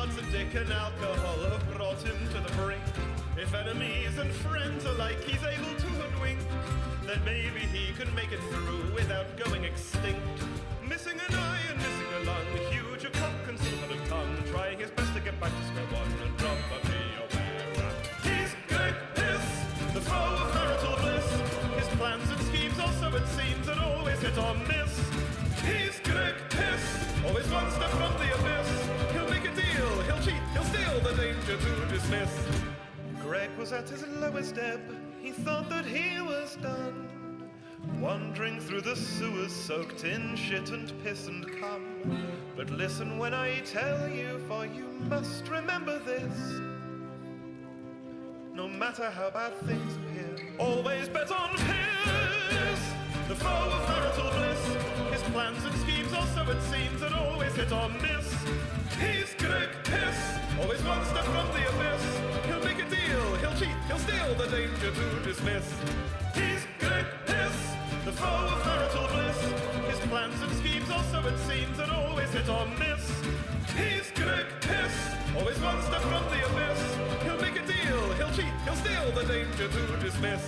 cards and dick and alcohol have brought him to the brink. If enemies and friends alike he's able to hoodwink, then maybe he can make it through without going extinct. Missing an eye and missing a lung, huge a cock and silver of tongue, trying his best to get back to square one and drop a aware. He's Greg Piss, the foe of marital bliss. His plans and schemes also it seems that always hit or miss. He's Greg Piss, always one step from the abyss. He'll make a deal, he'll cheat, he'll steal, the danger to dismiss. Greg was at his lowest ebb, he thought that he was done, wandering through the sewers soaked in shit and piss and cum. But listen when I tell you, for you must remember this: no matter how bad things appear, always bet on Piss, the foe of marital bliss. His plans and schemes also it seems that always hit or miss. He's Greg Piss, always one step from the abyss. He'll make a deal, he'll cheat, he'll steal, the danger to dismiss. He's Greg Piss, the foe of marital bliss. His plans and schemes also it seems that always hit or miss. He's Greg Piss, always one step from the abyss. He'll make a deal, he'll cheat, he'll steal, the danger to dismiss.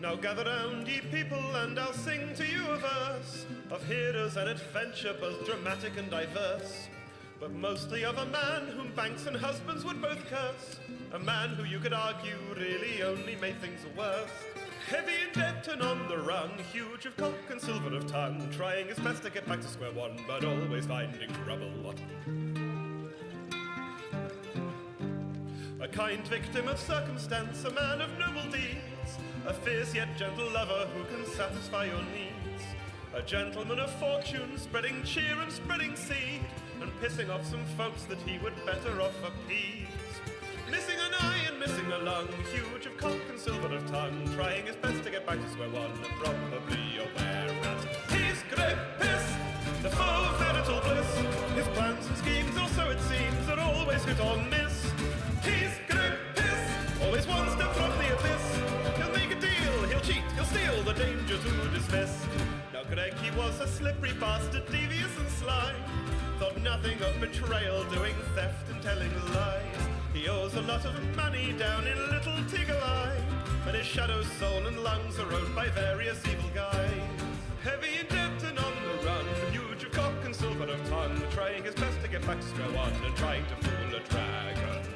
Now gather round, ye people, and I'll sing to you a verse of heroes and adventure, both dramatic and diverse, but mostly of a man whom banks and husbands would both curse, a man who you could argue really only made things worse. Heavy in debt and on the run, huge of cock and silver of tongue, trying his best to get back to square one, but always finding trouble. A kind victim of circumstance, a man of noble deeds, a fierce yet gentle lover who can satisfy your needs, a gentleman of fortune, spreading cheer and spreading seed, and pissing off some folks that he would better off appease. Missing an eye and missing a lung, huge of cock and silver of tongue, trying his best to get back to square one, and probably aware that he's great piss, the foe of marital bliss. His plans and schemes, or so it seems, are always hit or miss. He's great piss, always one step from the abyss. He'll make a deal, he'll cheat, he'll steal, the danger to dismiss. Now Greg, he was a slippery bastard, devious and sly, thought nothing of betrayal, doing theft and telling lies. He owes a lot of money down in Little Tiggle-Eye, and his shadow, soul and lungs are owned by various evil guys. Heavy in debt and on the run, huge of cock and silver of tongue, trying his best to get back to square one and trying to fool a dragon.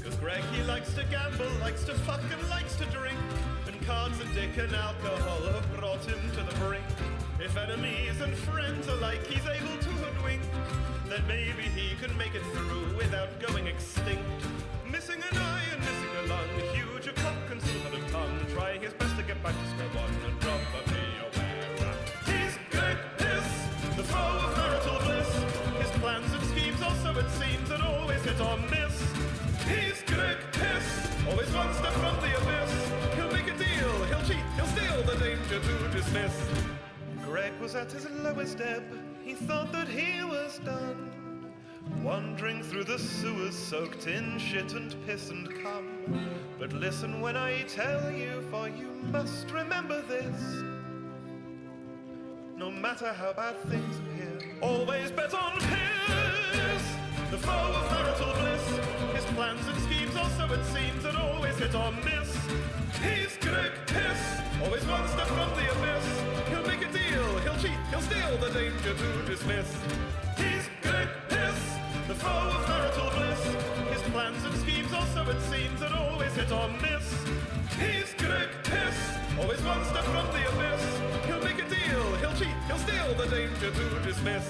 'Cause Greg, he likes to gamble, likes to fuck and likes to drink, and cards and dick and alcohol have brought him to the brink. If enemies and friends alike he's able to hoodwink, then maybe he can make it through without going extinct. Missing an eye and missing a lung, huge of cock and silver of tongue, trying his best to get back to square one and probably aware he's Greg Piss, the foe of marital bliss. His plans and schemes, also it seems, that always hit or miss. He's Greg Piss, always one step from the abyss. He'll make a deal, he'll cheat, he'll steal, the danger to dismiss. Greg was at his lowest ebb, he thought that he was done, wandering through the sewers soaked in shit and piss and cum. But listen when I tell you, for you must remember this: no matter how bad things appear, always bet on piss, the foe of marital bliss. His plans and schemes, also it seems, that always hit or miss. He's Greg Piss, always one step from the abyss. He'll make a deal, he'll cheat, he'll steal, the danger to dismiss. He's Greg Piss, the foe of marital bliss. His plans and schemes, also it seems, that always hit or miss. He's Greg Piss, always one step from the abyss. He'll make a deal, he'll cheat, he'll steal, the danger to dismiss.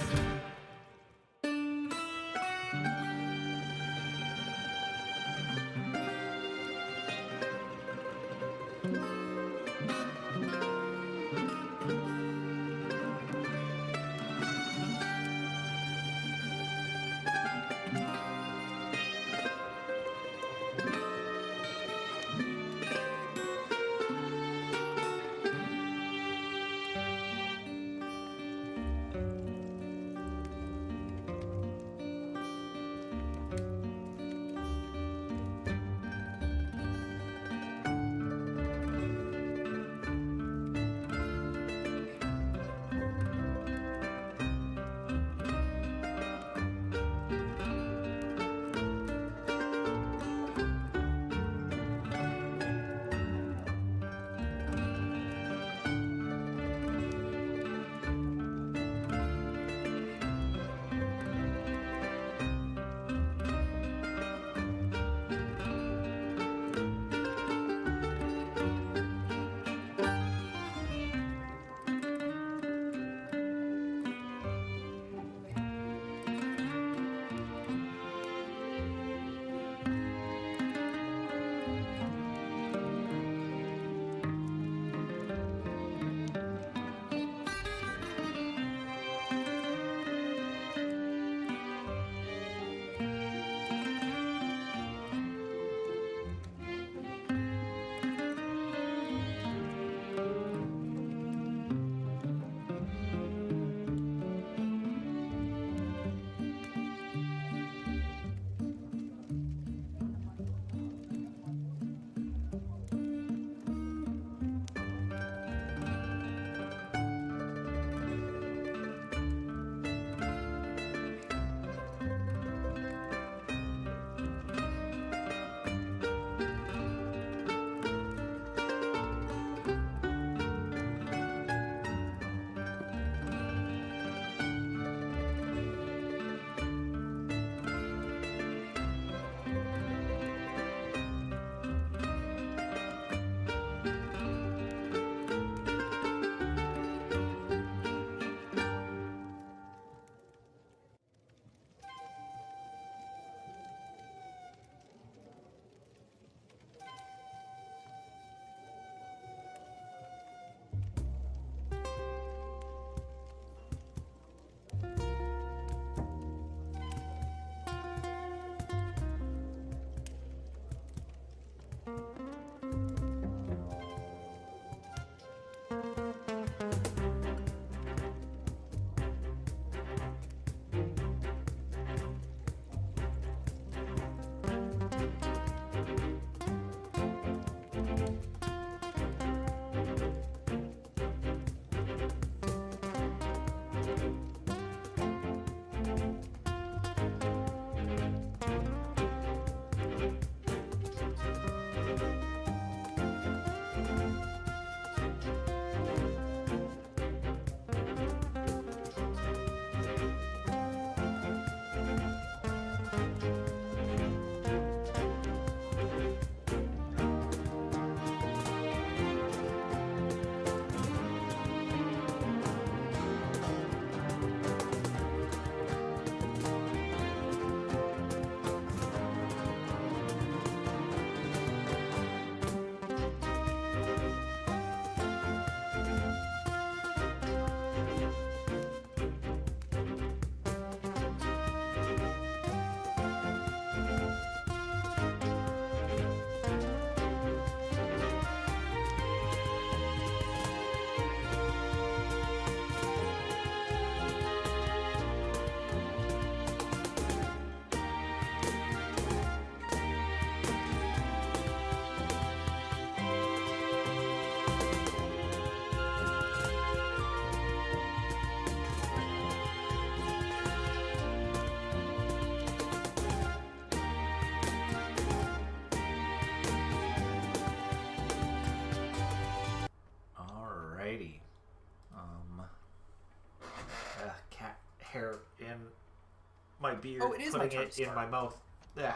my beard, Oh, it is putting my turn it to in my mouth. Yeah.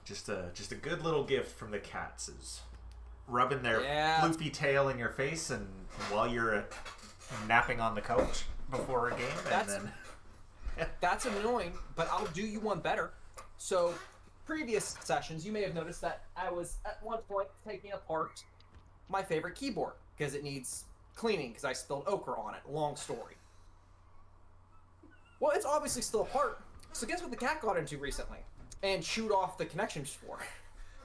Just a good little gift from the cats is rubbing their floofy tail in your face, and while you're napping on the couch before a game, That's annoying, but I'll do you one better. So, previous sessions, you may have noticed that I was at one point taking apart my favorite keyboard because it needs cleaning because I spilled ochre on it. Long story. Well, it's obviously still apart. So guess what the cat got into recently and chewed off the connections for?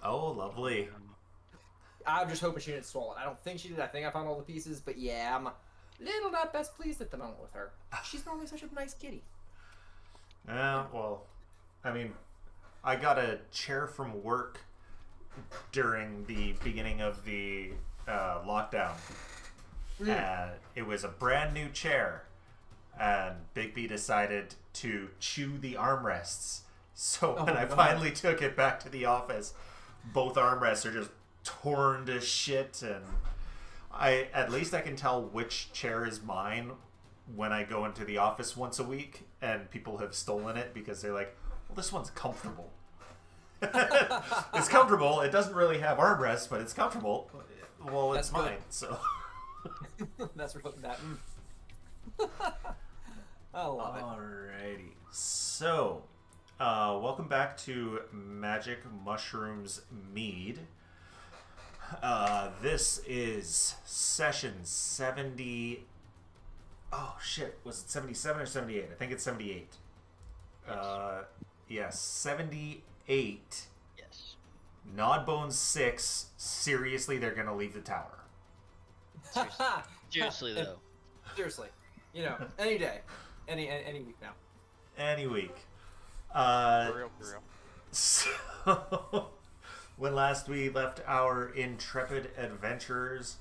Oh, lovely. I'm just hoping she didn't swallow it. I don't think she did. I think I found all the pieces, but yeah, I'm a little not best pleased at the moment with her. She's normally such a nice kitty. Well, I mean, I got a chair from work during the beginning of the lockdown. It was a brand new chair, and Bigby decided to chew the armrests. So when I finally took it back to the office, both armrests are just torn to shit, and at least I can tell which chair is mine when I go into the office once a week and people have stolen it because they're like, well, this one's comfortable. It's comfortable. It doesn't really have armrests, but it's comfortable. Well, it's mine, so. That's that. I love it. Alrighty. So, welcome back to Magic Mushrooms Mead. This is session 70. Oh shit! Was it 77 or 78? I think it's 78. Yes, 78. Yes. Nodbones 6. Seriously, they're gonna leave the tower. Seriously though. Seriously, any day, any week now. Any week. For real. So, when last we left our intrepid adventurers,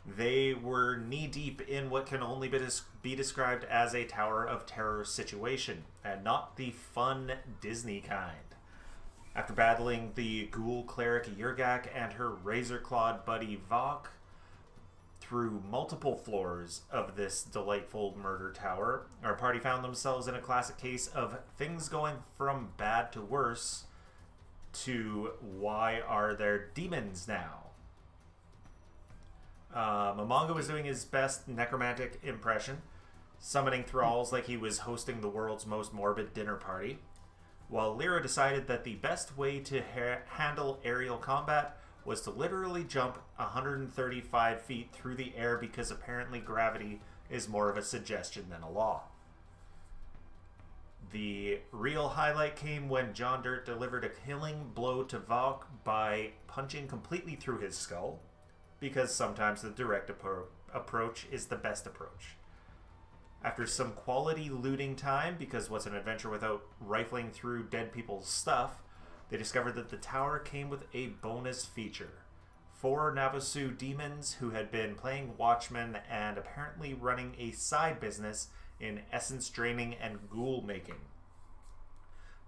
they were knee-deep in what can only be described as a Tower of Terror situation, and not the fun Disney kind. After battling the ghoul cleric Yurgak and her razor-clawed buddy Vok through multiple floors of this delightful murder tower, our party found themselves in a classic case of things going from bad to worse to why are there demons now? Momonga was doing his best necromantic impression, summoning thralls like he was hosting the world's most morbid dinner party, while Lyra decided that the best way to handle aerial combat was to literally jump 135 feet through the air because apparently gravity is more of a suggestion than a law. The real highlight came when John Dirt delivered a killing blow to Valk by punching completely through his skull, because sometimes the direct approach is the best approach. After some quality looting time, because what's an adventure without rifling through dead people's stuff, they discovered that the tower came with a bonus feature. 4 Navasu demons who had been playing Watchmen and apparently running a side business in essence draining and ghoul making.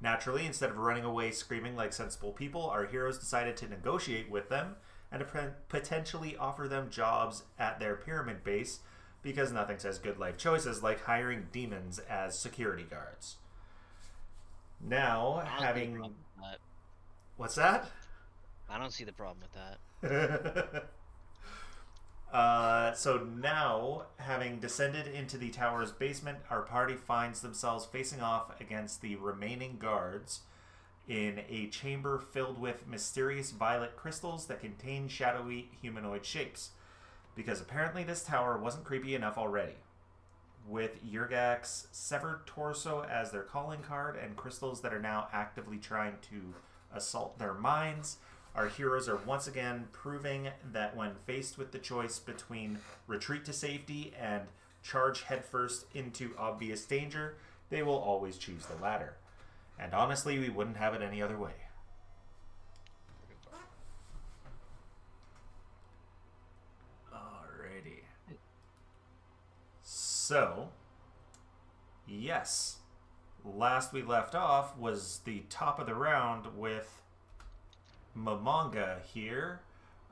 Naturally, instead of running away screaming like sensible people, our heroes decided to negotiate with them and to potentially offer them jobs at their pyramid base, because nothing says good life choices like hiring demons as security guards. Now, having... What's that? I don't see the problem with that. So now, having descended into the tower's basement, our party finds themselves facing off against the remaining guards in a chamber filled with mysterious violet crystals that contain shadowy humanoid shapes, because apparently this tower wasn't creepy enough already. With Yurgak's severed torso as their calling card and crystals that are now actively trying to assault their minds, our heroes are once again proving that when faced with the choice between retreat to safety and charge headfirst into obvious danger, they will always choose the latter. And honestly, we wouldn't have it any other way. Alrighty. So, yes. Last we left off was the top of the round with Momonga here.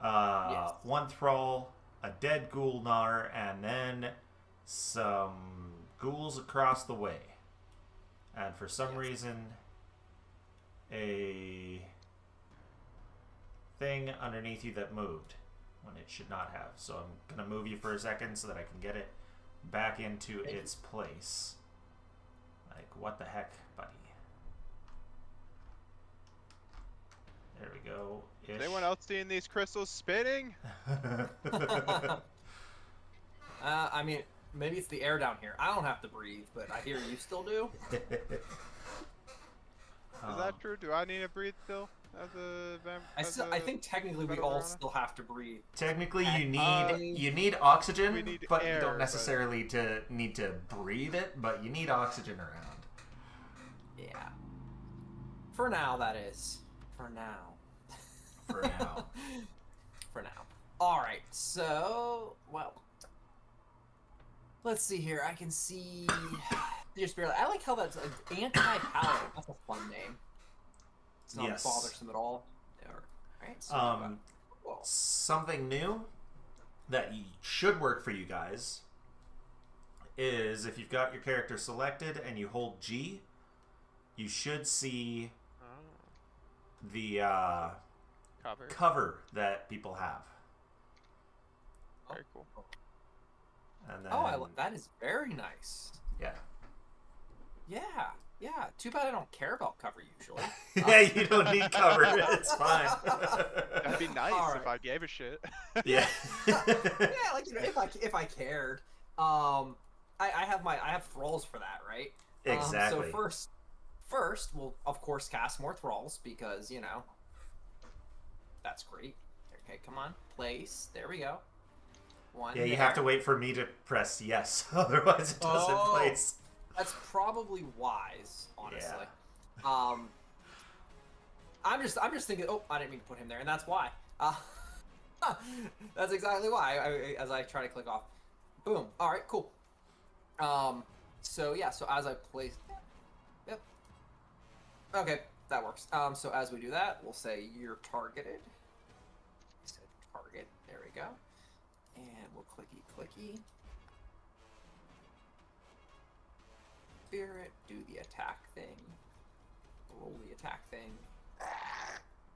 Yes. 1 thrall, a dead Gulnar, and then some ghouls across the way. And for some reason, a thing underneath you that moved when it should not have. So I'm going to move you for a second so that I can get it back into its place. Like, what the heck, buddy? There we go. Is anyone else seeing these crystals spinning? I mean, maybe it's the air down here. I don't have to breathe, but I hear you still do. Is that true? Do I need to breathe still? As a I think technically we all still have to breathe. Technically, you need oxygen, we need but air, you don't necessarily need to breathe it. But you need oxygen around. Yeah. For now, that is. For now. For now. For now. All right. So, well, let's see here. I can see your spirit. I like how that's an anti-paladin. That's a fun name. It's not bothersome at all. All right. So something new that should work for you guys is if you've got your character selected and you hold G, you should see the cover that people have. Very cool. And then, that is very nice. Yeah. Yeah. Too bad I don't care about cover usually. Yeah, you don't need cover. It's fine. That'd be nice if I gave a shit. Yeah. Yeah, like if I cared. I have thralls for that, right? Exactly. So first we'll of course cast more thralls because that's great. Okay, come on, place. There we go. One. Yeah, you have to wait for me to press yes, otherwise it doesn't place. That's probably wise, honestly. Yeah. I'm just thinking. Oh, I didn't mean to put him there, and that's why. That's exactly why. As I try to click off, boom. All right, cool. So yeah. So as I place, yep. Okay, that works. So as we do that, we'll say you're targeted. Set target. There we go. And we'll clicky. Spirit, do the attack thing. Roll the attack thing.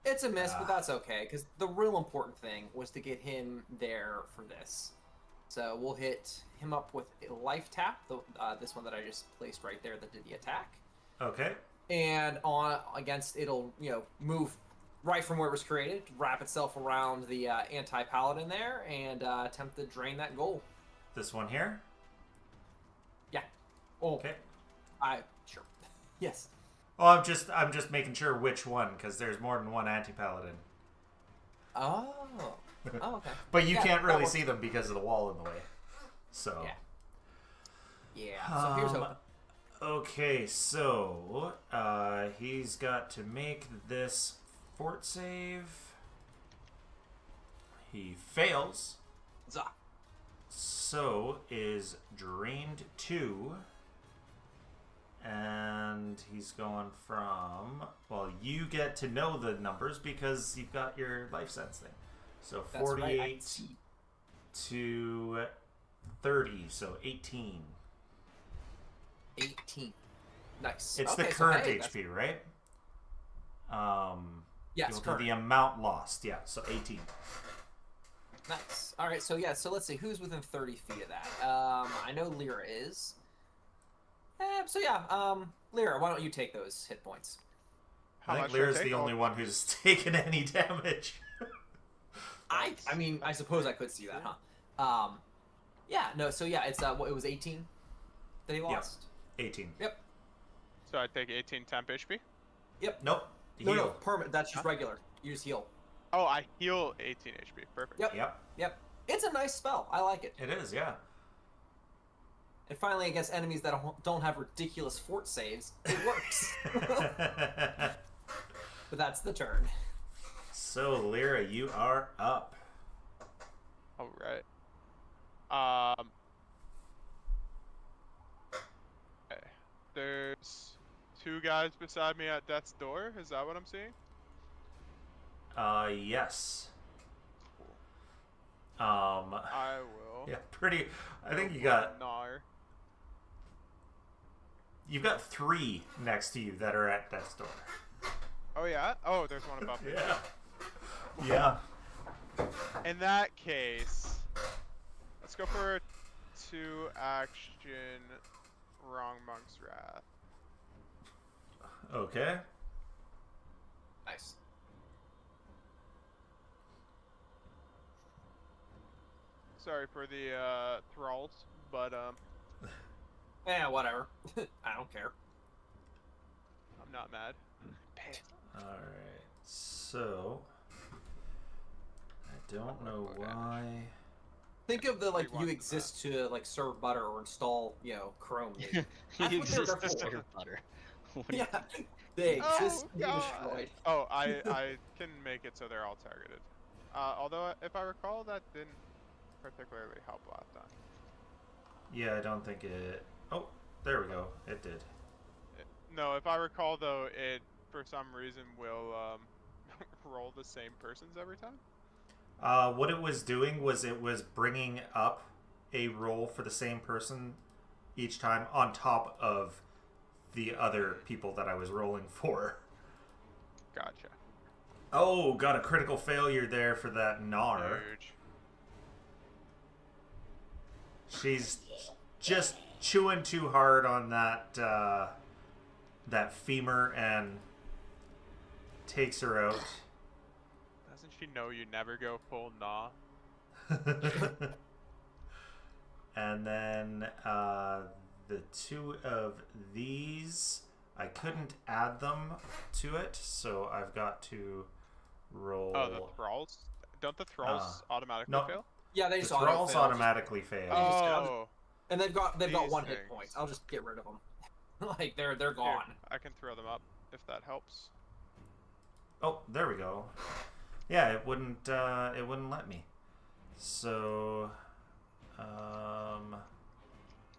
It's a miss, but that's okay, because the real important thing was to get him there for this. So we'll hit him up with a life tap, this one that I just placed right there that did the attack. Okay. And it'll move right from where it was created, wrap itself around the anti-paladin there, and attempt to drain that goal. This one here? Yeah. Oh. Okay. Sure. Yes. Oh, I'm just making sure which one, because there's more than one anti-paladin. Oh. Oh, okay. But you can't really see them because of the wall in the way. So. Yeah. So here's hope. Okay, so he's got to make this fort save. He fails. Zah. So is drained 2. And he's going from, well, you get to know the numbers because you've got your life sense thing. So 48 to 30, so 18. 18. Nice. It's the current HP, right? Yes, current. The amount lost, yeah, so 18. Nice. All right, so let's see. Who's within 30 feet of that? I know Lyra is. Lyra, why don't you take those hit points? I think Lyra's the only one who's taken any damage. I mean, I suppose I could see that, huh? It's it was 18 that he lost. Yep. 18. Yep. So I take 18 temp HP? Yep. Nope. No, permanent. That's just regular. You just heal. Oh, I heal 18 HP. Perfect. Yep. It's a nice spell. I like it. It is, yeah. And finally, against enemies that don't have ridiculous fort saves, it works. But that's the turn. So, Lyra, you are up. All right. Okay. There's 2 guys beside me at death's door. Is that what I'm seeing? Yes. Cool. I will. Yeah, pretty. I think you got you've got 3 next to you that are at death's door. Oh yeah. Oh, there's one above me. Yeah. In that case, let's go for a 2 action Wrong Monk's Wrath. Okay. Nice. Sorry for the thralls, but Yeah, whatever. I don't care. I'm not mad. Alright. So I don't know why. Think of the like Rewind you that. exist to like serve butter or install, Chrome. You That's what they're exist there to for. serve butter. What do you- Yeah, they exist Oh, to be God. destroyed. Oh, I can make it so they're all targeted. Although, if I recall, that didn't particularly help last time. Yeah, I don't think it. Oh, there we go. It did. No, if I recall, though, it, for some reason, will roll the same persons every time. What it was doing was it was bringing up a roll for the same person each time on top of the other people that I was rolling for. Gotcha. Oh, got a critical failure there for that Gnar. Huge. She's just chewing too hard on that that femur and takes her out. Doesn't she know you never go full gnaw? And then the 2 of these, I couldn't add them to it, so I've got to roll. Oh, the thralls? Don't the thralls automatically no. fail? Yeah, they The just thralls auto-fail. automatically fail. Oh, And they've got These 1 hit things. point. I'll just get rid of them. Like they're here, gone. I can throw them up if that helps. Oh, there we go. Yeah, it wouldn't let me. So,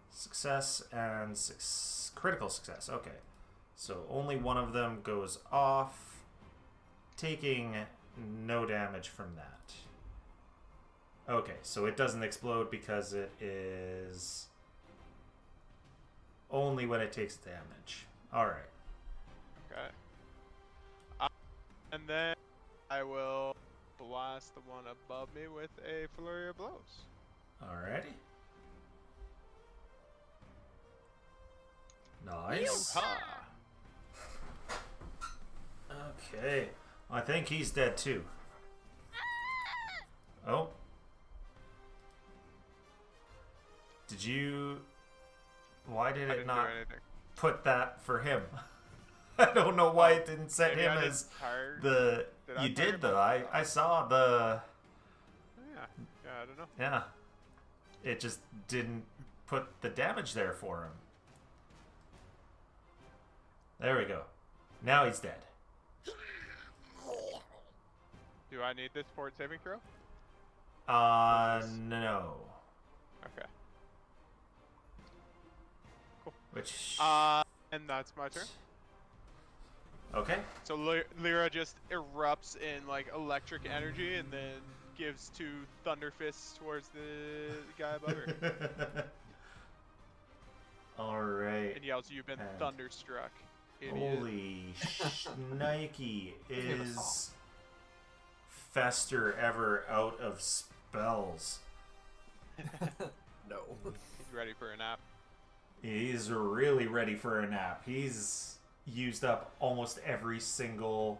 success and critical success. Okay, so only one of them goes off, taking no damage from that. Okay, so it doesn't explode because it is only when it takes damage. All right. Okay. And then I will blast the one above me with a flurry of blows. Alrighty. Nice. Ha! Okay. I think he's dead too. Oh. Did you... Why did I it didn't not do anything. put that for him? I don't know why it didn't set Maybe him I didn't as tar- the... Did I You did target though. myself? I saw the... Yeah, I don't know. Yeah. It just didn't put the damage there for him. There we go. Now he's dead. Do I need this fort saving throw? No. Okay. Which... And that's my turn. Okay. So Lyra just erupts in like electric energy and then gives 2 thunder fists towards the guy above her Alright. and yells, "You've been And- thunderstruck, idiot." Holy shnikey. Is Fester ever out of spells? No. He's ready for a nap. He's really ready for a nap. He's used up almost every single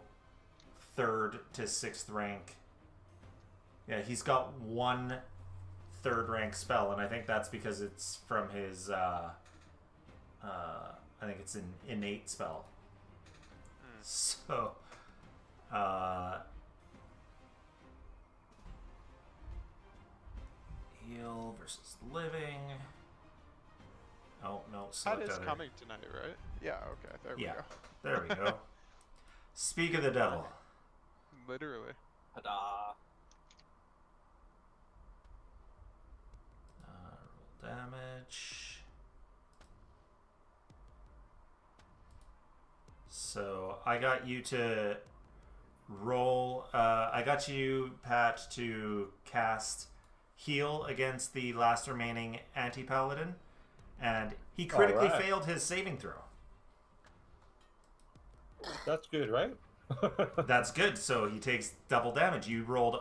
3rd to 6th rank. Yeah, he's got 1 3rd rank spell, and I think that's because it's from his, I think it's an innate spell. So, heal versus living. Oh, no, That select is other. coming tonight, right? Yeah, okay, there we Yeah. go. There we go. Speak of the devil. Literally. Ta-da. Roll damage. So I got you to roll. I got you, Pat, to cast heal against the last remaining anti-paladin, and he critically Alright. failed his saving throw. That's good, right? That's good. So he takes double damage. You rolled,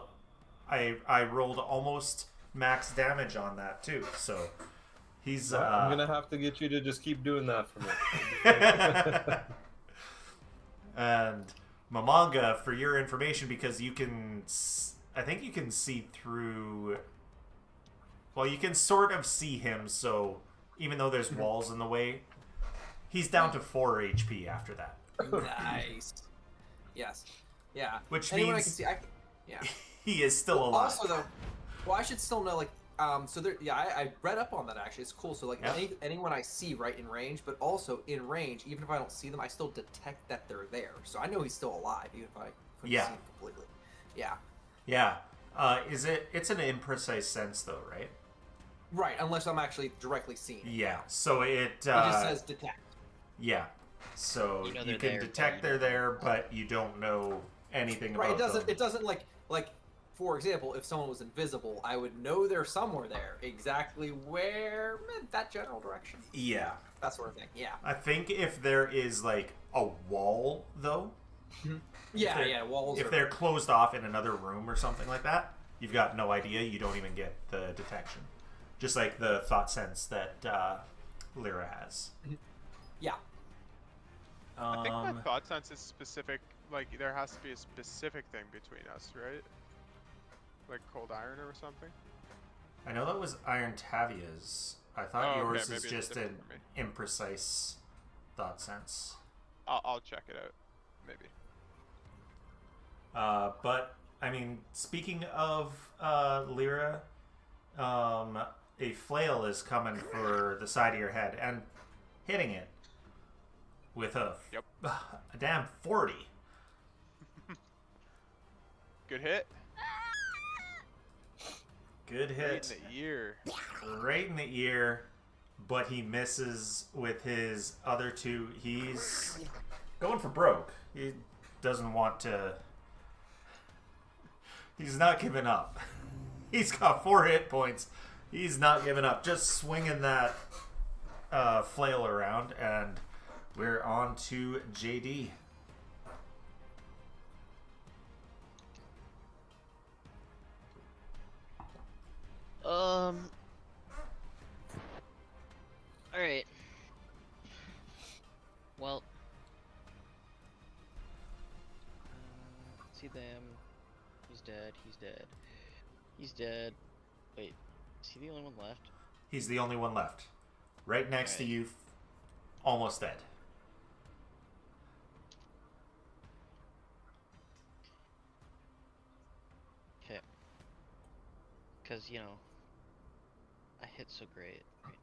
I rolled almost max damage on that too. So he's. I'm gonna have to get you to just keep doing that for me. And Mamanga, for your information, because you can, I think you can see through. Well, you can sort of see him. So even though there's walls in the way, he's down to 4 HP after that. Nice. Yes. Yeah. Which Anyone means I can see, yeah. he is still Well, alive. also, though, well, I should still know, like, so there, yeah, I read up on that, actually. It's cool. So, like, Yeah. anyone I see right in range, but also in range, even if I don't see them, I still detect that they're there. So I know he's still alive, even if I couldn't Yeah. see him completely. Yeah. Yeah. It's an imprecise sense, though, right? Right, unless I'm actually directly seeing it. Yeah. So it just says detect. yeah. So You know you they're can there, but detect you they're don't there, but you don't know anything Right, about them. it doesn't like, for example, if someone was invisible, I would know they're somewhere there. Exactly where, that general direction. Yeah. That sort of thing, yeah. I think if there is like a wall, though, Yeah, they're- yeah, walls if are... they're closed off in another room or something like that, you've got no idea. You don't even get the detection. Just like the thought sense that Lyra has. Yeah. I think my thought sense is specific. Like, there has to be a specific thing between us, right? Like cold iron or something? I know that was Iron Tavia's. I thought Oh, okay, yours maybe is it's just an different for me. imprecise thought sense. I'll check it out. Maybe. But, I mean, speaking of Lyra, a flail is coming for the side of your head and hitting it with a damn 40. Good hit. Good Right hit. in the ear. Right in the ear, but he misses with his other two. He's going for broke. He doesn't want to. He's not giving up. He's got 4 hit points. He's not giving up. Just swinging that flail around, and we're on to JD. Alright. Well. See them. He's dead. He's dead. He's dead. Wait. Is he the only one left? He's the only one left. Right next to Alright. you, almost dead. Okay. Because, you know, I hit so great right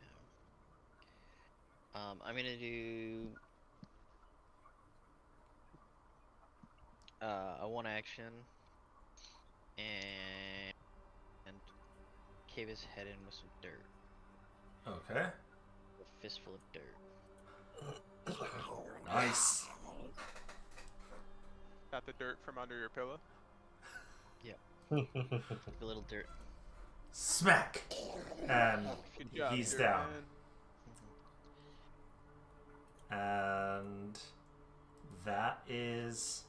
now. I'm gonna do a one action and cave his head in with some dirt. Okay. A fistful of dirt. Nice. Got the dirt from under your pillow. A little dirt. Smack. And Good job, he's dirt down. man. And that is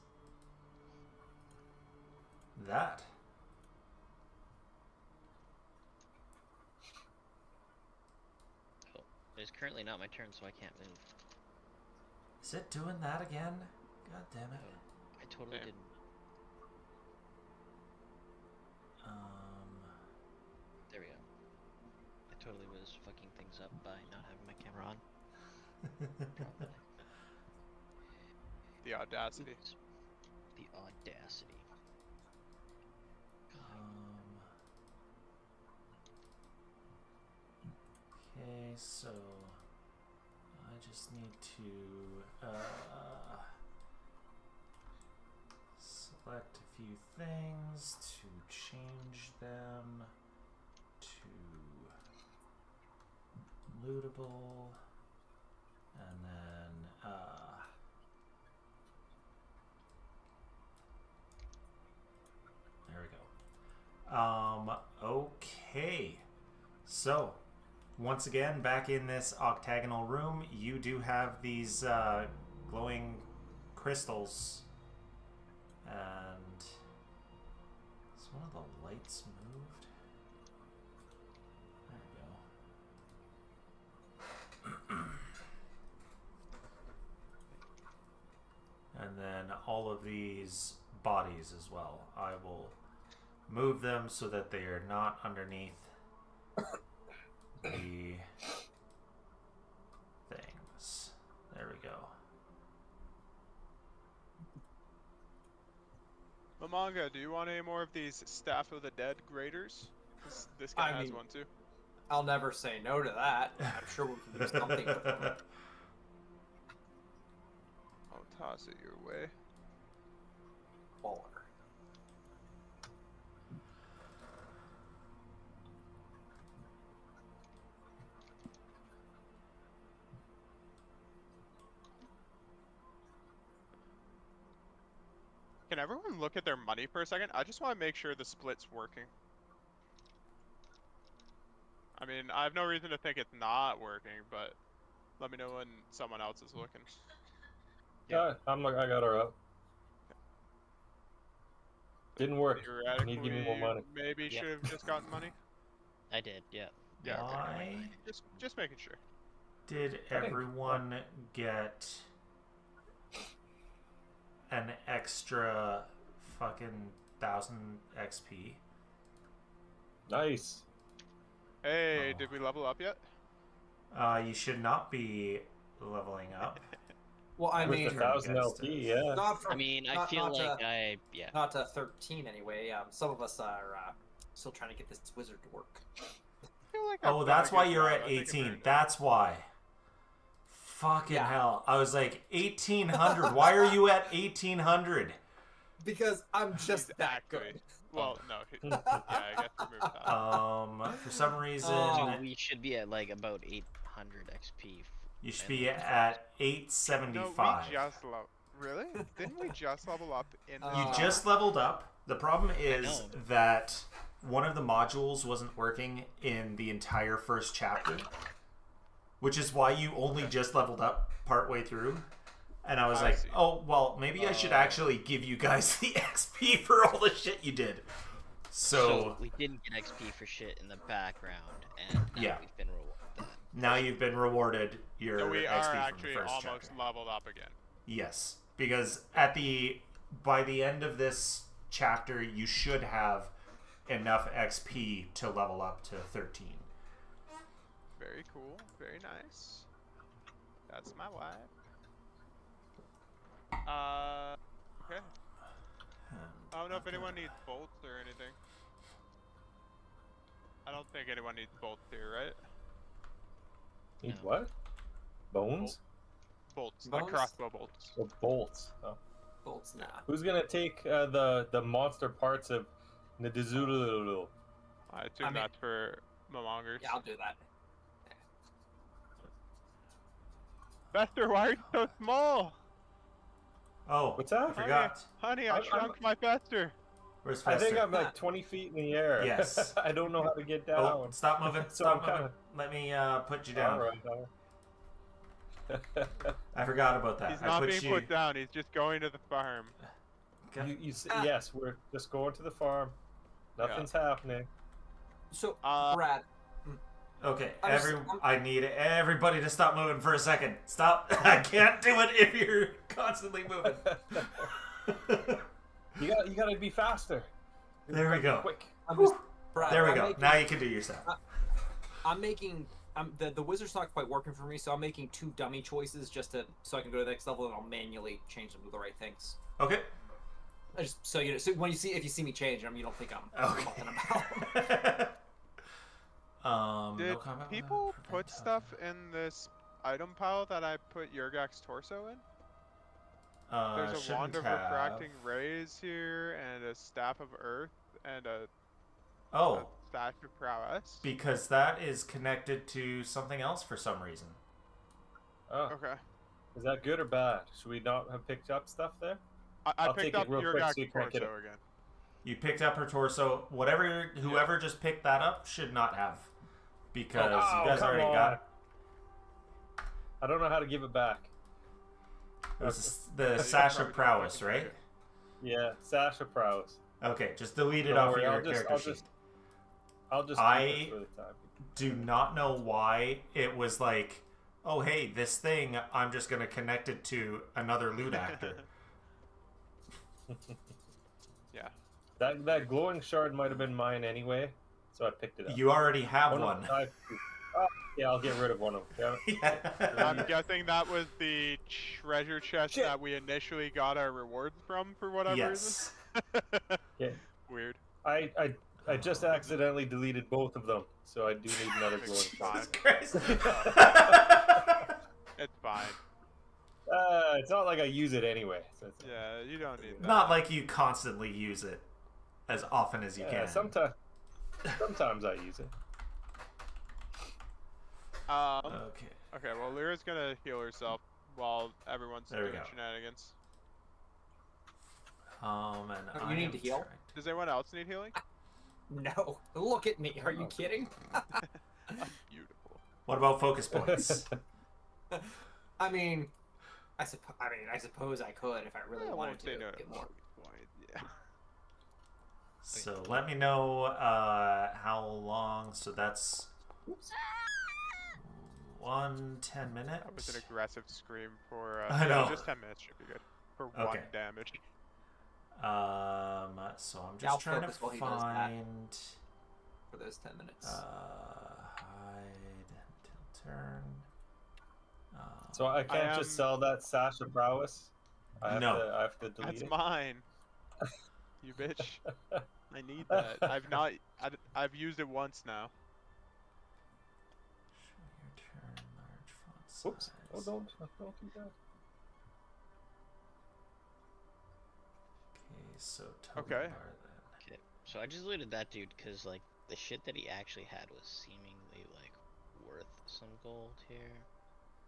that. Oh, it is currently not my turn, so I can't move. Is it doing that again? God damn it. I totally Damn. didn't. There we go. I totally was fucking things up by not having my camera on. Probably. The audacity. Oops. The audacity. Okay, so I just need to select a few things to change them to lootable, and then there we go. Okay, so once again, back in this octagonal room, you do have these glowing crystals. And is one of the lights moved? There we go. And then all of these bodies as well. I will move them so that they are not underneath the things. There we go. Mamanga, do you want any more of these Staff of the Dead graters? This guy has one too. I'll never say no to that. I'm sure we can do something with them. I'll toss it your way. Baller. Can everyone look at their money for a second? I just want to make sure the split's working. I mean, I have no reason to think it's not working, but let me know when someone else is looking. Yeah, I got her up. Didn't work. Theoretically, Need to give me more money. maybe should have just gotten money. I did, yeah. Yeah, okay. Why Just making sure. did everyone get an extra fucking 1,000 XP? Nice. Hey, Oh. did we level up yet? You should not be leveling up. Well, I With mean, the 1,000 against LP, it. yeah. not for, I mean, I not- feel not like to- yeah. not to 13 anyway. Some of us are still trying to get this wizard to work. I feel like I've Oh, done that's a why good you're job. at I think I've 18. earned it. That's why. Fucking Yeah. hell. I was like, 1,800. Why are you at 1,800? Because I'm just that Exactly. good. Well, no. Yeah, I guess we moved that. For some reason, We should be at like about 800 XP. you should be at No, 875. we just really? Didn't we just level up in this? You Uh, just leveled up. The problem is know. that one of the modules wasn't working in the entire first chapter, which is why you only just leveled up partway through. And I was I like, see. oh, well, maybe I should actually give you guys the XP for all the shit you did. So we didn't get XP for shit in the background, and now Yeah. we've been rewarded. now you've been rewarded your So we XP are from the actually first almost chapter. leveled up again. Yes, because by the end of this chapter, you should have enough XP to level up to 13. Very cool. Very nice. That's my wife. Okay. I don't know if anyone needs bolts or anything. I don't think anyone needs bolts here, right? Need No. what? Bones? Bolts, Bones? like crossbow bolts. Or bolts? Oh. Bolts now. Who's gonna take the monster parts of Ndizulu? I assume I mean- that's for Mamongers. Yeah, I'll do that. Fester, why are you so small? Oh, What's that? I forgot. Honey, I I'm- shrunk my Fester. Where's I Fester? think I'm like 20 feet in the air. Yes. I don't know how to get down. Oh, stop moving. So Stop I'm moving. kinda- Let me put you down. All right. I forgot about that. He's I not put being you... put down. He's just going to the farm. Okay. Yes, we're just going to the farm. Nothing's happening. So, Uh, Brad, Okay, I'm- I need everybody to stop moving for a second. Stop. I can't do it if you're constantly moving. You gotta be faster. There we go. Quick. I'm just, Brad, There we I'm go. making- Now you can do your stuff. I'm making. The wizard's not quite working for me, so I'm making 2 dummy choices so I can go to the next level, and I'll manually change them to the right things. Okay. I just so when if you see me change them, you don't think I'm fucking about. Did no combat people weapon, put prevent stuff in this item pile that I put Yurgak's torso in? There's a wand shouldn't of have. refracting rays here, and a staff of earth, and a Oh, staff of prowess. because that is connected to something else for some reason. Oh, Okay. is that good or bad? Should we not have picked up stuff there? I I'll picked take up it real quick Yurgak's so you can't get torso again. You picked up her torso. Whoever just picked that up should not have because Oh, you guys come already on. got I don't know how to give it back. it was Yeah, the you Sash probably of don't Prowess, fucking right? do it. Yeah, Sasha Prowess. Okay, just delete it Don't off worry, of your I'll just- character I'll sheet. just- I'll just I keep it for the time. Do not know why it was like, oh hey, this thing, I'm just gonna connect it to another loot actor. Yeah. That glowing shard might have been mine anyway, so I picked it up. You already have Oh, no, one. yeah, I'll get rid of one of them. Yeah. I'm guessing that was the treasure chest Shit. that we initially got our rewards from for whatever Yes. reason. Yeah. Weird. I just accidentally deleted both of them, so I do need another glowing shard. Fine. Jesus Christ. It's fine. It's not like I use it anyway. So it's, Yeah, you don't need that. Not like you constantly use it as often as you can. Sometimes I use it. Okay. Okay, well, Lyra's gonna heal herself while everyone's There we doing go. shenanigans. And You I need am to heal? trying Does anyone else need healing? No, look at me. Are you kidding? Beautiful. What about focus points? I mean, I suppose I could if I really I wanted won't to say no. get more. Yeah. So let me know how long. So that's 10 minutes. That was an aggressive scream for. I know. Just 10 minutes should be good. For Okay. 1 damage. So I'm I'll just trying to focus while he does that. find For those 10 minutes. hide until turn. So I can't am- just sell that Sasha Prowess. I have No. to delete That's it. mine. You bitch. I need that. I've used it once now. Show your turn, large font size. Whoops! Oh, don't do that. Okay, so total Okay. bar then. Okay, so I just deleted that dude because like the shit that he actually had was seemingly like worth some gold here.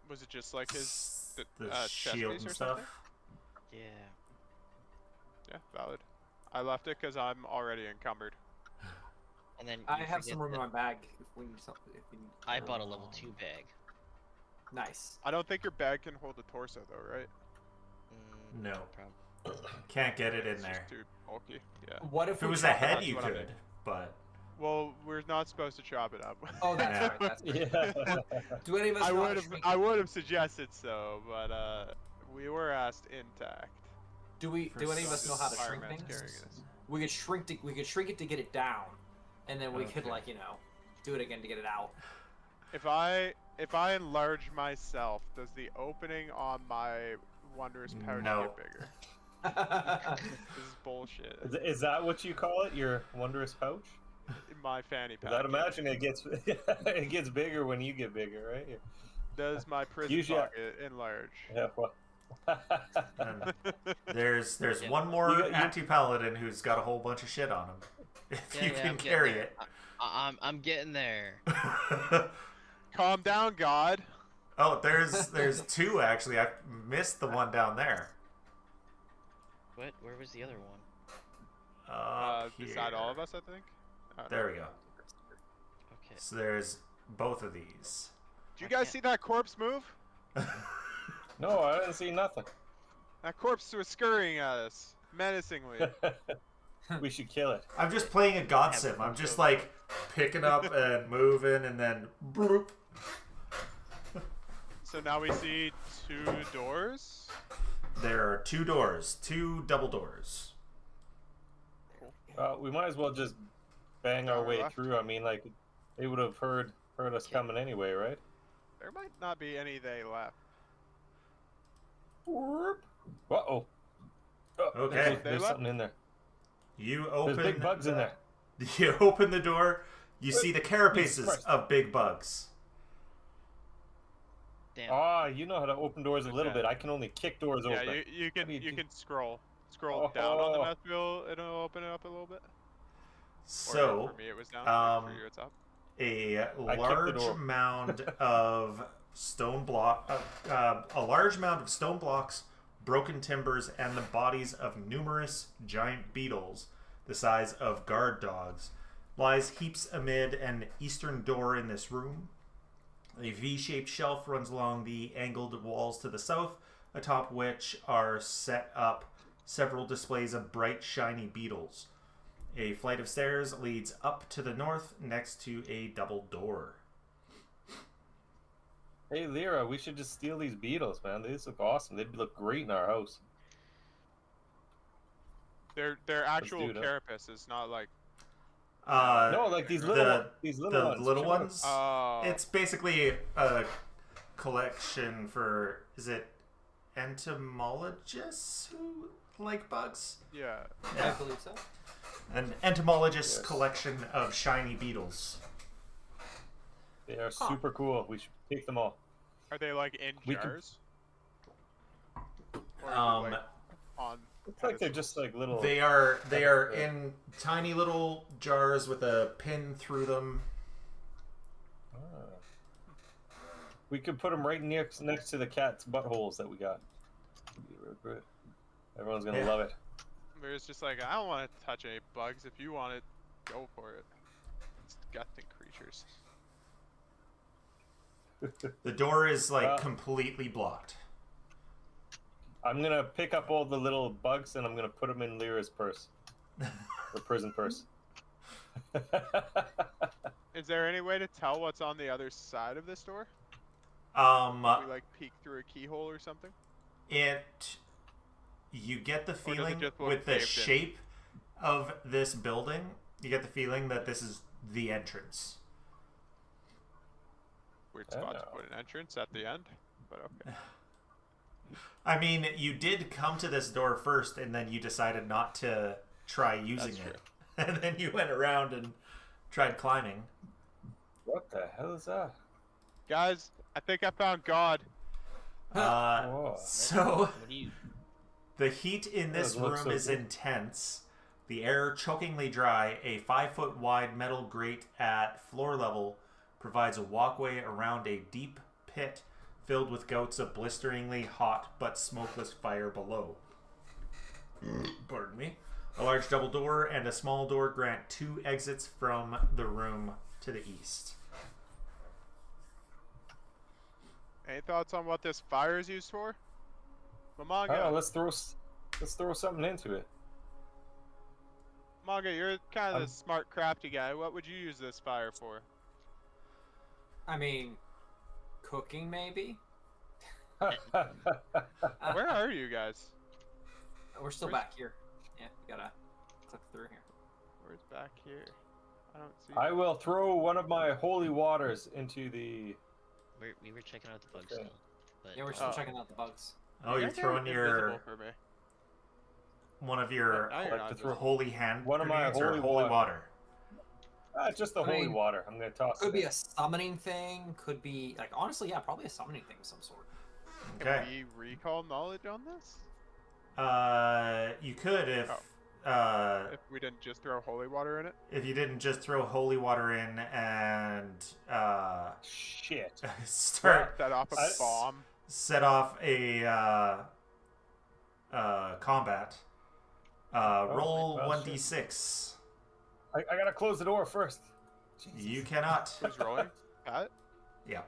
Was it just like his The chest shield piece and or stuff. something? Yeah. Yeah, valid. I left it because I'm already encumbered. And then I you have forget some room in that my bag if we need something. If we need... I bought a level 2 bag. Nice. I don't think your bag can hold a torso though, right? No. Prob- Can't get it in It's there. just too bulky. Yeah. What if If it we was a chop head, up- you what I could, mean. but Well, we're not supposed to chop it up. Oh, that's Yeah. right. That's right. Yeah. Do any of us know how to shrink? I would have suggested so, but we were asked intact. Do any of us know how to Iron shrink Man's things? carrying this. We could shrink it to get it down, and then we could Okay. do it again to get it out. If I enlarge myself, does the opening on my wondrous pouch No. get bigger? This is bullshit. Is that what you call it? Your wondrous pouch? My fanny pack. 'Cause I'd imagine it gets it gets bigger when you get bigger, right? Does my prison Usually- pocket enlarge? Yeah. Well. and there's Yeah. one more You- anti-paladin who's got a whole bunch of shit on him. If Yeah, you yeah, can I'm getting carry there. it. I'm getting there. Calm down, God. Oh, there's two actually. I missed the one down there. What? Where was the other one? Beside all here. of us, I think. There we go. Okay. So there's both of these. Did you I guys can't- see that corpse move? No, I didn't see nothing. That corpse was scurrying at us menacingly. We should kill it. I'm just playing a god sim. I'm just like picking up and moving and then bloop. So now we see 2 doors. There are 2 doors, 2 double doors. We might as well just bang our way Left. through. I mean, like, they would have heard us coming anyway, right? There might not be any they left. Uh-oh. Okay. There's They left? something in there. You There's open big bugs in there. You open the door, you see the carapaces Christ. of big bugs. Damn. Ah, you know how to open doors a little Okay. bit. I can only kick doors Yeah, open. you can do you you do? can scroll down on the Oh. map wheel. It'll open it up a little bit. Or So, for me, it was down. For you, it's up. a the large door. mound of stone block, a large mound of stone blocks, broken timbers, and the bodies of numerous giant beetles, the size of guard dogs, lies heaps amid an eastern door in this room. A V-shaped shelf runs along the angled walls to the south, atop which are set up several displays of bright, shiny beetles. A flight of stairs leads up to the north next to a double door. Hey, Lyra, we should just steal these beetles, man. These look awesome. They'd look great in our house. They're actual do that. carapaces, not like. No, like these little ones. The little Check ones. Oh. It's basically a collection for, is it entomologists who like bugs? Yeah. I believe so. An entomologist's Yes. collection of shiny beetles. They are super cool. We should take them all. Are they like in We can- jars? Or are they, like, on. It's like they're just like little. They are in tiny little jars with a pin through them. Ah. We could put them right next to the cat's buttholes that we got. It'd be real good. Everyone's gonna love it. There's just like, I don't want to touch any bugs. If you want it, go for it. Disgusting creatures. The door is like completely blocked. I'm gonna pick up all the little bugs and I'm gonna put them in Lyra's purse, her prison purse. Is there any way to tell what's on the other side of this door? We like peek through a keyhole or something? You get the it feeling just look with the caved in? shape of this building, you get the feeling that this is the entrance. Weird spot to put an entrance at the end, but okay. I mean, you did come to this door first, and then you decided not to try using That's it. And then you went around and tried climbing. What the hell is that? Guys, I think I found God. Whoa. So, What do you? the heat in this Doesn't look room so is good. intense. The air chokingly dry. A 5-foot wide metal grate at floor level provides a walkway around a deep pit filled with gouts of blisteringly hot but smokeless fire below. Pardon me. A large double door and a small door grant 2 exits from the room to the east. Any thoughts on what this fire is used for? I don't know, Mamanga, let's throw something into it. Mamanga, you're kind of the smart, crafty guy. What would you use this fire for? I mean, cooking maybe. Where are you guys? We're still Where's- back here. Yeah, you gotta click through here. Where's back here? I don't see. I will throw one of my holy waters into the. We were checking out the bugs Okay. still, but Yeah, we're still Oh. checking out the bugs. Oh, You you're guys are throwing invisible for me. one of your Now you're like not to throw- invisible. holy hand One of my grenades or holy holy water. water. Just the I holy mean, water. I'm gonna toss Could it be in. a summoning thing. Could be like honestly, yeah, probably a summoning thing of some sort. Okay. Can we recall knowledge on this? You could if If we didn't just throw holy water in it? if you didn't just throw holy water in and Shit. start Set off a I- bomb. set off a combat. Roll well, 1d6. I gotta close the door first. Jesus. You cannot. Who's rolling? Pat? Yeah.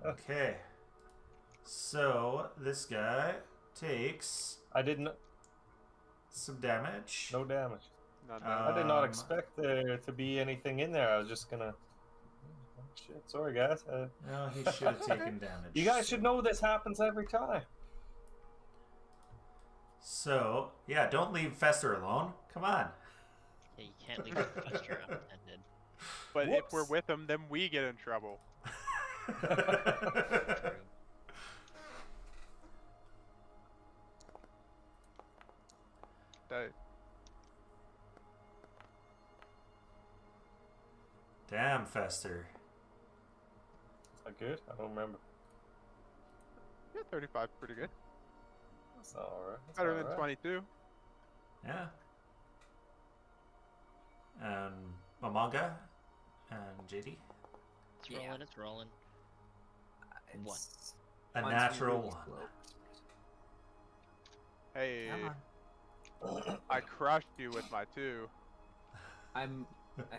Okay. So this guy takes I didn't. some damage. No damage. None. I did not Um, expect there to be anything in there. I was just gonna. Oh, shit. Sorry, guys. No, he should have taken damage. You guys should know this happens every time. So yeah, don't leave Fester alone. Come on. yeah, you can't leave the fester unattended. But if we're Whoops. with them, then we get in trouble. True. That- Damn, Fester. Is that good? I don't remember. Yeah, 35 pretty good. That's not alright. Better than 22. Yeah. And Mamanga and JD. It's Yeah. rolling. It's rolling. One. It's- A mine's natural really one. slow. Hey, Come on. I crushed you with my 2. I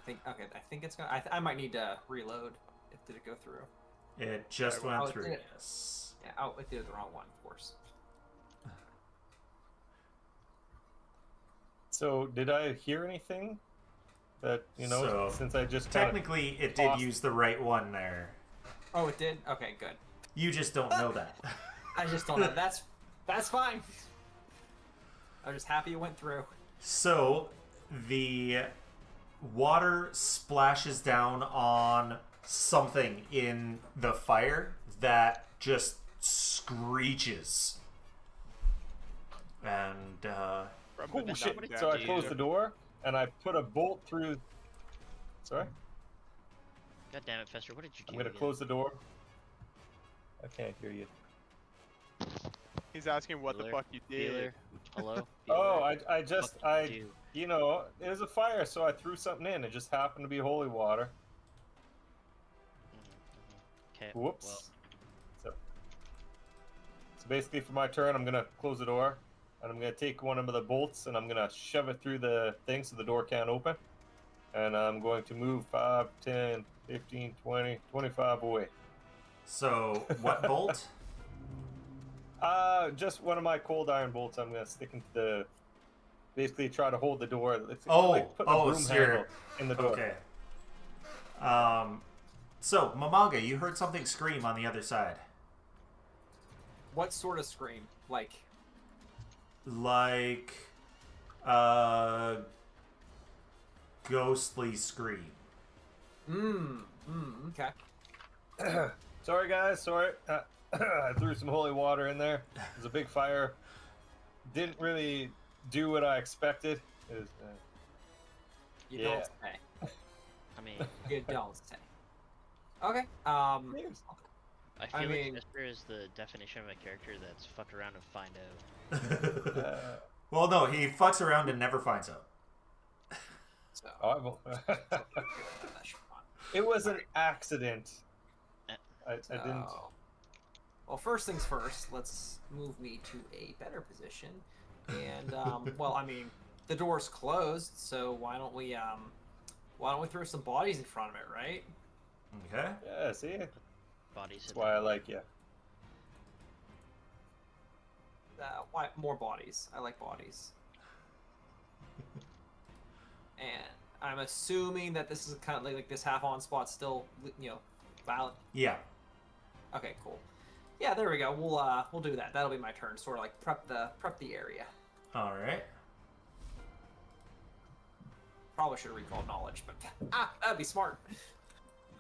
think. Okay. I think it's gonna. I might need to reload. Did it go through? It just Oh, went it through. did. Yes. Yeah. Oh, it did the wrong one, of course. So did I hear anything? That So, since I just Technically, it did use the right one there. Oh, it did. Okay, good. You just don't know that. I just don't know. That's fine. I'm just happy it went through. So, the water splashes down on something in the fire that just screeches. And, From Oh the shit! down So I to- closed the door and I put a bolt through. Sorry, God damn it, Fester, what did you do? I'm gonna again? close the door. I can't hear you. He's asking what the Bueller? fuck you did. Bueller? Hello? Oh, Bueller? I just Fuck you do. it was a fire, so I threw something in. It just happened to be holy water. Okay. Whoops. Well, So basically, for my turn, I'm gonna close the door, and I'm gonna take one of the bolts, and I'm gonna shove it through the thing so the door can't open. And I'm going to move 5, 10, 15, 20, 25 away. so what bolt? Just one of my cold iron bolts. I'm gonna stick into the. Basically, try to hold the door. It's Oh, like putting a broom so handle you're- in the door. Okay. So, Mamaga, you heard something scream on the other side. What sort of scream? Like, Like a ghostly scream. okay. Sorry, guys. Sorry. I threw some holy water in there. It was a big fire. Didn't really do what I expected. It was, You Yeah. don't say. I mean, You don't say. Okay. I feel mean- like Fester is the definition of a character that's fuck around and find out. Well, no, he fucks around and never finds out. So. It was an accident. I didn't. So- Well, first things first. Let's move me to a better position. And well, I mean, the door's closed, so why don't we throw some bodies in front of it, right? Okay. Yeah, see? That's Bodies hit why I the like you. Why more bodies? I like bodies. And I'm assuming that this is kind of like this half-on spot still, valid. Yeah. Okay, cool. Yeah, there we go. We'll do that. That'll be my turn. Sort of like prep the area. All right. Probably should have recalled knowledge, but that'd be smart.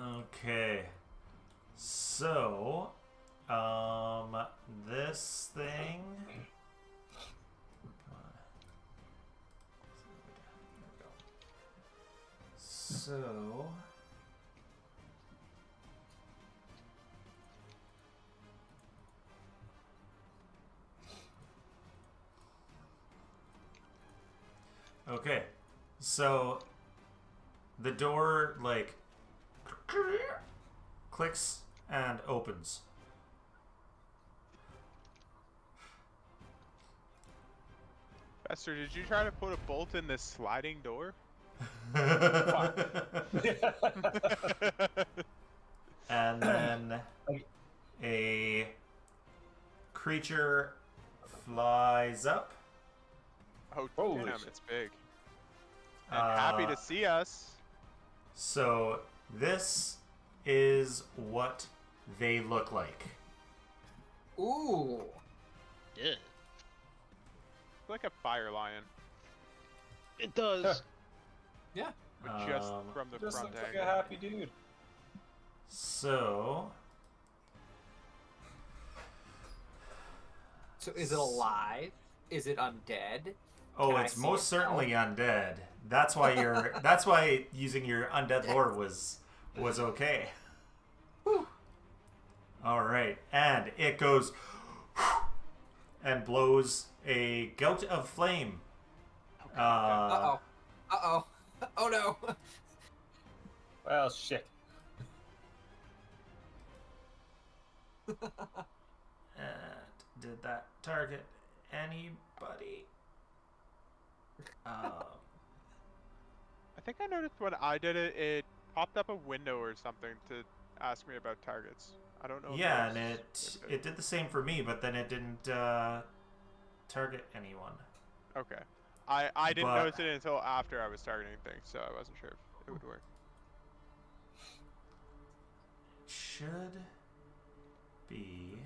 Okay. So, this thing. Come on. There we go. So. Okay. So, the door, like, clicks and opens. Fester, did you try to put a bolt in this sliding door? And then a creature flies up. Oh, Holy damn, shit. it's big. And happy to see us. So this is what they look like. Ooh. Yeah. Like a fire lion, It does. Yeah. but just from the Just front looks like angle. a happy dude. So So is it alive? Is it undead? oh, Can I it's see most it certainly undead. That's why you're. That's why using your undead lore was okay. Whew. All right, and it goes and blows a gout of flame. Uh-oh. Uh-oh. Oh no. Well, shit. And did that target anybody? I I think I noticed when I did it, it popped up a window or something to ask me about targets. I don't know. Yeah, if and was it did the same for me, but then it didn't target anyone. Okay. I didn't But notice it until after I was targeting things, so I wasn't sure if it would work. it should be.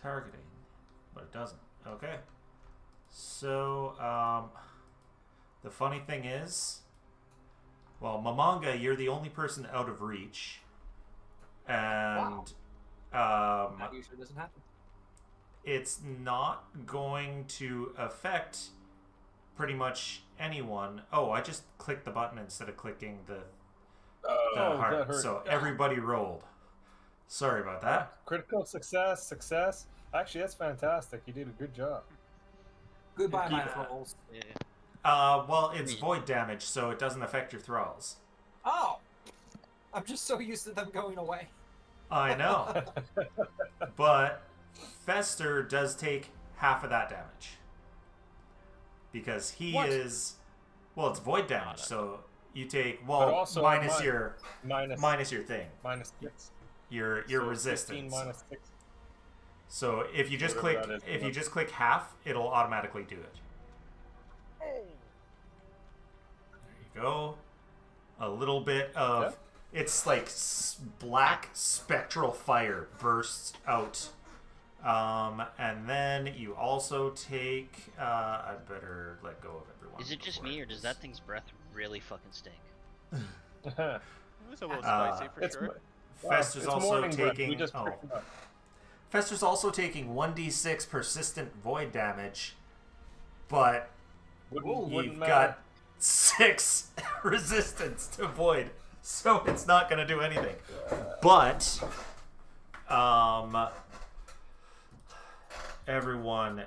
Targeting, but it doesn't. Okay. So, the funny thing is, well, Mamanga, you're the only person out of reach, and That usually doesn't happen. it's not going to affect pretty much anyone. Oh, I just clicked the button instead of clicking the Oh, heart. that hurt. So everybody rolled. Sorry about that. Critical success, success. Actually, that's fantastic. You did a good job. Goodbye, my Yeah. thralls. Yeah. Well, it's void damage, so it doesn't affect your thralls. Oh! I'm just so used to them going away. I know. But Fester does take half of that damage. Because he What? is... Well, it's void damage, so you take... But Well, also minus mi- your minus your thing. minus 6. Your So 15 resistance. minus 6. So if you just Whatever click... that is, If yeah. you just click half, it'll automatically do it. There you go. A little bit of... Yeah. It's like black spectral fire bursts out. And then you also take... I better let go of everyone. Is it just before me, I or does lose. that thing's breath really fucking stink? It was a little spicy for It's sure. Fester's it's also morning breath. taking... We just oh. picked it up. Fester's also taking 1d6 persistent void damage, but Wouldn't you've matter. got 6 resistance to void, so it's not going to do anything. But everyone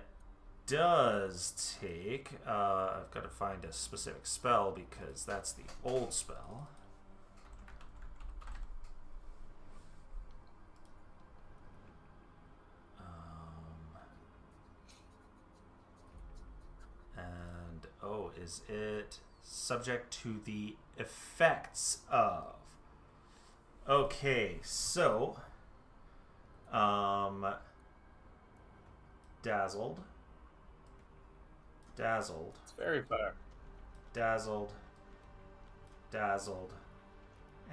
does take... I've got to find a specific spell because that's the old spell. And oh, is it subject to the effects of? Okay, so dazzled, It's very fair. dazzled,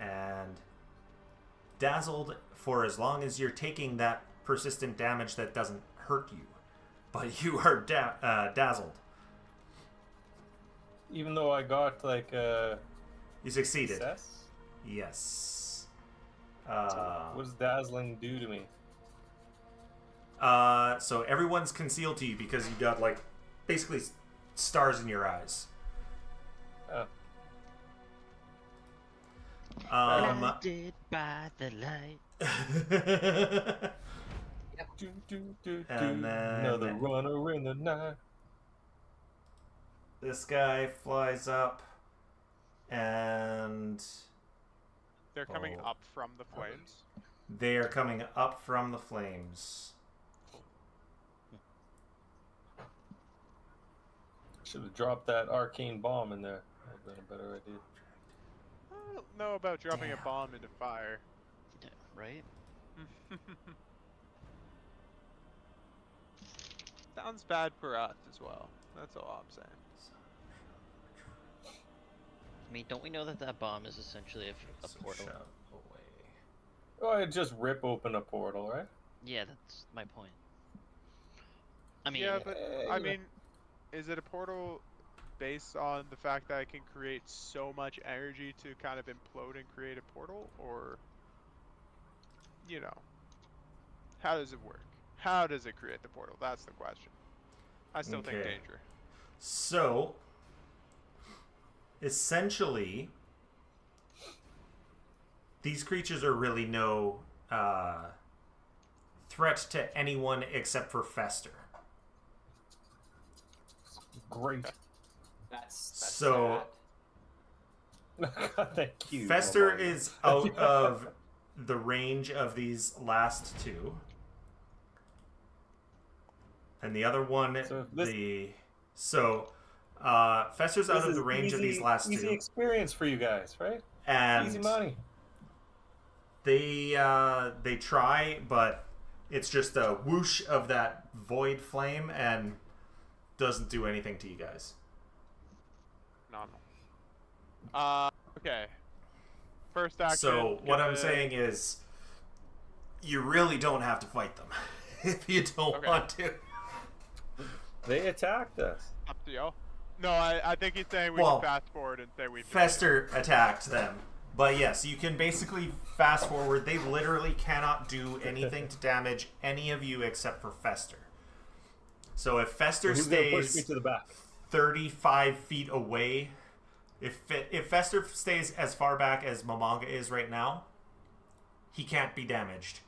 and dazzled for as long as you're taking that persistent damage that doesn't hurt you, but you are dazzled. Even though I got like You succeeded. success. Yes. What does dazzling do to me? So everyone's concealed to you because you got like basically stars in your eyes. Oh. Blinded by the light. Do, do, do, And do. then- Another runner in the night. This guy flies up and They're coming Oh. up from the flames. they are coming up from the flames. Should have dropped that arcane bomb in there. That would have been a better idea. I don't know about dropping Damn. a bomb into fire. Yeah, right? Sounds bad for us as well. That's all I'm saying. I mean, don't we know that that bomb is essentially a So portal? shove away. Oh, I'd just rip open a portal, right? Yeah, that's my point. I mean, Yeah, but I yeah. mean, is it a portal based on the fact that I can create so much energy to kind of implode and create a portal, or you know, how does it work? How does it create the portal? That's the question. I still think Okay. danger. So essentially, these creatures are really no threat to anyone except for Fester. Great. That's So- Thank you. Fester Mama. is out of the range of these last two. And the other one, Fester's out of the range of these last easy two. experience for you guys, right? And Easy money. they try, but it's just a whoosh of that void flame and doesn't do anything to you guys. No. Okay. First action. So what I'm saying is, you really don't have to fight them if you don't want to. They attacked us. Up to you. No, I think he's saying we Well, can fast forward and say we. Fester attacked them. But yes, you can basically fast forward. They literally cannot do anything to damage any of you except for Fester. So if Fester Who's gonna push me stays to the back? 35 feet away, if Fester stays as far back as Momonga is right now, he can't be damaged.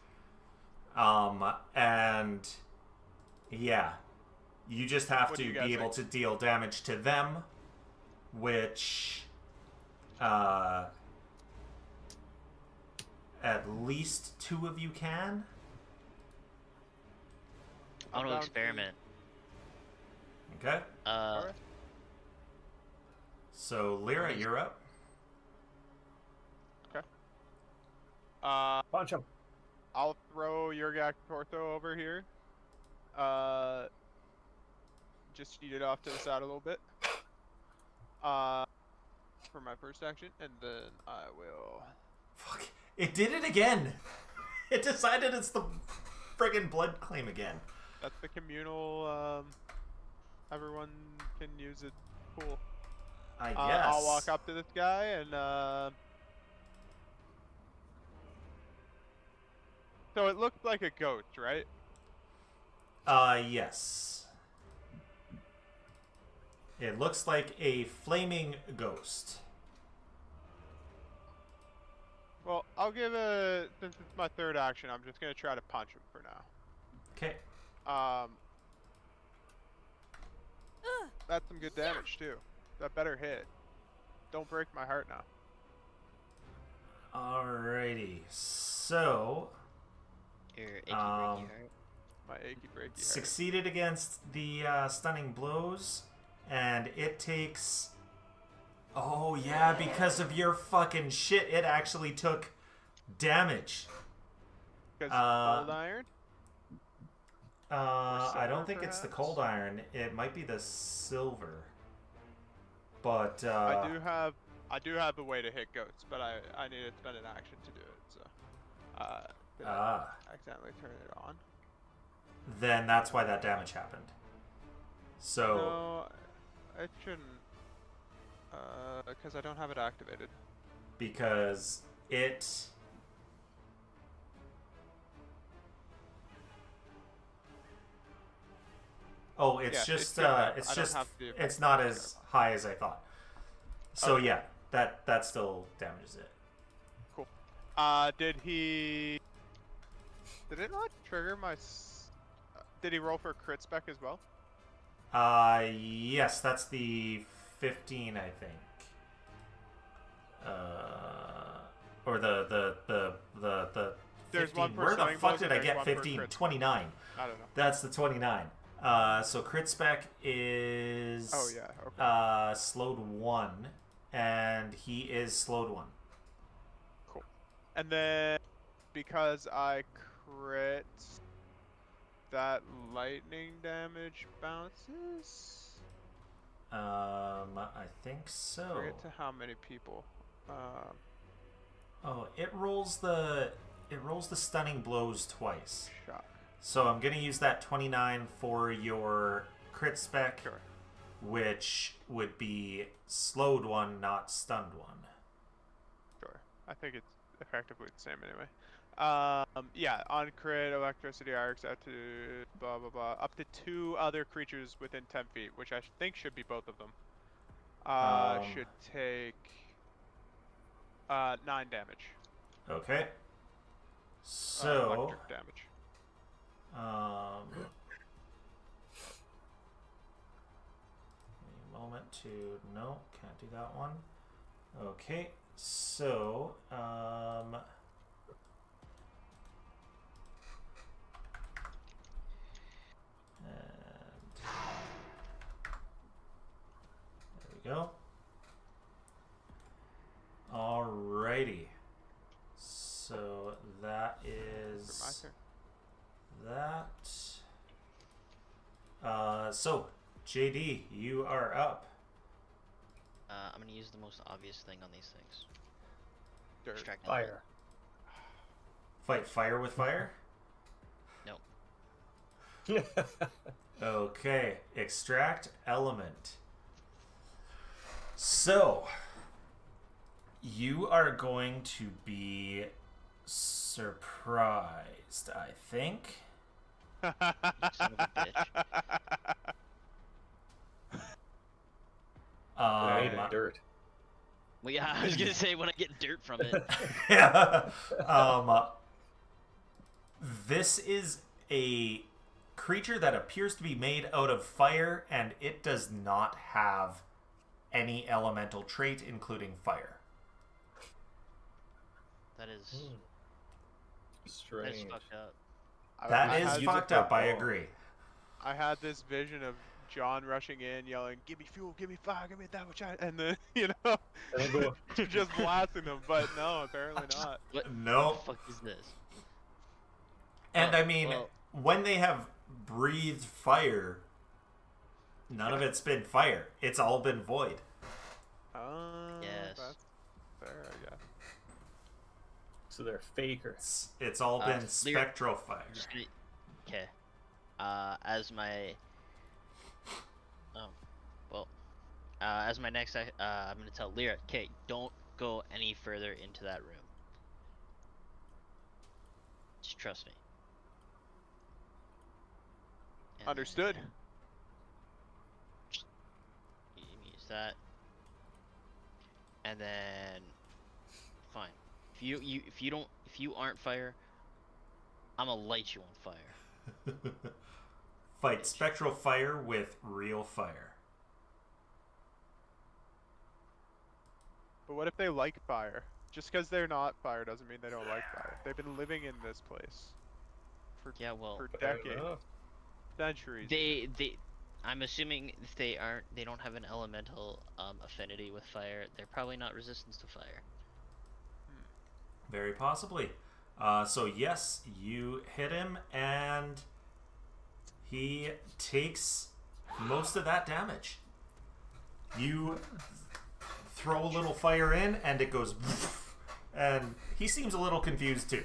And yeah, you just have What to do be you guys able think? to deal damage to them, which at least two of you can. I want to down to- experiment. Okay. Alright. So Lyra, you're up. Punch him. I'll throw Yurgak Tortho over here. Just eat it off to the side a little bit. For my first action, and then I will. Fuck. It did it again. It decided it's the friggin' blood claim again. That's the communal. Everyone can use it. Cool. I guess. I'll walk up to this guy and. So it looked like a ghost, right? Yes. It looks like a flaming ghost. Well, since it's my third action, I'm just gonna try to punch him for now. Okay. That's some good damage too. That better hit. Don't break my heart now. Alrighty. So, Your achy breaky heart. My achy breaky heart. succeeded against the stunning blows, and it takes. Oh yeah, because of your fucking shit, it actually took damage. Because cold iron. I silver, don't think it's the perhaps? cold iron. It might be the silver. But I do have a way to hit goats, but I need to spend an action to do it. So, did I accidentally turn it on? then that's why that damage happened. So No, it shouldn't. Because I don't have it activated. because it Oh, it's Yeah, just it's good enough. it's I don't just have to do it's effect not on as it. high as I thought. So Okay. yeah, that still damages it. Cool. Did it not trigger my? Did he roll for a crit spec as well? Yes, that's the 15, I think. Or the 15. There's one for Where the stunning fuck blows did and I there's get one for 15? crit. 29. I don't know. That's the 29. So crit spec is Oh yeah. Okay. slowed 1, and he is slowed 1. Cool. And then because I crit, that lightning damage bounces. I think so. Forget to how many people. Oh, it rolls the stunning blows twice. Shock. So I'm gonna use that 29 for your crit spec, Sure. which would be slowed 1, not stunned 1. Sure. I think it's effectively the same anyway. Yeah, on crit, electricity arcs out to blah blah blah, up to 2 other creatures within 10 feet, which I think should be both of them. Should take 9 damage. Okay. So electric damage. give me a moment to no, can't do that one. Okay, so and there we go. Alrighty. So that is that. So JD, you are up. I'm gonna use the most obvious thing on these things. Dirt. Extract Fire. Fight fire with fire? No. Okay, extract element. So, you are going to be surprised, I think. You son of a bitch. I hate dirt. Well, yeah, I was gonna say when I get dirt from it. Yeah. This is a creature that appears to be made out of fire, and it does not have any elemental trait, including fire. That is Strange. fucked up. That I is had- fucked up, I agree. I had this vision of John rushing in, yelling, "Give me fuel, give me fire, give me that which I," and then And then go, just blasting them. But no, apparently not. What No. the fuck is this? And Oh, I mean, well. when they have breathed fire, none of it's been fire. It's all been void. Yes. That's fair, I guess. so they're fakers. It's all been Lear- spectral fire. Just gonna... Okay. As my... Oh. Well. As my next... I'm gonna tell Lyra, okay, don't go any further into that room. Just trust me. And Understood. then you can use that. And then... Fine. If you aren't fire, I'm gonna light you on fire. Fight spectral fire with real fire. But what if they like fire? Just because they're not fire doesn't mean they don't like fire. They've been living in this place for Yeah, well, for Fair decades, enough. centuries. I'm assuming if they don't have an elemental affinity with fire, they're probably not resistant to fire. Very possibly. So yes, you hit him, and he takes most of that damage. You throw a little fire in, and it goes, and he seems a little confused too.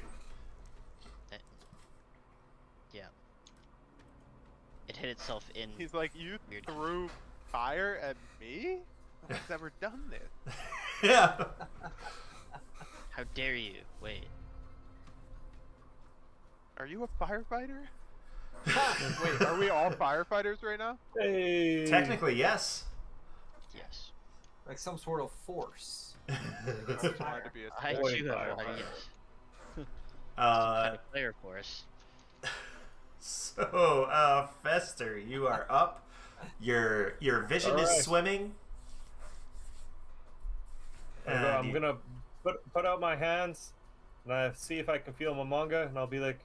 Yeah. It hit itself in. He's like, you Weird. threw fire at me? Nobody's ever done this. Yeah. How dare you? Wait. Are you a firefighter? Wait, are we all firefighters right now? Hey. Technically, yes. Yes. Like some sort of force. It's hard to be a I Boy, do have fire, one, fire. yes. Uh, Kind of fire force. So, Fester, you are up. Your vision is Alright. swimming. And I'm you- gonna put out my hands and I see if I can feel my manga, and I'll be like,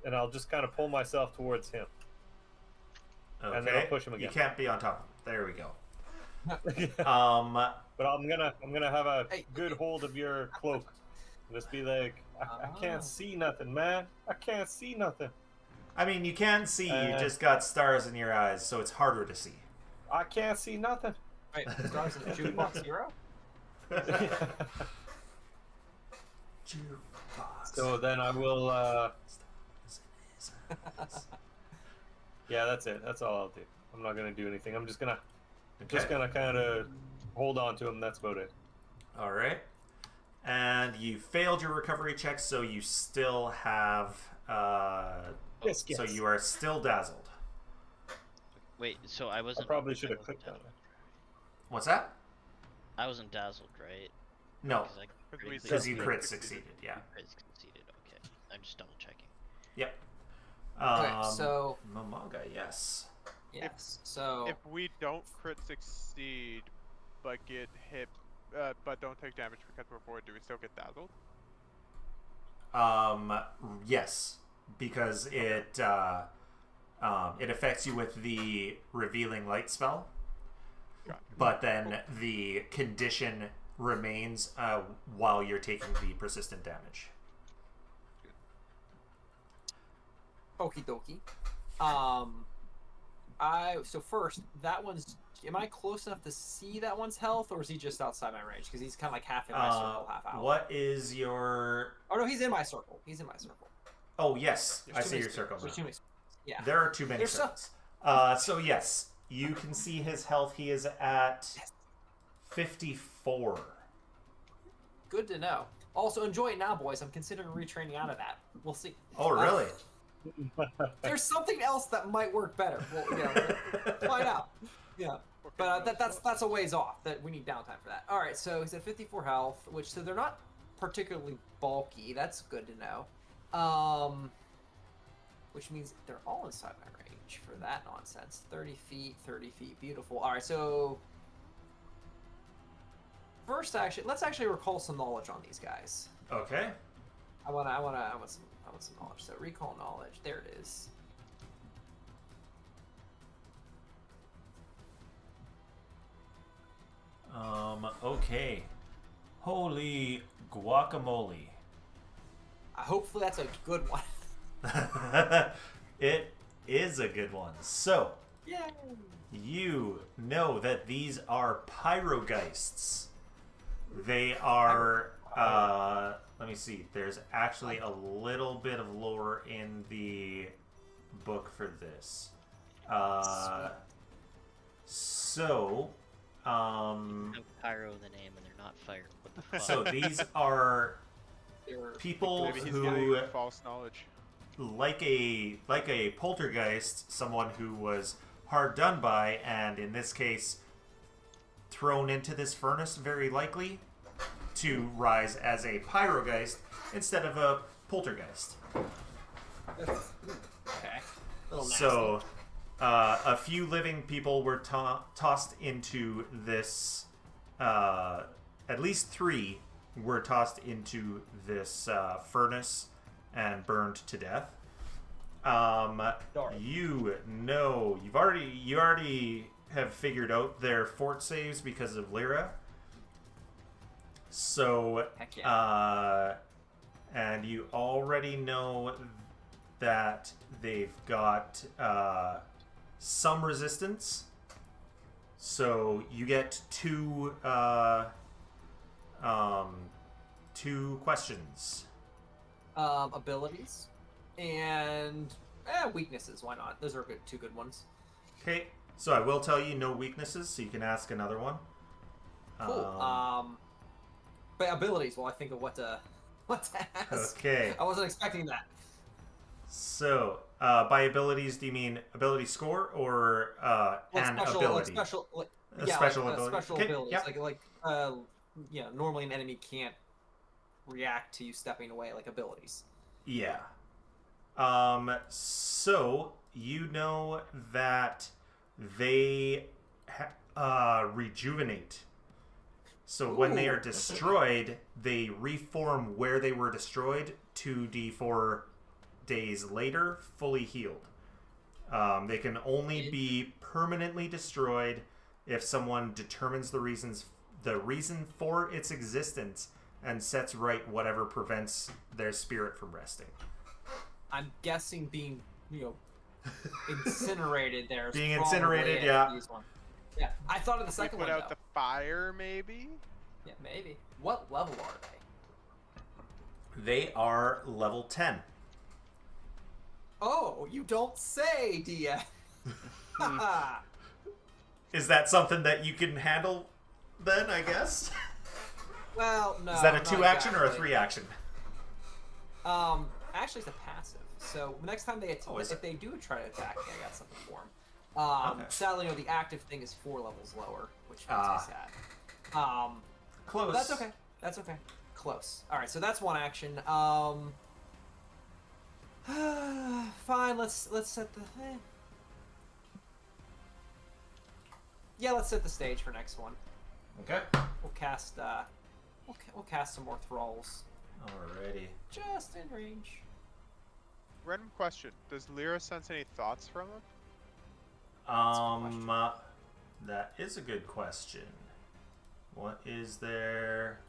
and I'll just kind of pull myself towards him. Okay. and then I'll push him You again. can't be on top of him. There we go. But I'm gonna have a Hey. good hold of your cloak. Just be like, I Ah. can't see nothing, man. I can't see nothing. I mean, you can see. You Uh, just got stars in your eyes, so it's harder to see. I can't see nothing. Wait, stars in Jukebox Hero? So then I will. Yeah, that's it. That's all I'll do. I'm not gonna do anything. I'm just gonna kind of hold on to him. That's about it. All right. And you failed your recovery check, so you still have. Biscuits. So you are still dazzled. Wait, so I I wasn't. probably should have wasn't clicked on dazzled. it. What's that? I wasn't dazzled, right? No, 'Cause I Because we critically because you Crit crit succeeded. succeeded. Yeah. crit conceded. Okay, I'm just double checking. Yep. Okay, so Momonga, yes. yes, so If we don't crit succeed, but get hit but don't take damage because we're forward. Do we still get dazzled? Yes, because it affects you with the revealing light spell, but then the condition remains while you're taking the persistent damage. Okie dokie. So first, that one's. Am I close enough to see that one's health, or is he just outside my range? Because he's kind of like half in my circle, half out. What is your? Oh no, he's in my circle. He's in my circle. Oh yes, I There's too see many your circle. There's too many. Yeah. There are too many There's circles. So yes, you can see his health. He is at 54. Good to know. Also, enjoy it now, boys. I'm considering retraining out of that. We'll see. Oh really? There's something else that might work better. Well, we'll find out. Yeah. But that's a ways off. That we need downtime for that. All right, so he's at 54 health, so they're not particularly bulky. That's good to know. Which means they're all inside my range for that nonsense. 30 feet, beautiful. All right, so first, let's actually recall some knowledge on these guys. Okay. I want some knowledge. So recall knowledge. There it is. Okay. Holy guacamole. Hopefully that's a good one. It is a good one. So, Yay! you know that these are pyrogeists. They are, let me see, there's actually a little bit of lore in the book for this. So, Pyro in the name and they're not fire. What the fuck? so these are people Maybe he's who, getting false knowledge. like a poltergeist, someone who was hard done by, and in this case, thrown into this furnace, very likely, to rise as a pyrogeist instead of a poltergeist. Okay. Little nasty. So, a few living people were tossed into this. At least 3 were tossed into this furnace and burned to death. You know, you already have figured out their fort saves because of Lyra. So, Heck yeah. and you already know that they've got some resistance. So you get 2 questions. Abilities and weaknesses. Why not? Those are 2 good ones. Okay, so I will tell you no weaknesses, so you can ask another one. Cool. But abilities. Well, I think of what to ask. Okay. I wasn't expecting that. So, by abilities, do you mean ability score or an ability? Special ability. Okay, abilities. yep. Normally an enemy can't react to you stepping away like abilities. Yeah. So you know that they rejuvenate. So when they are destroyed, they reform where they were destroyed 2d4 days later, fully healed. They can only be permanently destroyed if someone determines the reason for its existence and sets right whatever prevents their spirit from resting. I'm guessing being, incinerated there. Being incinerated, yeah. Yeah, I thought of the second Put one, out the fire, maybe? Yeah, maybe. What level are they? They are level 10. Oh, you don't say, DF. Is that something that you can handle then, I guess? Well, no. Is that a not 2 action or a exactly. 3 action? Actually, it's a passive. So next time if they do try to attack me, I got something for them. Okay. Sadly, the active thing is 4 levels lower, which makes me sad. Close. But that's okay. Close. All right, so that's 1 action. Fine. Let's set the. Yeah, let's set the stage for next one. Okay. We'll cast we'll cast some more thralls Alrighty. just in range. Random question: does Lyra sense any thoughts from him? That is a good question. What is there?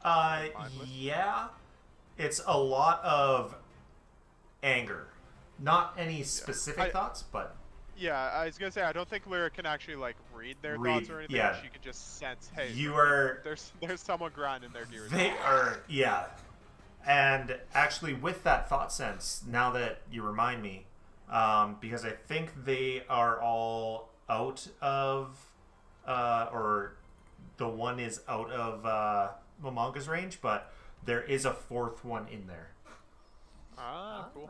Mindless? Yeah. It's a lot of anger. Not any specific thoughts, but Yeah, I was gonna say I don't think Lyra can actually like read their Read, thoughts or anything. yeah. She can just sense, hey, you are. there's someone grinding their gears. They are, yeah. And actually, with that thought sense, now that you remind me, because I think they are all out of, or the one is out of Momonga's range, but there is a fourth one in there. Ah, cool.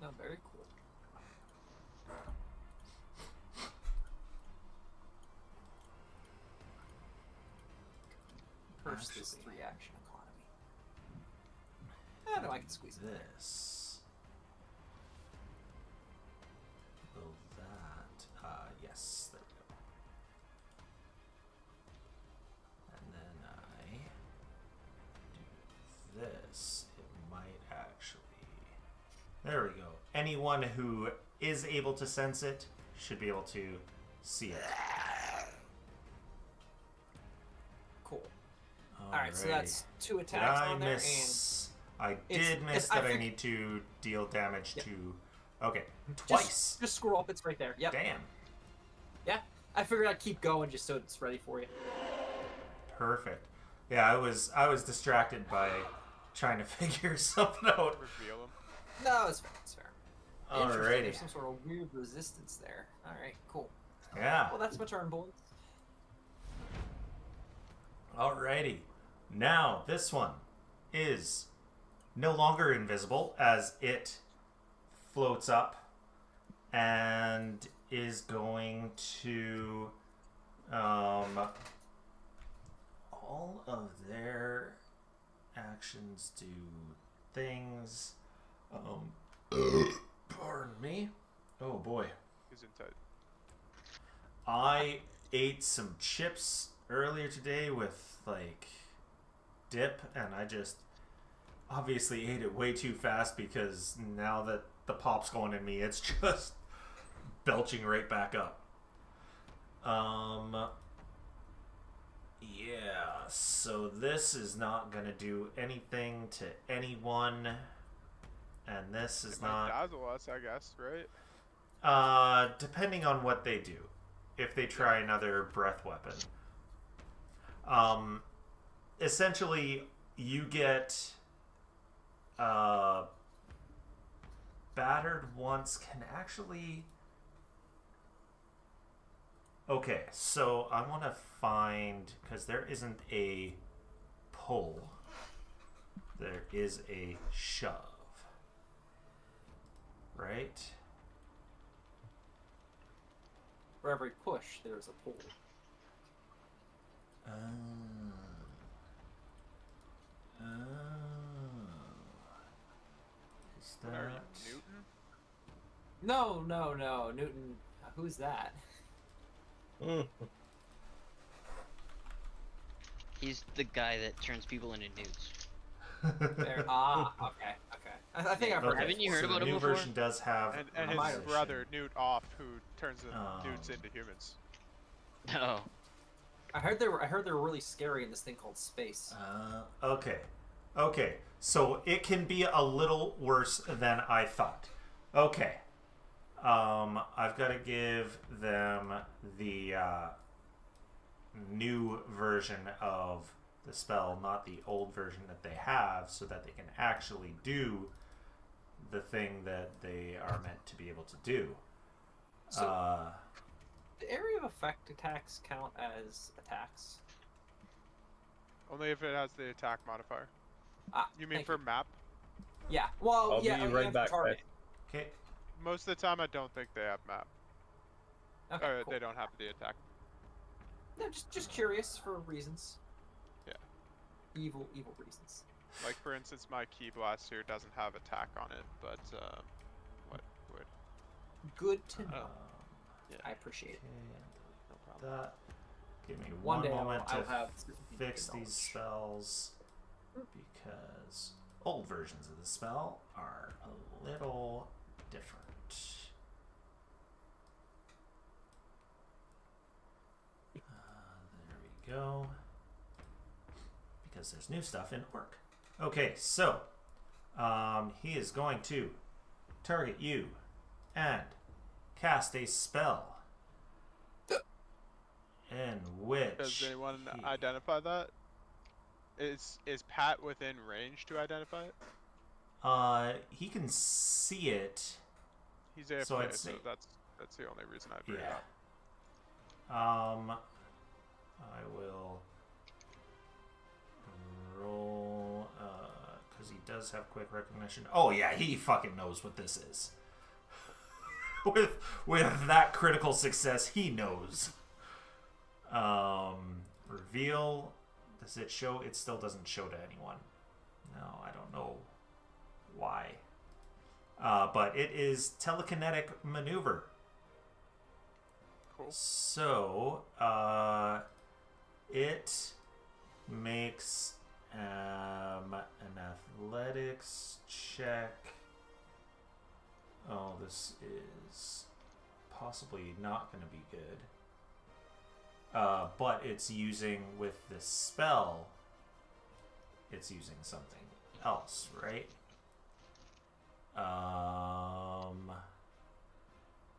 No, very cool. First this 3-action economy. No, I can squeeze it. This. Will that? Yes, there we go. And then I do this. It might actually. There we go. Anyone who is able to sense it should be able to see it. Cool. Alright, so that's 2 Did attacks I on there, miss? I It's- did miss it's- I that I think- need to deal damage Yep. to. Okay, and twice. just scroll up. It's right there. Yep. Damn. Yeah. I figured I'd keep going just so it's ready for you. Perfect. Yeah, I was distracted by trying to figure something out. Reveal them. No, it's fair. It's fair. Interesting, Alrighty. there's some sort of weird resistance there. Alright, cool. Yeah. Well, that's my turn, boys. Alrighty. Now this one is no longer invisible as it floats up and is going to all of their actions do things. Pardon me. Oh boy. He's in tight. I ate some chips earlier today with like dip, and I just obviously ate it way too fast because now that the pop's going in me, it's just belching right back up. Yeah, so this is not gonna do anything to anyone, and this is It might not. dazzle us, I guess, right? Depending on what they do. If they try another breath weapon. Essentially, you get battered once can actually. Okay, so I want to find, because there isn't a pull, there is a shove. Right? For every push, there's a pull. Is And are you that Newton? No, Newton. Who's that? He's the guy that turns people into nudes. There. Okay. I think I've heard. Okay, Haven't you heard so about the him new before? version does have And a his position. brother, Newt Off, who turns the Oh. dudes into humans. Oh. I heard they were really scary in this thing called space. Okay. So it can be a little worse than I thought. Okay. I've got to give them the new version of the spell, not the old version that they have, so that they can actually do the thing that they are meant to be able to do. So, the area of effect attacks count as attacks. Only if it has the attack modifier. You mean thank for map? Yeah. Well, I'll yeah. be oh, right yeah, for back, target. Okay. Most of the time, I don't think they have map. Okay, Or cool. they don't have the attack. No, just curious for reasons. Yeah. Evil reasons. Like, for instance, my Key Blast here doesn't have attack on it, but, what would? Good to know. Yeah. I appreciate it. No that. Give me One one day moment I'll to have fix knowledge. these spells because old versions of the spell are a little different. There we go. Because there's new stuff in Orc. Okay, so he is going to target you and cast a spell. In which Does anyone he- identify that? Is Pat within range to identify it? he can see it. He's AFK, So so, I'd say- that's the only reason I bring it Yeah. up. I will roll because he does have quick recognition. Oh yeah, he fucking knows what this is. with that critical success, he knows. Reveal. Does it show? It still doesn't show to anyone. No, I don't know why. But it is telekinetic maneuver. Cool. So, it makes an athletics check. Oh, this is possibly not going to be good. But it's using with this spell. It's using something else, right?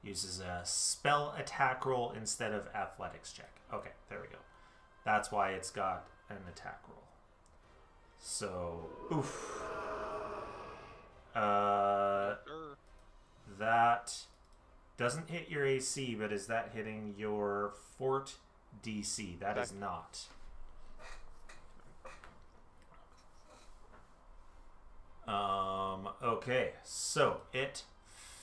Uses a spell attack roll instead of athletics check. Okay, there we go. That's why it's got an attack roll. So, oof. Sure. That doesn't hit your AC, but is that hitting your fort DC? That is not. Okay, so it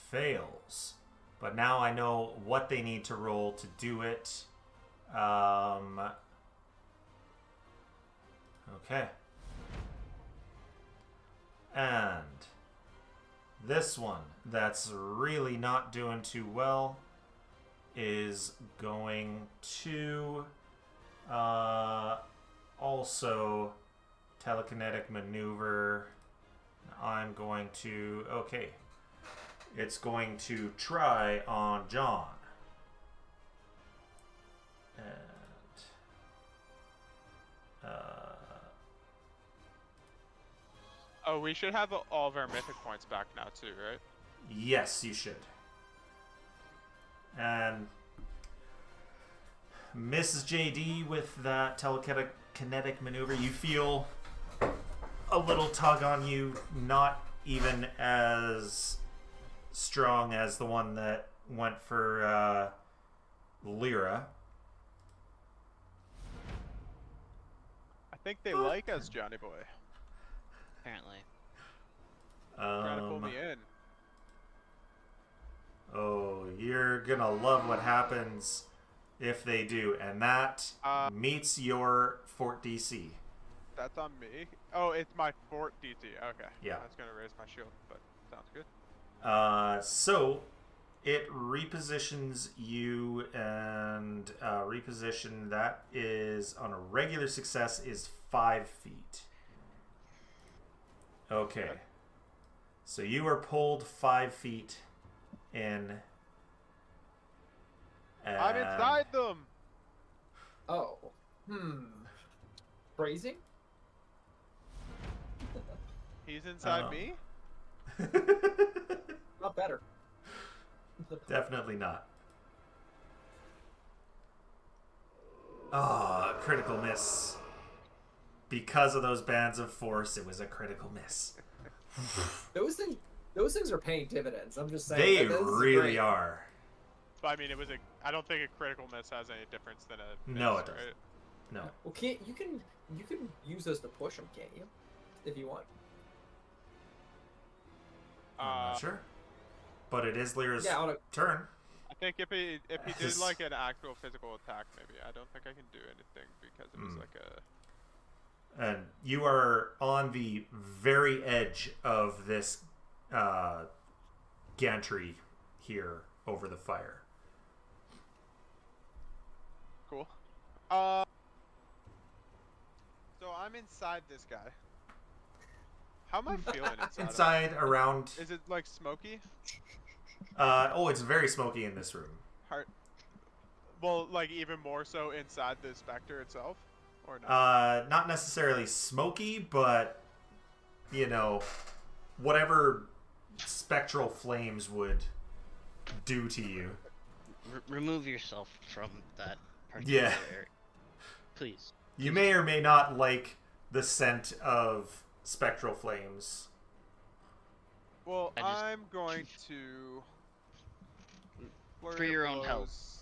fails. But now I know what they need to roll to do it. Okay. And this one that's really not doing too well is going to also telekinetic maneuver. I'm going to, okay, it's going to try on John. And Oh, we should have all of our mythic points back now too, right? yes, you should. And Mrs. JD with that telekinetic maneuver, you feel a little tug on you, not even as strong as the one that went for Lyra. I think they like us, Johnny boy. Apparently. Trying to pull me in. Oh, you're gonna love what happens if they do, and that meets your fort DC. That's on me. Oh, it's my fort DT. Okay. Yeah. I was gonna raise my shield, but sounds good. So it repositions you, and reposition that is on a regular success is 5 feet. Okay. So you are pulled 5 feet in. I'm inside them. Oh. Phrasing? He's inside me. Not better. Definitely not. Ah, critical miss. Because of those bands of force, it was a critical miss. Those things are paying dividends. I'm just saying. They This is really great. are. But I mean, it was a. I don't think a critical miss has any difference than a. Miss, No, it doesn't. right? No. Well, you can use those to push them, can't you? If you want. I'm not sure. But it is Lyra's Yeah, on a, turn. I think if he did like an actual physical attack, maybe I don't think I can do anything because it was like a. And you are on the very edge of this gantry here over the fire. So I'm inside this guy. How am I feeling inside? of him? Inside, around. Is it like smoky? Oh, it's very smoky in this room. Heart. Well, like even more so inside the specter itself, or not? Not necessarily smoky, but you know, whatever spectral flames would do to you. Remove yourself from that particular Yeah. area. Please. You may or may not like the scent of spectral flames. Well, I just- I'm going to. For flurry of your own health. blows.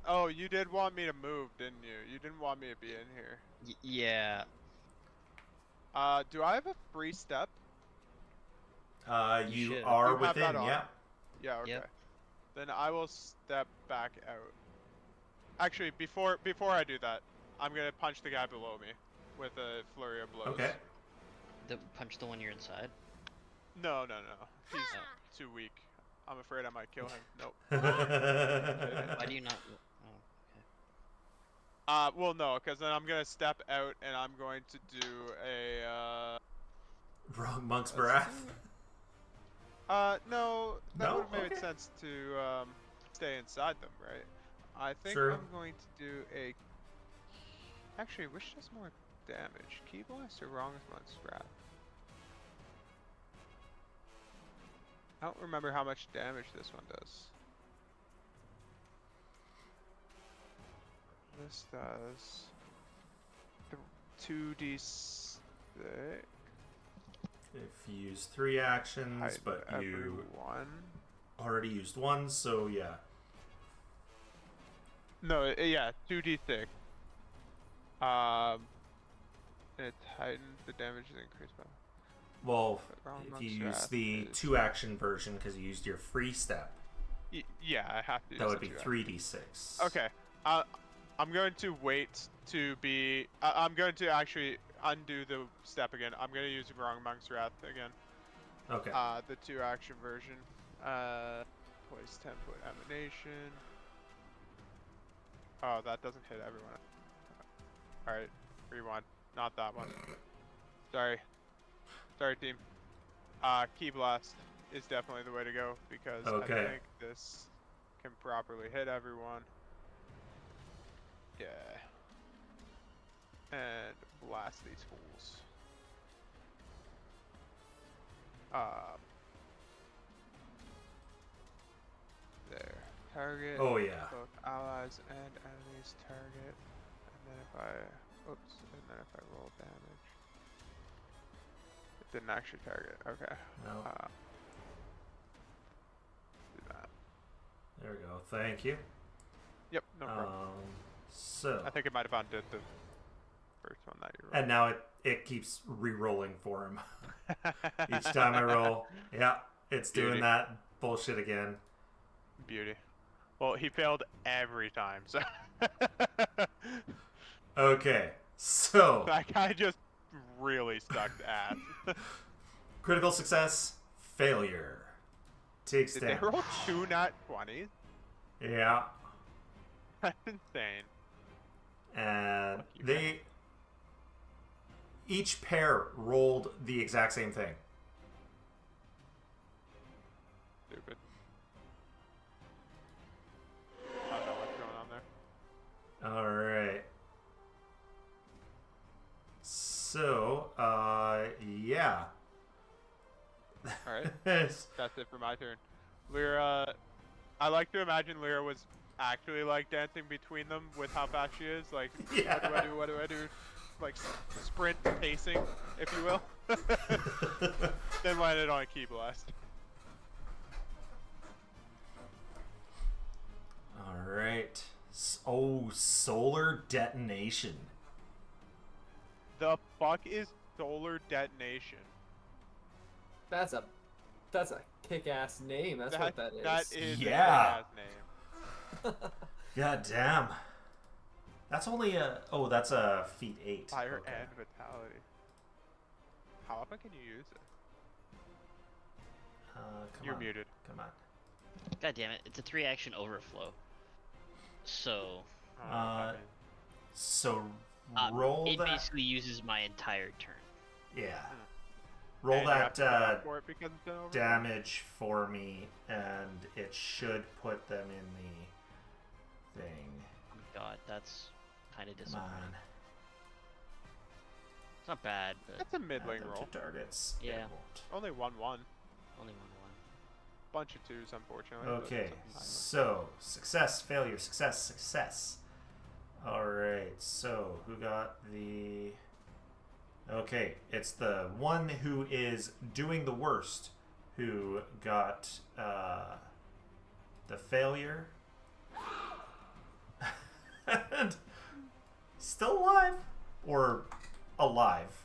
Oh, you did want me to move, didn't you? You didn't want me to be in here. Yeah. Do I have a free step? You You should. are You have that within, on. yeah. Yeah, okay. Yep. Then I will step back out. Actually, before I do that, I'm gonna punch the guy below me with a flurry of blows. Okay. Punch the one you're inside. No. He's too weak. I'm afraid I might kill him. Nope. Why do you not? Oh, okay. Well, no, because then I'm gonna step out and I'm going to do a. Wrong monk's Let's breath. No, that No? would have made Okay. sense to stay inside them, right? I think True. I'm going to do a. Actually, which does more damage? Key Blast or Wrong's Monk's Wrath? I don't remember how much damage this one does. This does 2d6. If you use 3 actions, Height but of you everyone. already used 1, so yeah. No, yeah, 2d6. And it heightens the damage is increased by. Well, Wrong if monk's you use wrath the is- 2 action version because you used your free step, Yeah, I have to. that use would the be 2 3d6. Okay. I'm going to wait to be. I'm going to actually undo the step again. I'm going to use Wrong Monk's Wrath again. Okay. The 2 action version. Place 10-foot emanation. Oh, that doesn't hit everyone. Alright, rewind. Not that one. Sorry, team. Key Blast is definitely the way to go because Okay. I think this can properly hit everyone. Yeah. And blast these fools. There. Target. Oh, yeah. Both allies and enemies target. And then if I. Oops. And then if I roll damage. It didn't actually target. Okay. No. Do that. There we go. Thank you. Yep, no problem. So. I think it might have undid the first one that you rolled. And now it keeps re-rolling for him. Each time I roll, yeah, it's doing Beauty. that bullshit again. Beauty. Well, he failed every time, so. Okay, so That guy just really sucked ass. critical success, failure. Takes Did they damage. roll 2 nat 20s? Yeah, That's insane. and Lucky they each pair rolled the exact same thing. Stupid. I don't know what's going on there. All right. So, yeah. Alright, that's it for my turn. Lyra, I like to imagine Lyra was actually like dancing between them with how fast she is. Like, Yeah. what do I do? Like sprint pacing, if you will. Then landed on a key blast. All right. Oh, solar detonation. The fuck is solar detonation? That's a kick-ass name. That's what that is. That is Yeah. a name. God damn. That's only that's a feat 8. Fire Okay. and vitality. How often can you use it? Come You're on. muted. Come on. God damn it! It's a 3 action overflow. So So roll it that. basically uses my entire turn. Yeah. Roll And you have that to die for it because it's an overkill? damage for me, and it should put them in the thing. Oh my god, that's kind of Come disappointing. on. It's not bad, but That's a Add middling them roll. to targets. It Yeah. won't. Only 1-1. only 1-1. Bunch of 2s, unfortunately. but Okay, something minor. so success, failure, success, success. Alright, so who got the. Okay, it's the one who is doing the worst who got the failure. And still alive? Or alive.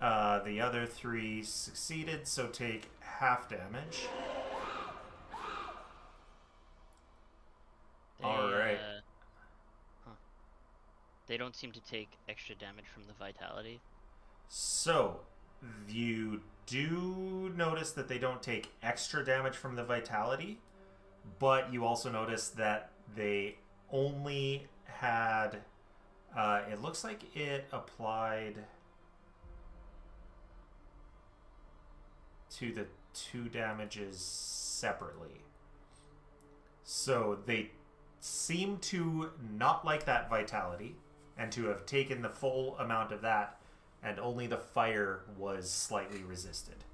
The other 3 succeeded, so take half damage. Alright. Huh. They don't seem to take extra damage from the vitality. So, you do notice that they don't take extra damage from the vitality, but you also notice that they only had. It looks like it applied to the 2 damages separately. So they seem to not like that vitality and to have taken the full amount of that, and only the fire was slightly resisted.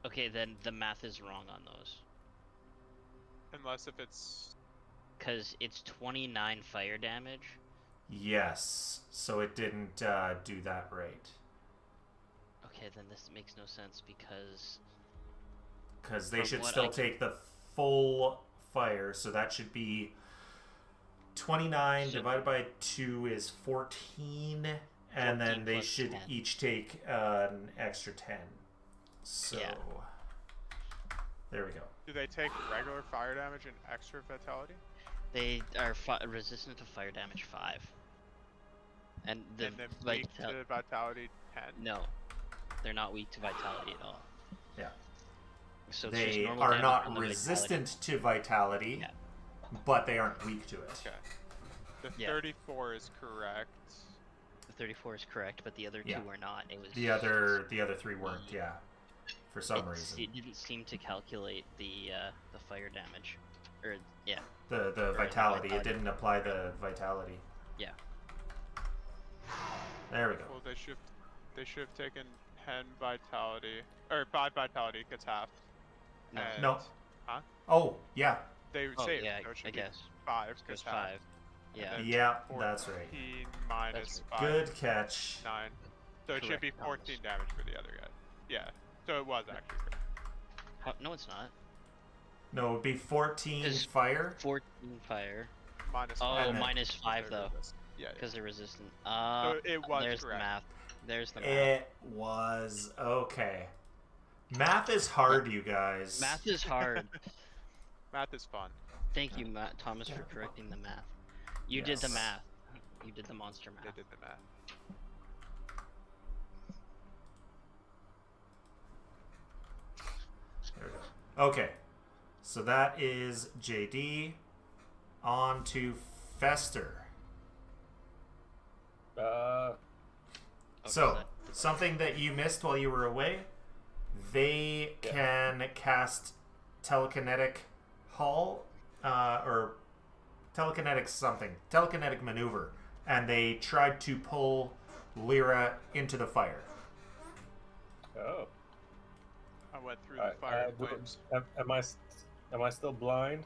Okay, then the math is wrong on those. Unless if it's... Because it's 29 fire damage. Yes, so it didn't do that right. Okay, then this makes no sense because Because they From should what still I- take the full fire, so that should be 29 Should- divided by 2 is 14, and 14 then they plus should 10. each take an extra 10. So, Yeah. there we go. Do they take regular fire damage and extra vitality? they are resistant to fire damage 5. And the And then weak to vitality 10? No, they're not weak to vitality at all. Yeah. So it's just They normal are damage not from the resistant to vitality, Yeah. but they aren't weak to it. Okay. The Yeah. 34 is correct. The 34 is correct, but the other 2 Yeah. were not. It was The other 3 weren't, yeah, for some reason. It didn't seem to calculate the fire damage, or yeah. The the vitality, it vitality. didn't apply the vitality. Yeah. There we go. Well, they should have taken 10 vitality, or 5 vitality gets half. No. And No. Huh? Oh, yeah. They Oh saved. yeah, so it should I be guess. 5 Goes gets half. 5. Yeah. then Yeah, that's right. 14 minus That's 5. Good catch. 9. So it should be Correct, 14 damage for the other guy. Yeah. So it was actually correct. No, it's not. No, it would be 14 Is- fire. 14 fire. Minus Oh, 5. And then- minus 5 They're though, resist- Yeah. because they're resistant. So it was There's correct. the math. There's the math. It was okay. Math is hard, you guys. Math is hard. Math is fun. Thank you, Matt Thomas, for correcting the math. You did the Yes. math. You did the monster They math. did the math. There we go. Okay, so that is JD. On to Fester. Uh, So, something that you missed while you were away, they Yeah. can cast telekinetic hull, or telekinetic something, telekinetic maneuver, and they tried to pull Lyra into the fire. oh. I went through the fire and flames. Am I still blind?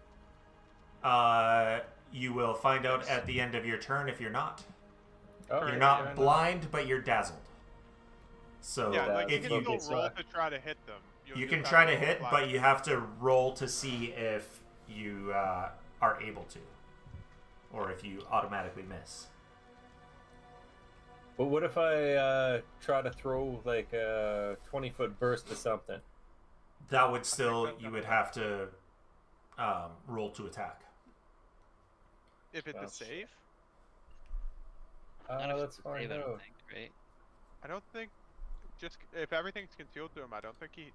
You will find out at the end of your turn if you're not. Oh, You're Yeah, not yeah, I know. blind, but you're dazzled. So Yeah, like you if can you still so roll I- to try to hit them. You'll you just can have try to roll hit, flat. but you have to roll to see if you are able to, or if you automatically miss. But what if I try to throw like a 20-foot burst or something? That would still that's you would have to roll to attack. If it's Well, a save, Not if Let's it's a find save, I don't out. think, right? I don't think. Just if everything's concealed to him, I don't think he.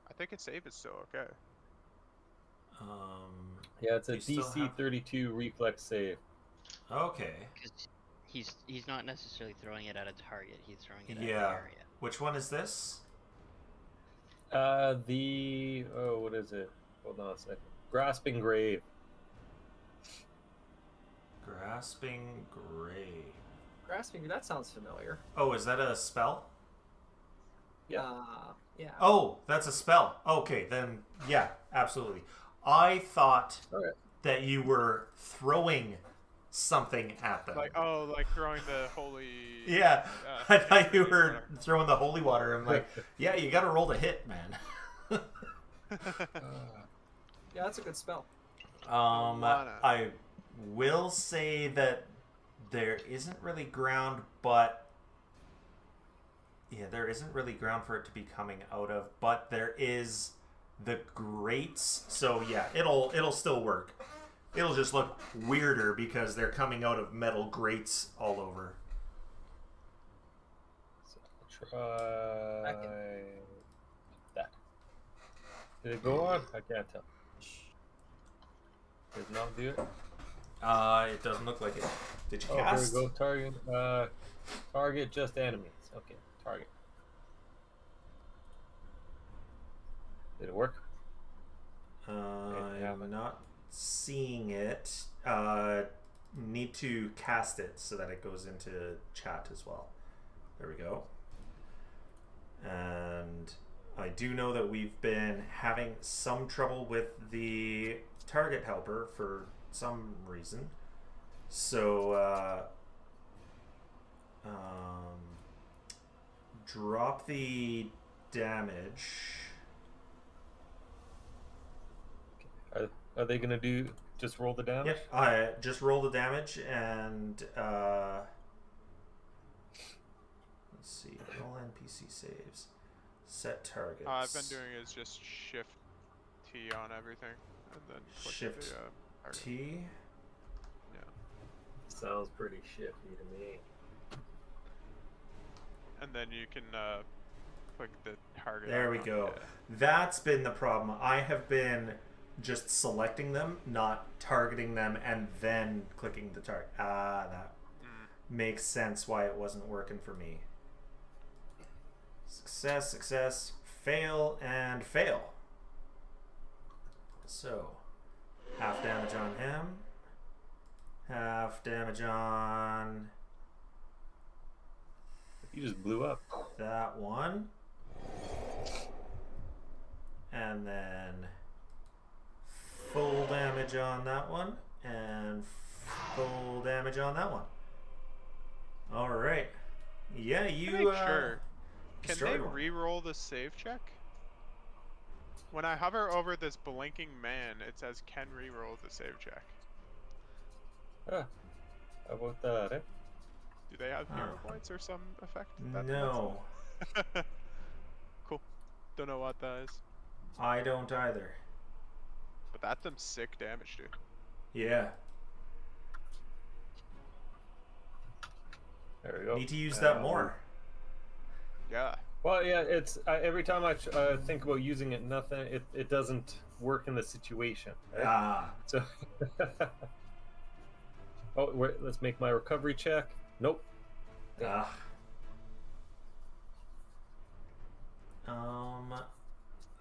I think his save is still okay. Yeah, it's a You still DC have- 32 reflex save. Okay. Because he's not necessarily throwing it at a target. He's throwing it at an Yeah. area. Which one is this? What is it? Hold on a second. Grasping Grave. Grasping Grave. Grasping, that sounds familiar. Oh, is that a spell? Yeah. Yeah. Oh, that's a spell. Okay, then yeah, absolutely. I thought Okay. that you were throwing something at them. Like throwing the holy. Yeah, I thought you were whatever. throwing the holy water. I'm like, yeah, you got to roll to hit, man. Yeah, that's a good spell. Mana. I will say that there isn't really ground, but yeah, there isn't really ground for it to be coming out of. But there is the grates, so yeah, it'll still work. It'll just look weirder because they're coming out of metal grates all over. So try that. Did it go on? I can't tell. Did not do it. It doesn't look like it. Did you Oh, cast? here we go. Target just enemies. Okay, target. Did it work? I'm not seeing it. Need to cast it so that it goes into chat as well. There we go. And I do know that we've been having some trouble with the target helper for some reason. So, drop the damage. Are they gonna do just roll the damage? Yep, I just roll the damage and let's see, roll NPC saves. Set targets. I've been doing is just Shift T on everything, and then click Shift the target. T. Yeah, Sounds pretty shifty to me. and then you can click the target. There we icon. go. Yeah. That's been the problem. I have been just selecting them, not targeting them, and then clicking the target. That makes sense why it wasn't working for me. Success, success, fail, and fail. So, half damage on him. Half damage on You just blew up. that one. And then full damage on that one. And full damage on that one. Alright. Yeah, you Make sure. Can they destroyed one. re-roll the save check? When I hover over this blinking man, it says can re-roll the save check. How about that, eh? Do they have hero Oh. points or some effect? That No, Cool. Don't know what that is. I don't either. But that's some sick damage, dude. Yeah. There we go. Need to use that more. Yeah. Well, yeah, it's every time I think about using it, it doesn't work in the situation. Right? Ah. So, oh, wait, let's make my recovery check. Nope. Ah.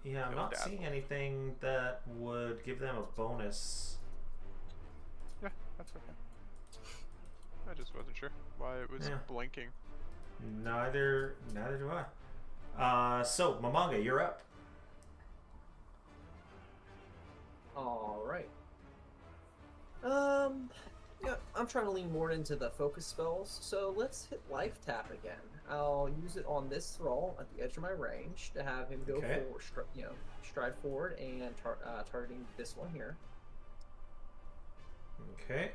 Yeah, I'm No not dabble. seeing anything that would give them a bonus. Yeah, that's okay. I just wasn't sure why it was Yeah. blinking. Neither do I. So Mamanga, you're up. All right. Yeah, I'm trying to lean more into the focus spells, so let's hit Life Tap again. I'll use it on this thrall at the edge of my range to have him go Okay. forward, stride forward and targeting this one here. Okay.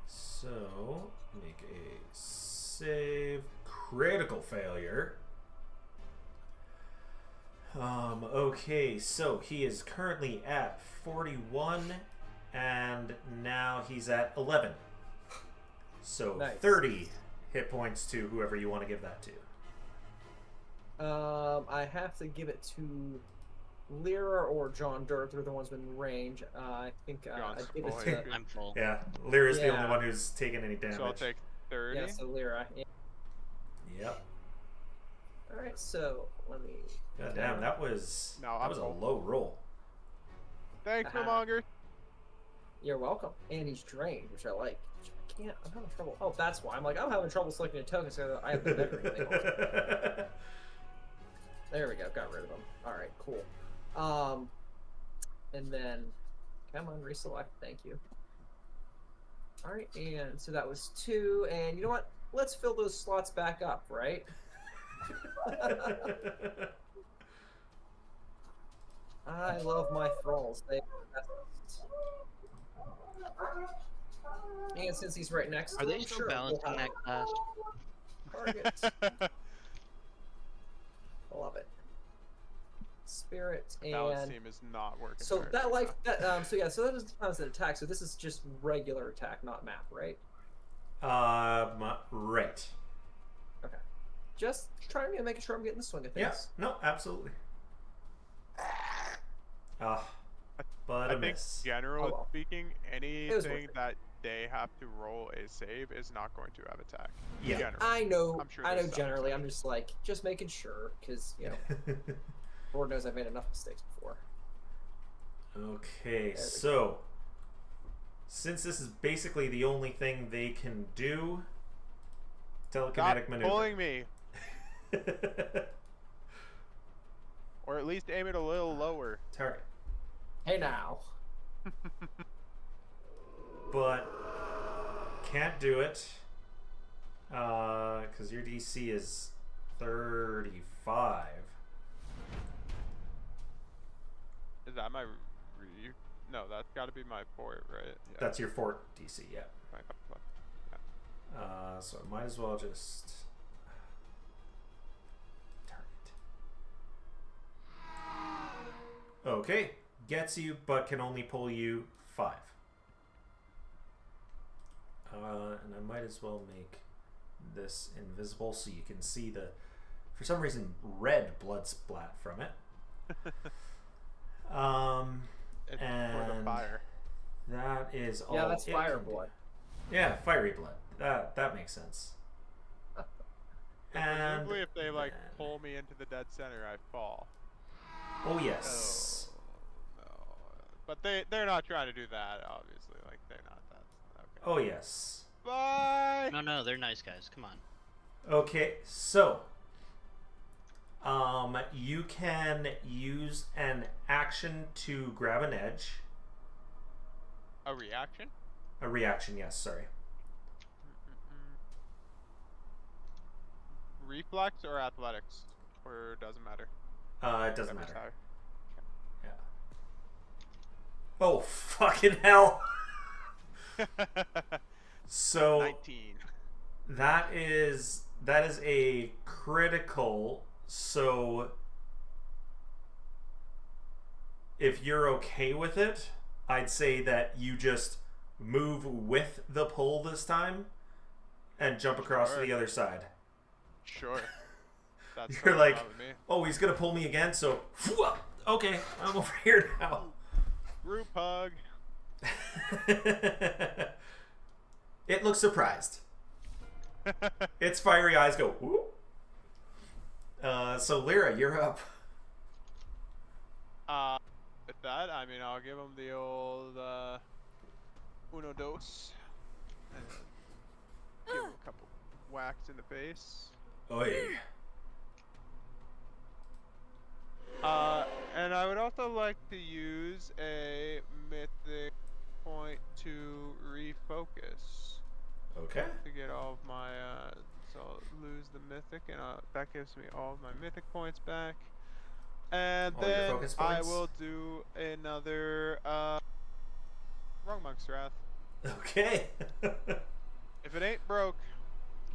So make a save. Critical failure. Okay, so he is currently at 41, and now he's at 11. So Nice. 30 hit points to whoever you want to give that to. I have to give it to Lyra or John Dirt. They're the ones in range. I think I John's give it full to. HP. I'm full. Yeah, Lyra's the only Yeah. one who's taken any damage. So I'll take 30. Yeah, so Lyra. Yeah. Yep. All right, so let me. God damn, that was No, that I'm was a full. low roll. Thanks, Uh-huh. Monger. You're welcome. And he's drained, which I like. I can't. I'm having trouble. Oh, that's why. I'm like, I'm having trouble selecting a token, so I have the memory thing on. There we go. Got rid of them. All right, cool. And then, come on, reselect. Thank you. All right, and so that was 2. And you know what? Let's fill those slots back up, right? I love my thralls. They are the best. And since he's right next to Are they him, still sure, balancing we'll that class? targets. I love it. Spirit Dallas and team is not working. so very that good life now. that so yeah, so that is an attack. So this is just regular attack, not map, right? Right. Okay. Just trying to make sure I'm getting the swing of Yeah. things. No, absolutely. Ah, but I a think miss. generally Oh, well. speaking, was worth anything it. that they have to roll a save is not going to have attack. Yeah. Generally. I know. I'm sure I know. there's some Generally, I'm exceptions. just like making sure because Lord knows I've made enough mistakes before. Okay, we so since this is basically the only thing they can do, Stop telekinetic maneuver. pulling me, or at least aim it a little lower. Target. Hey now. But can't do it because your DC is 35. Is that my No, that's got to be my fort, right? Yeah. That's your fort DC, yeah. my fort. So I might as well just target. Okay, gets you, but can only pull you 5. And I might as well make this invisible so you can see the, for some reason, red blood splat from it. It's for the And fire. that is all. Yeah, that's it fire can do. blood. Yeah, fiery blood. That makes sense. And Presumably, if they like then- pull me into the dead center, I fall. Oh yes. Oh, no. But they're not trying to do that, obviously. Like they're not that. Okay. Oh yes. Bye. No, they're nice guys. Come on. Okay, so you can use an action to grab an edge. A reaction? A reaction, yes, sorry. Reflex or athletics? Or doesn't matter? It doesn't Whatever's matter. higher. Yeah. Oh fucking hell. So 19. that is a critical. So if you're okay with it, I'd say that you just move with the pull this time and jump across to Sure. the other side. Sure. That's You're totally like, fine with me. oh, he's gonna pull me again, so okay, I'm over here now. Group hug. It looks surprised. Its fiery eyes go whoop. So Lyra, you're up. With that, I mean, I'll give him the old uno dos, and give him a couple whacks in the face. Oi. And I would also like to use a mythic point to refocus Okay. to get all of my. So I'll lose the mythic, and that gives me all of my mythic points back. And All your then focus I points? will do another Wrong Monk's Wrath. Okay. If it ain't broke.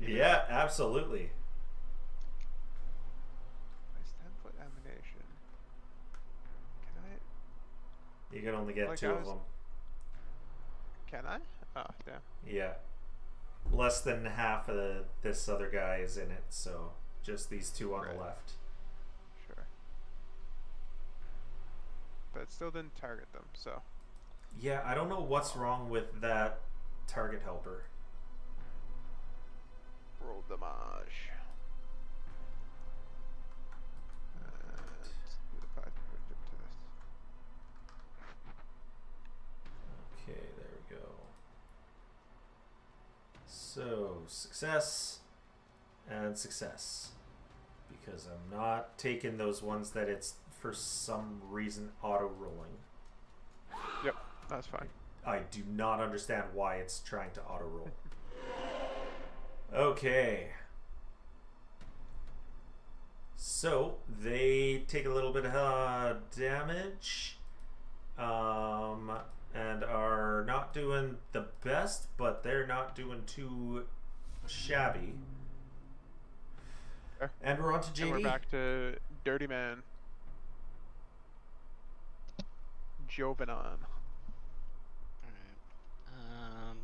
Yeah, absolutely. Nice 10-foot emanation. Can I? You can only get Like 2 I of was- them. Can I? Oh, damn. Yeah. Less than half of this other guy is in it, so just these 2 on Right. the left. but it still didn't target them. So Yeah, I don't know what's wrong with that target helper. roll damage. And do the 5 victim test. Okay, there we go. So, success and success. Because I'm not taking those ones that it's for some reason auto-rolling. Yep, that's fine. I do not understand why it's trying to auto-roll. Okay. So, they take a little bit of damage. And are not doing the best, but they're not doing too shabby. Fair. And we're on to JD. And we're back to Dirty Man. Jovenon. Alright.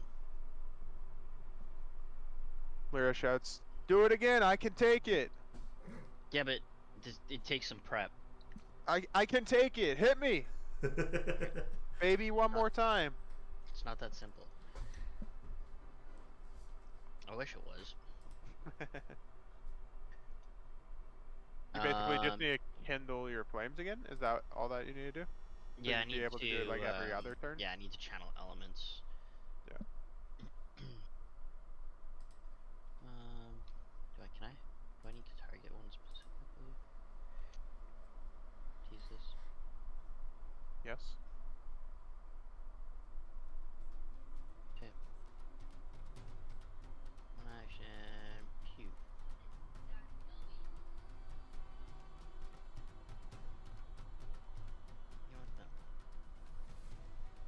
Lyra shouts, "Do it again! I can take it! Yeah, but it takes some prep. I can take it! Hit me! Baby, one more time!" It's not that simple. I wish it was. You basically just Um, need to kindle your flames again? Is that all that you need to do? Yeah, I you'd be need able to do it, like, every other turn? Yeah, I need to channel elements. Yeah. Do I need to target one specifically? Jesus. Yes. Okay. One action. Pew. You know what? No.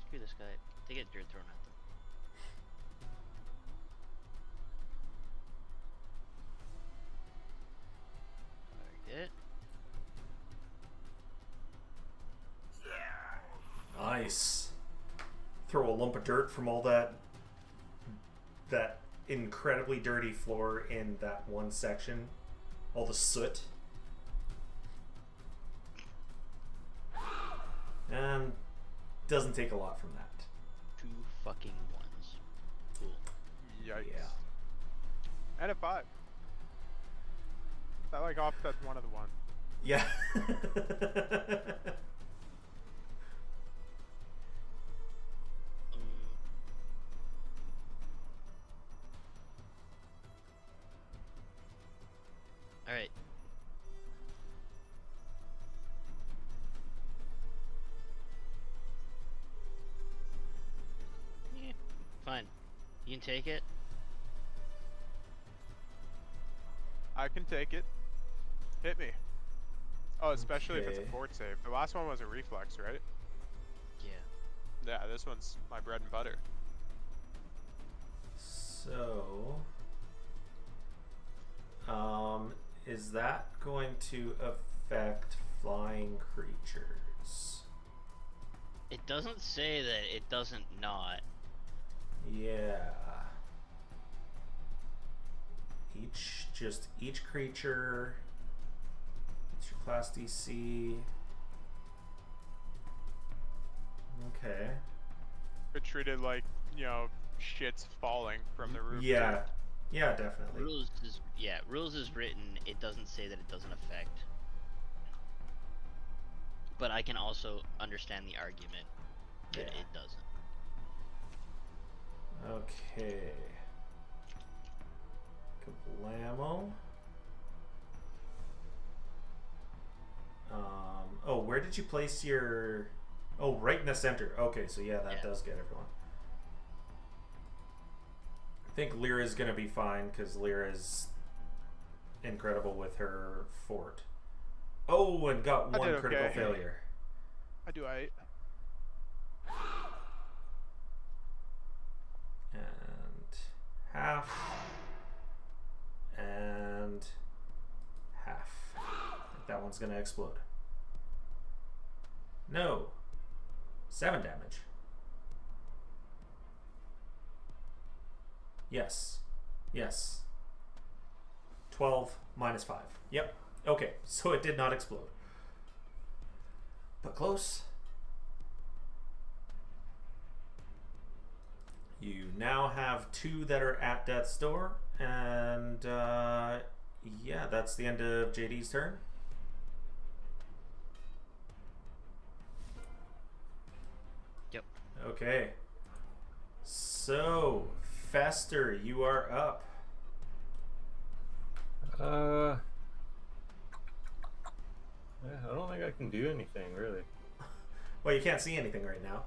Screw this guy. They get dirt thrown at them. Target. Nice. Throw a lump of dirt from all that incredibly dirty floor in that one section. All the soot. And doesn't take a lot from that. 2 fucking ones. Cool. Yikes. Yeah. And a 5. That, like, offsets one of the one. Yeah. Alright. Yeah, fine. You can take it. I can take it. Hit me. Oh, especially if it's a Okay. fort save. The last one was a reflex, right? Yeah. Yeah, this one's my bread and butter. So, is that going to affect flying creatures? It doesn't say that it doesn't not. Yeah. Each creature. It's your class DC. Okay. But treated like, you know, shit's falling from the roof. Yeah. too. Yeah, definitely. Rules is written, it doesn't say that it doesn't affect. But I can also understand the argument that Yeah. it doesn't. Okay. Kablamo. Oh, where did you place your... Oh, right in the center. Okay, so yeah, that Yeah. does get everyone. I think Lyra's gonna be fine, because Lyra's incredible with her fort. Oh, and got I one did critical okay. failure. I do I. And half. And half. I think that one's gonna explode. No. 7 damage. Yes. Yes. 12 minus 5. Yep. Okay, so it did not explode. But close. You now have 2 that are at death's door, and yeah, that's the end of JD's turn. Yep. Okay. So, Fester, you are up. Yeah, I don't think I can do anything really. Well, you can't see anything right now.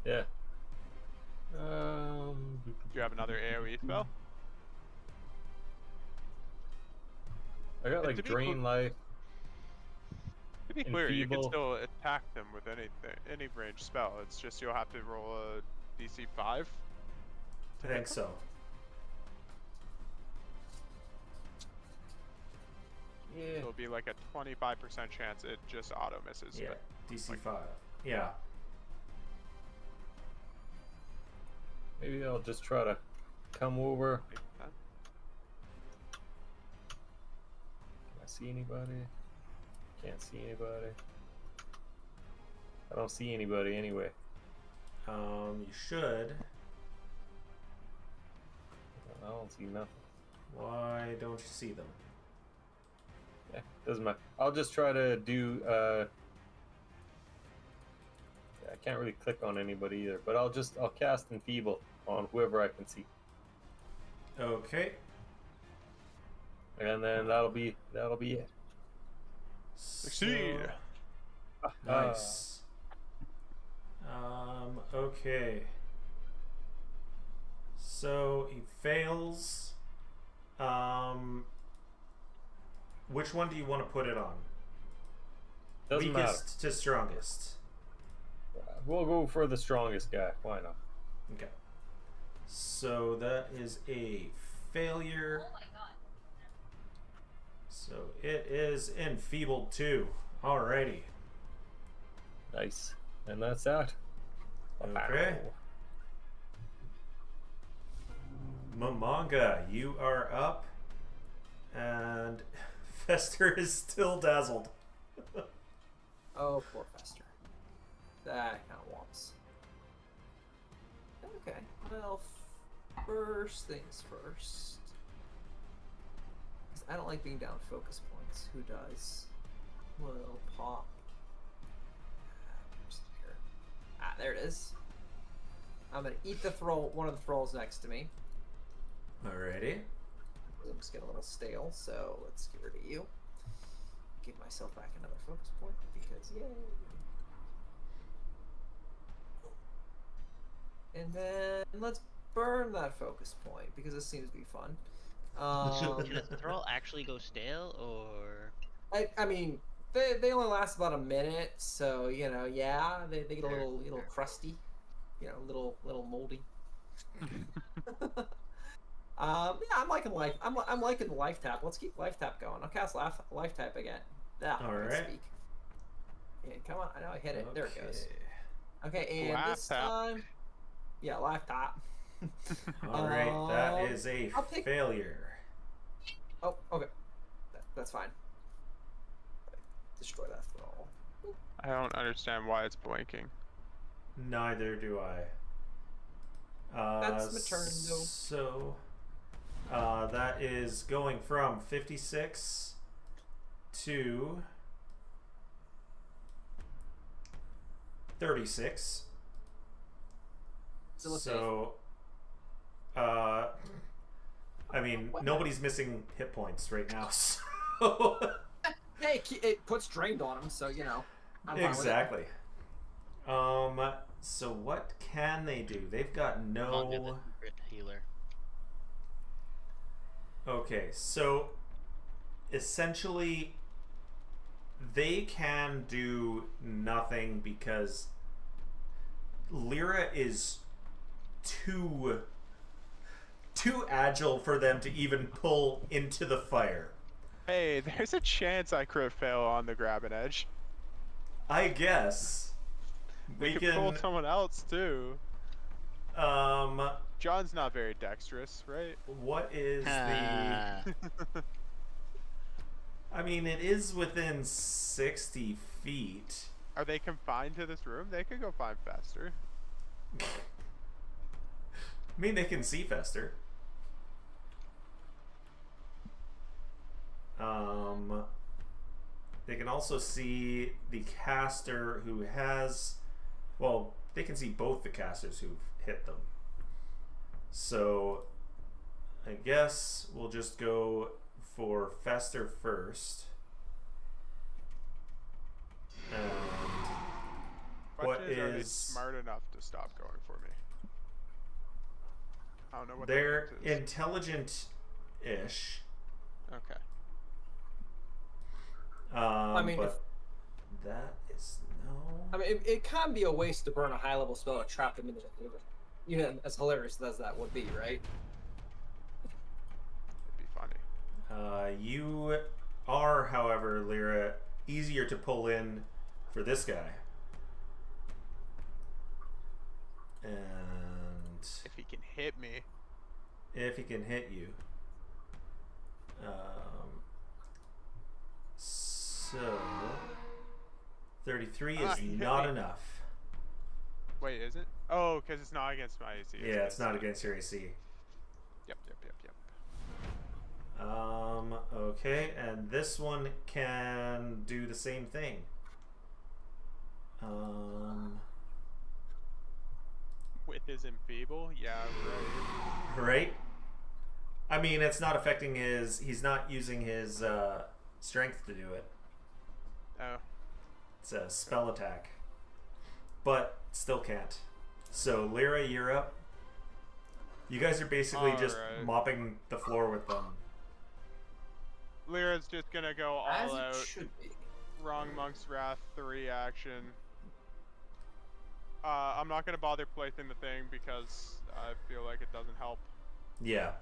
Yeah. Do you have another AoE spell? I got To like be drain life. To be clear, you can Enfeeble. still attack them with any ranged spell. It's just you'll have to roll a DC 5. I think so. Yeah. It'll be like a 25% chance it just auto misses. Yeah, But DC like- 5. Yeah. Maybe I'll just try to come over. like that. Can I see anybody? Can't see anybody. I don't see anybody anyway. You should. I don't see nothing. Why don't you see them? Yeah, doesn't matter. I'll just try to do. Yeah, I can't really click on anybody either, but I'll cast Enfeeble on whoever I can see, Okay. and then that'll be it. Succeed. Nice. Okay. So he fails. Which one do you want to put it on? Doesn't Weakest to strongest. matter. We'll go for the strongest guy. Why not? Okay. So that is a failure. So it is enfeebled 2. Alrighty. Nice. And that's that. Okay. Mamanga, you are up. And Fester is still dazzled. Oh, poor Fester. That kind of whomps. Okay, well, first things first. 'Cause I don't like being down focus points. Who does? Well, pop. Where's it here? Ah, there it is. I'm gonna eat the one of the thralls next to me. Alrighty. I'm just getting a little stale, so let's get rid of you. Give myself back another focus point because yay. And then let's burn that focus point because this seems to be fun. So can a thrall actually go stale, or I mean, they only last about a minute, so you know, yeah, they get a Fair, little fair. crusty, you know, little moldy. Yeah, I'm liking life. I'm liking the life tap. Let's keep life tap going. I'll cast life tap again. Yeah, All I can right. speak. Yeah, come on. I know I hit it. There it goes. Okay. Okay, and Life this tap. time, yeah, life tap. Alright, that is a I'll take- failure. Oh, okay, that's fine. Destroy that thrall. I don't understand why it's blinking. Neither do I. That's my turn, though. So, that is going from 56 to 36. Still a So, I mean, nobody's missing hit points right now, so. Hey, it puts drained on him, so you know. I'm fine with it. Exactly. So what can they do? They've got Manga the no. secret healer? Okay, so essentially, they can do nothing because Lyra is too agile for them to even pull into the fire. Hey, there's a chance I could fail on the grabbing edge. I guess We we could pull can. someone else too. Um, John's not very dexterous, right? what is the? Ah, I mean, it is within 60 feet. Are they confined to this room? They could go find faster. I mean, they can see Fester. They can also see the caster who has... Well, they can see both the casters who've hit them. So, I guess we'll just go for Fester first. And what Question is, are they is... smart enough to stop going for me? I don't know what They're their int is. intelligent-ish. Okay. I mean, but that is no... I mean, it can be a waste to burn a high-level spell to trap them in the... You know, as hilarious as that would be, right? It'd be funny. You are, however, Lyra, easier to pull in for this guy. And If he can hit me. if he can hit you. So 33 is he hit not me. enough. Wait, is it? Oh, because it's not against my AC. Yeah, it's not against your AC. Yep. Okay, and this one can do the same thing. With his enfeeble? Yeah, right. Right? I mean, it's not affecting his... He's not using his strength to do it. Oh. It's a spell attack. But still can't. So, Lyra, you're up. You guys are basically just Alright. mopping the floor with them. Lyra's just gonna go As all it out. should be. Wrong Monk's Wrath 3 action. I'm not gonna bother placing the thing because I feel like it doesn't help. Yeah.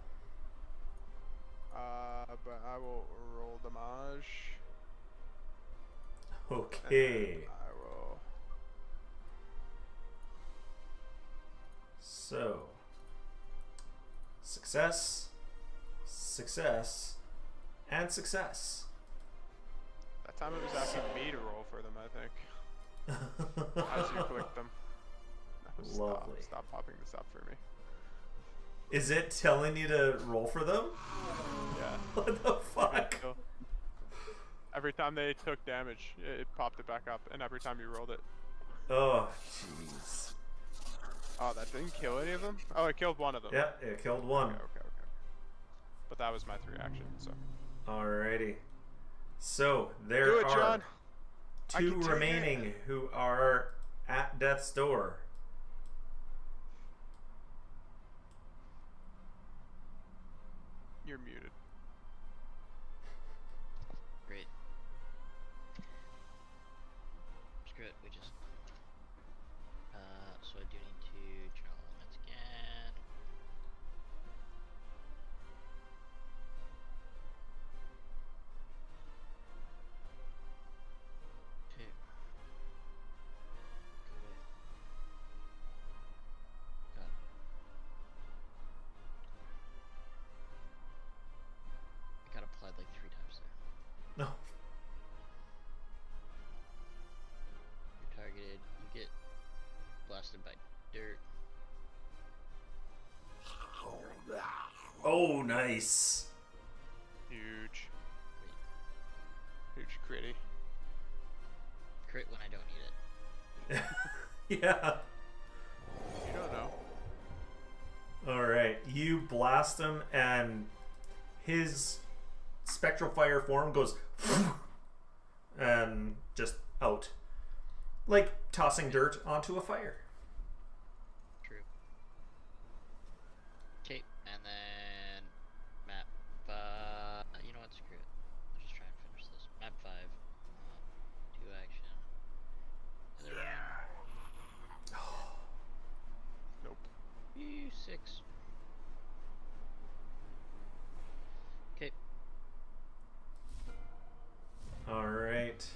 But I will roll damage. Okay. And I will. So, success, success, and success. That time it was asking me to roll for them, I think. As you click them. No, Lovely. Stop popping this up for me. Is it telling you to roll for them? Yeah. What the fuck? So, every time they took damage, it popped it back up, and every time you rolled it. Oh, jeez. Oh, that didn't kill any of them? Oh, it killed one of them. Yeah, it killed one. Okay. But that was my 3 action, so. Alrighty. So, Do there it, are John. I two can take remaining it. who are at death's door. You're muted. Great. Screw it, we just... so I do need to journal elements again. Okay. Got it. I got applied like 3 times there. No. You're targeted, you get blasted by dirt. Oh, nice. Huge. Huge critty. Crit when I don't need it. Yeah. You don't know. Alright, you blast him and his spectral fire form goes and just out. Like tossing dirt onto a fire. True. Okay, and then map. You know what? Screw it. Let's just try and finish this. Map 5. 2 action. Other Nope. round. 6. Okay. Alright.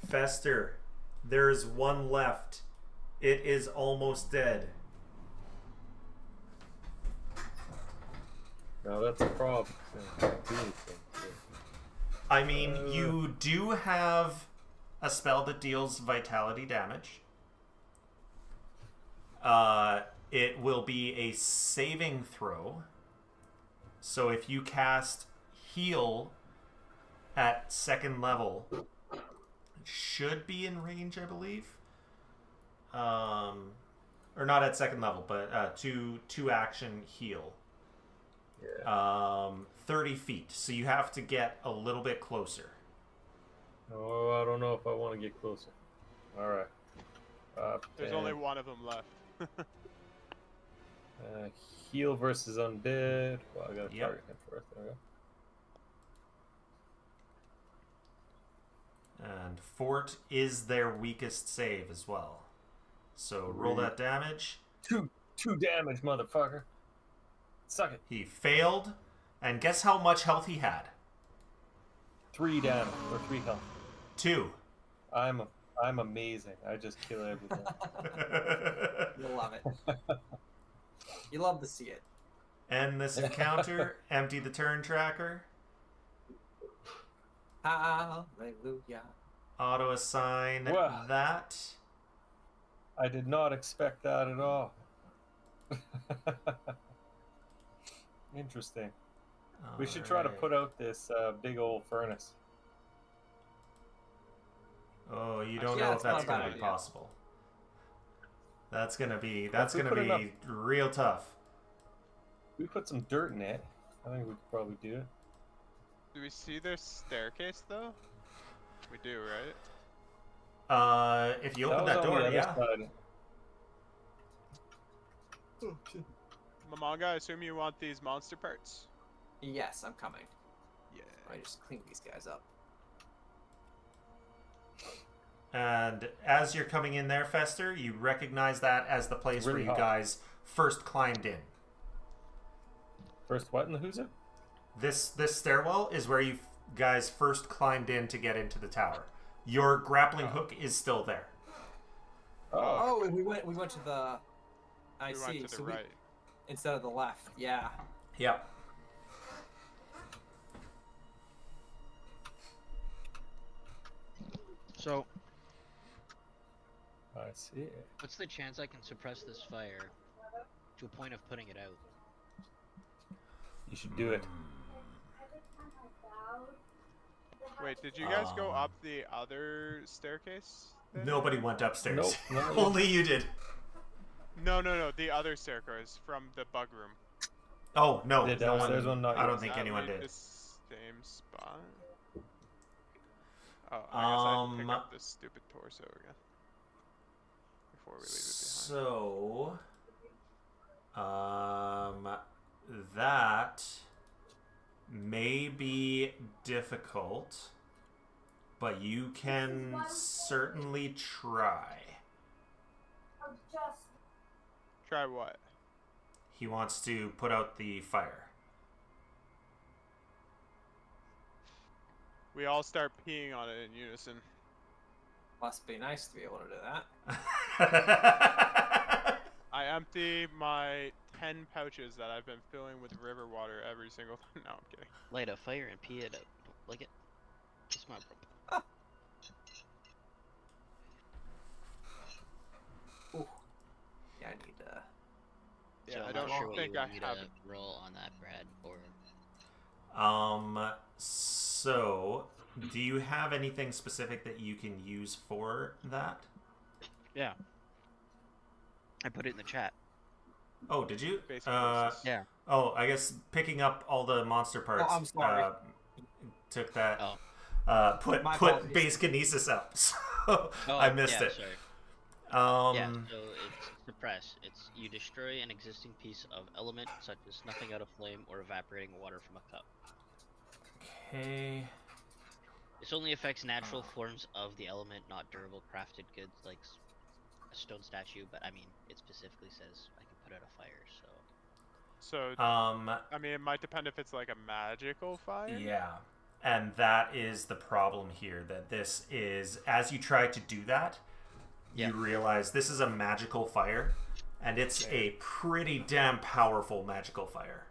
Fester, there is one left. It is almost dead. Now that's a problem. I mean, you do have a spell that deals vitality damage. it will be a saving throw. So if you cast heal at second level, it should be in range, I believe. Or not at second level, but two action heal. Yeah. 30 feet. So you have to get a little bit closer. Oh, I don't know if I want to get closer. All right. There's 10. only one of them left. Heal versus undead. Well, I got to Yep. target him first. There we go. And fort is their weakest save as well. So roll that damage. Two damage, motherfucker. Suck it. He failed. And guess how much health he had? 3 damage or 3 health. 2. I'm amazing. I just kill everything. You'll love it. You love to see it. End this encounter. Empty the turn tracker. Hallelujah. Auto assign Wow. that. I did not expect that at all. Interesting. We should try to Alright. put out this big old furnace. Oh, you don't Yeah, know if it's not that's a bad going to be idea. possible. That's gonna be If we put enough- real tough. We put some dirt in it. I think we could probably do it. Do we see their staircase though? We do, right? If you open was that on door, the other yeah. side. Mamanga, I assume you want these monster parts? Yes, I'm coming. Yeah. I just clean these guys up. And as you're coming in there, Fester, you recognize that as the place Really where you hot. guys first climbed in. First what in the who's it? This stairwell is where you guys first climbed in to get into the tower. Your grappling hook is still there. Oh, Oh, and we went to the. I We see. went to So the right. instead of the left, yeah. Yep. So, I see. what's the chance I can suppress this fire to a point of putting it out? You should do it. Wait, did you guys go Um, up the other staircase? then? Nobody went upstairs. Nope, not yet. Only you did. No, the other staircase from the bug room. Oh no, The no one. downstairs one, not I don't yours. think Does that anyone lead did. the same spot? Oh, I guess I have to pick up this stupid torso again before we leave it behind. So, that may be difficult, but you can certainly try. Try what? He wants to put out the fire. We all start peeing on it in unison. Must be nice to be able to do that. I empty my 10 pouches that I've been filling with river water every single time. No, I'm kidding. Light a fire and pee it out. Like it. It's my problem. Ooh. Yeah, I need to. Yeah, So I I'm don't not sure what think you I want me to have it. roll on that, Brad. Or So, do you have anything specific that you can use for that? yeah, I put it in the chat. Oh, did you? Basic basis. Yeah. Oh, I guess picking up all the monster parts. I'm sorry. Took that. Oh. Put My put apologies. base kinesis up. So Oh, I missed yeah, it. Sorry. Yeah, Um. so it's suppress. It's you destroy an existing piece of element, such as snuffing out a flame or evaporating water from a cup. Okay. This only affects natural forms of the element, not durable crafted goods like a stone statue. But I mean, it specifically says I can put out a fire. So So, I mean, it might depend if it's like a magical fire. Yeah. And that is the problem here. That this is, as you try to do that, Yeah. you realize this is a magical fire, and it's a pretty damn powerful magical fire.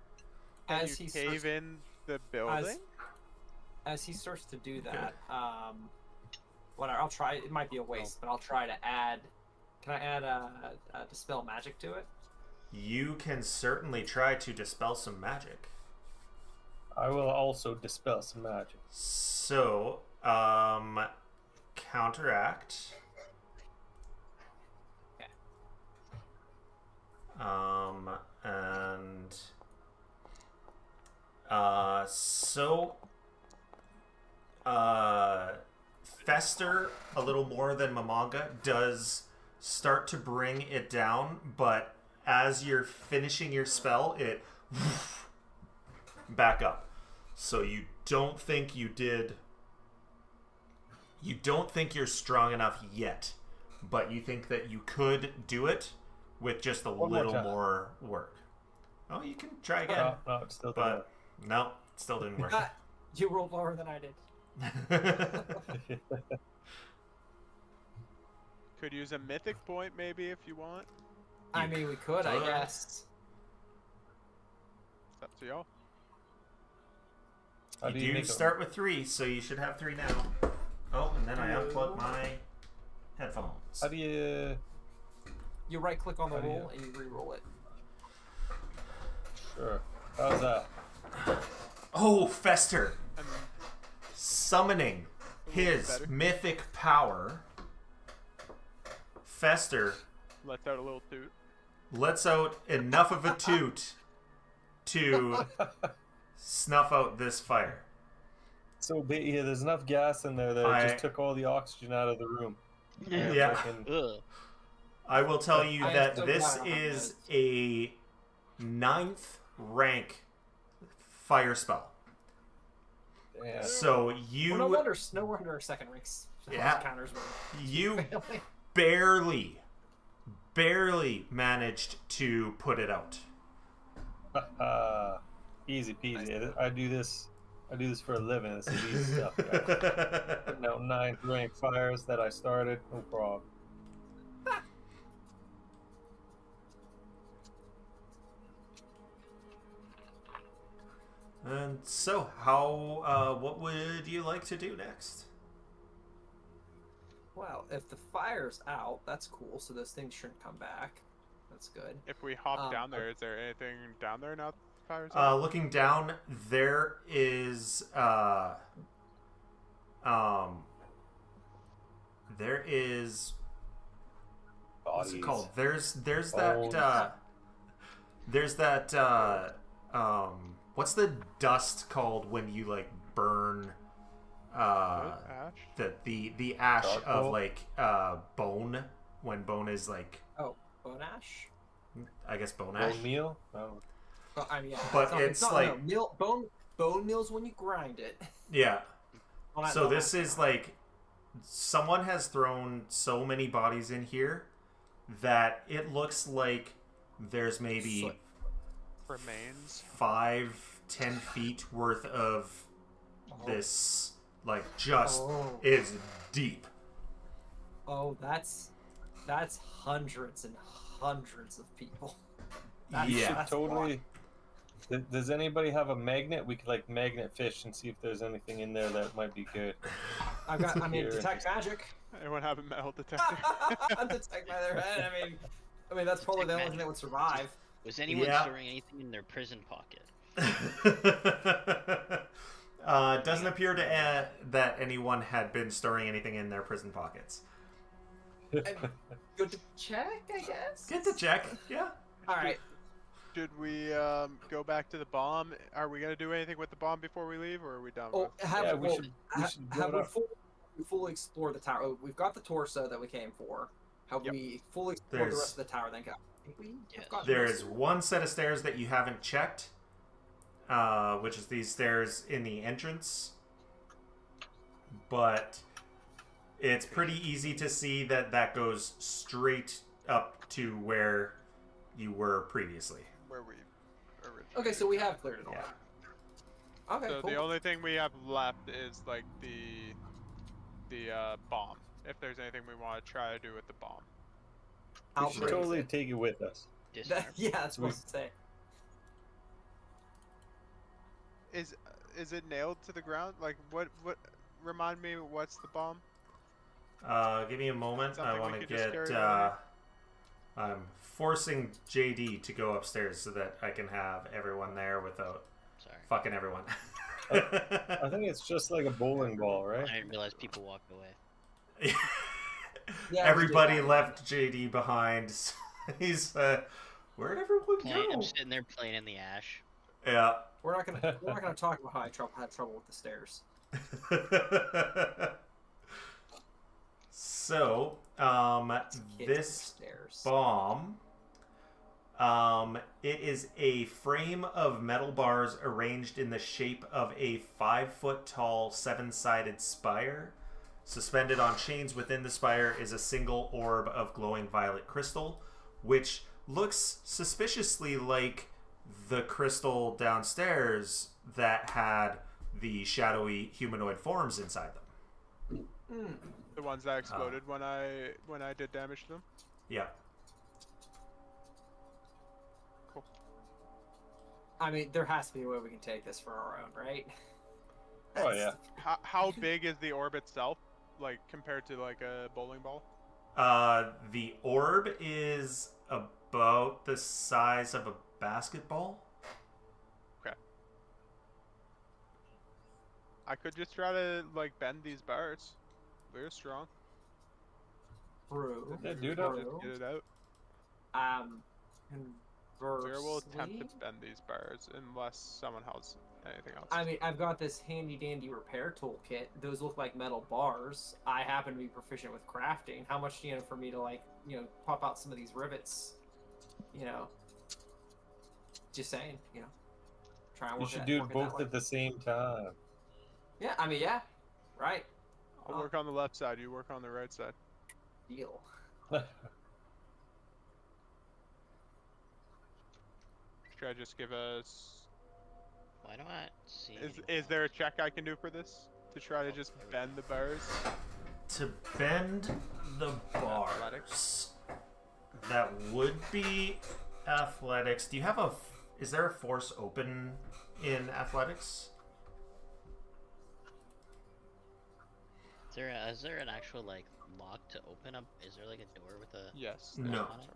Can As you he cave starts, in the building? as he starts to do that, whatever. I'll try. It might be a waste, but I'll try to add. Can I add a dispel magic to it? You can certainly try to dispel some magic. I will also dispel some magic. So, counteract. Okay. And Fester, a little more than Mamanga, does start to bring it down, but as you're finishing your spell, it back up. So you don't think you're strong enough yet, but you think that you could do it with just a One more little time. more work. Oh, you can try again. No, it still doesn't But no, it still didn't work. You rolled lower than I did. Could use a mythic point maybe if you want. I mean, we could, I could. guess. It's up to y'all. How do You you do make start with 3, so you should have 3 now. Oh, and then I unplug my headphones. How do you? You right click on the How do you- roll and you re-roll it. Sure. How's that? Oh, Fester! And Summoning his better. mythic power. Fester lets out a little toot. lets out enough of a toot to snuff out this fire. So yeah, there's enough gas in there that it just took all the oxygen out of the room. Yeah. Fucking- Ugh. I will tell you I am that so this glad I don't have is those. a 9th rank fire spell. Yeah. So you Well, no wonder our second ranks Yeah. counters were you failing. barely managed to put it out. Easy peasy. I do this for a living. This is easy stuff. Guys. Putting out 9th rank fires that I started, no problem. And so, how? What would you like to do next? Well, if the fire's out, that's cool. So those things shouldn't come back. That's good. If we hop down there, is there anything down there now? Fire's Looking down, there is there is what's it Bodies. called? There's Bones. that what's the dust called when you like burn Ash? the ash of Charcoal? like bone, when bone is like, Oh, bone ash. I guess bone ash. Bone meal? Oh. Well, I mean, yeah, But not, it's not, like- no, bone meal's when you grind it. Yeah. Well, not- So not this that. is like, someone has thrown so many bodies in here that it looks like there's maybe So- Remains. 5-10 feet worth of this, like, just Oh. is deep. Oh, that's hundreds and hundreds of people. That's, Yeah. that's a lot. Totally. Does anybody have a magnet? We could like magnet fish and see if there's anything in there that might be good. I've got. I mean, Here. detect magic. Anyone have a metal detector? Detect by their head. I mean, that's probably the only thing that would survive. Was anyone Yeah. storing anything in their prison pocket? Doesn't appear to that anyone had been storing anything in their prison pockets. Good to check, I guess. Get the check, yeah. All right. Should we go back to the bomb? Are we gonna do anything with the bomb before we leave, or are we done? Oh, with have, Yeah, we well, should blow have it we up. fully explored the tower? We've got the torso that we came for. Have Yep. we fully explored the There's- rest of the tower? Then go. I think we Yes. have gotten There most is of it. one set of stairs that you haven't checked, which is these stairs in the entrance. But it's pretty easy to see that that goes straight up to where you were previously. where we originally? Okay, so we have cleared it all. Yeah. Okay, So cool. the only thing we have left is like the bomb. If there's anything we want to try to do with the bomb. How We should brave is totally it? take it with us. Disarm. Yeah, that's what I We- was to say. Is it nailed to the ground? Like what? Remind me, what's the bomb? Give me a moment. I Something we want to could just get. carry around I'm forcing JD to go upstairs so that I can have everyone there without Sorry. fucking everyone. I think it's just like a bowling ball, right? I didn't realize people walked away. Yeah, we did Everybody that. left JD behind. He's where'd everyone I'm go? sitting there playing in the ash. Yeah. We're not gonna talk about how I had trouble with the stairs. So, Kids this stairs. bomb, it is a frame of metal bars arranged in the shape of a 5-foot tall, 7-sided spire. Suspended on chains within the spire is a single orb of glowing violet crystal, which looks suspiciously like the crystal downstairs that had the shadowy humanoid forms inside them. The ones that exploded when I did damage to them. Yeah. Cool. I mean, there has to be a way we can take this for our own, right? Oh, yeah. How big is the orb itself, like compared to like a bowling ball? The orb is about the size of a basketball. Okay. I could just try to like bend these bars. They're strong. True. Yeah, do that. Just get it out. Conversely, Zero will attempt to bend these bars unless someone has anything else. I mean, I've got this handy dandy repair toolkit. Those look like metal bars. I happen to be proficient with crafting. How much do you know for me to pop out some of these rivets? Just saying, try and You work should it- do work it both that way. at the same time. Yeah, I mean, yeah, right. I'll work on the left side. You work on the right side. Deal. Should I just give us? Why do I see? Is there a check I can do for this to try to just bend the bars? To bend the bars, that would be athletics. Do you have is there a force open in athletics? Is there an actual like lock to open up? Is there like a door with a? Yes. No. on it?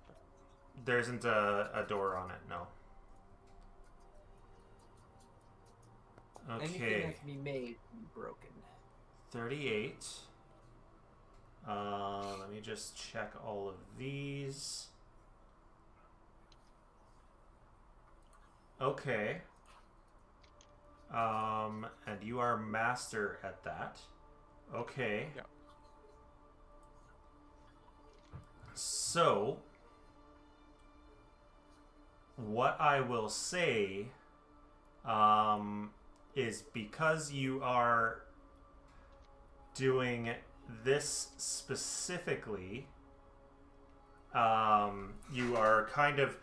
There isn't a door on it, no. Anything Okay, that can be made can be broken. 38. Let me just check all of these. Okay. And you are master at that. Okay. Yep. So, what I will say, is because you are doing this specifically, you are kind of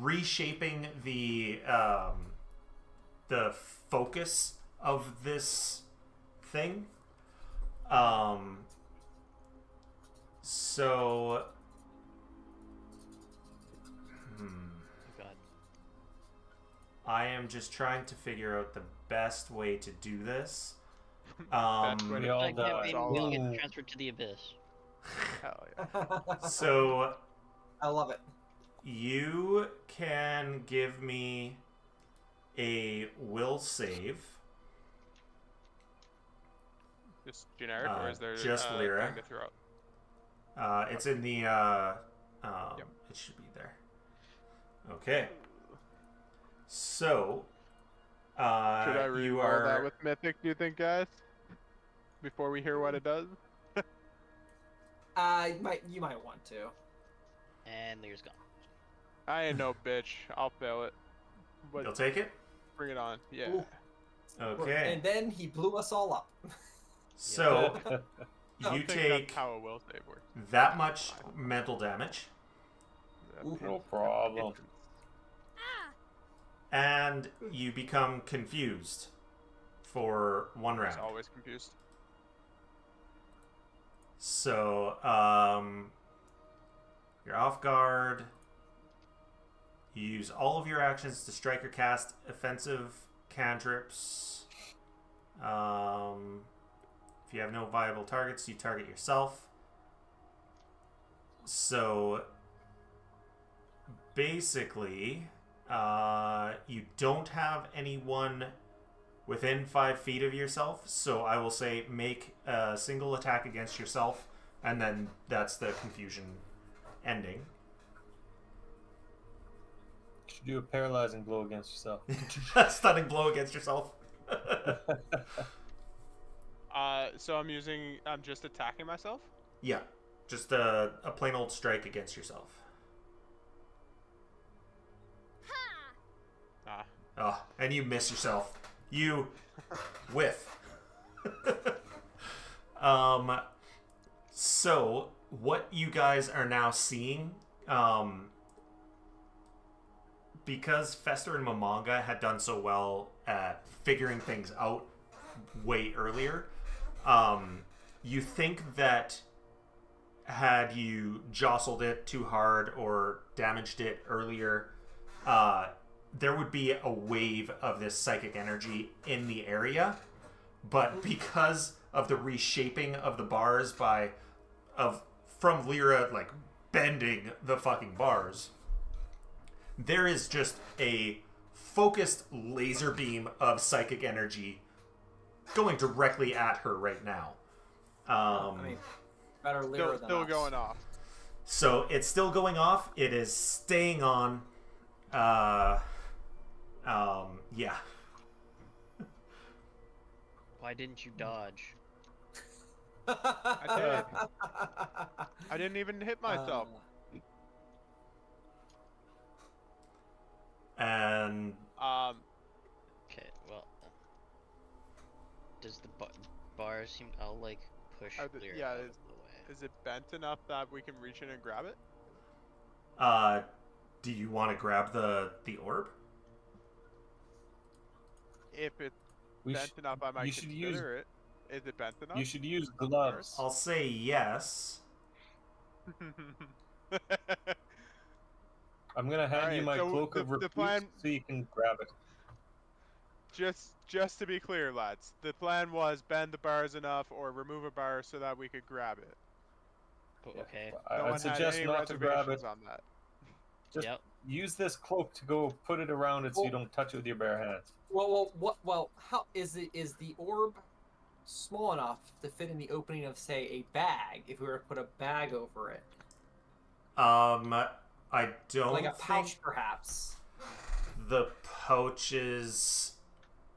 reshaping the focus of this thing. So, God. I am just trying to figure out the best way to do this. Best way we to all I die. can't all be Ooh. get transferred to the abyss. Hell yeah. So I love it. you can give me a will save. Just generic, or is there just Lyra. thing to throw out? It's in the Yep. it should be there. Okay. So Should I you re-roll are that with Mythic, do you think, guys? Before we hear what it does? You might want to. And Lear's gone. I ain't no bitch. I'll fail it. But you'll take it? bring it on. Yeah. Ooh. Okay. And then he blew us all up. So I don't you think take that's how a will save works. that much mental damage. Ooh. No problem. And you become confused for one I was round. always confused. So, you're off guard. You use all of your actions to strike or cast offensive cantrips. If you have no viable targets, you target yourself. So, basically, you don't have anyone within 5 feet of yourself, so I will say make a single attack against yourself, and then that's the confusion ending. You should do a paralyzing blow against yourself. Stunning blow against yourself. So I'm just attacking myself? Yeah, just a plain old strike against yourself. Oh, and you miss yourself. You whiff. So what you guys are now seeing, because Fester and Momonga had done so well at figuring things out way earlier, you think that had you jostled it too hard or damaged it earlier, there would be a wave of this psychic energy in the area, but because of the reshaping of the bars from Lyra like bending the fucking bars, there is just a focused laser beam of psychic energy going directly at her right now. I mean, better Lyra than Still us. going off. So it's still going off. It is staying on. Yeah. Why didn't you dodge? I did. I didn't even hit myself. And Okay, well, does the bar seem? I'll like push Are the- Lyra yeah, out of the way. Is it bent enough that we can reach in and grab it? do you want to grab the orb? If it's We bent should- enough, I might you should use- consider it. Is it bent enough? You should use gloves. I'll say yes. I'm gonna hand you Alright, my so cloak of the repute plan- so you can grab it. Just to be clear, lads, the plan was bend the bars enough or remove a bar so that we could grab it. Yeah. Okay. No I'd one suggest had any not to grab it. reservations on that. Just Yep. use this cloak to go put it around it so you don't touch it with your bare hands. Well, how is the orb small enough to fit in the opening of, say, a bag? If we were to put a bag over it, I don't like a pouch, think perhaps. the pouches.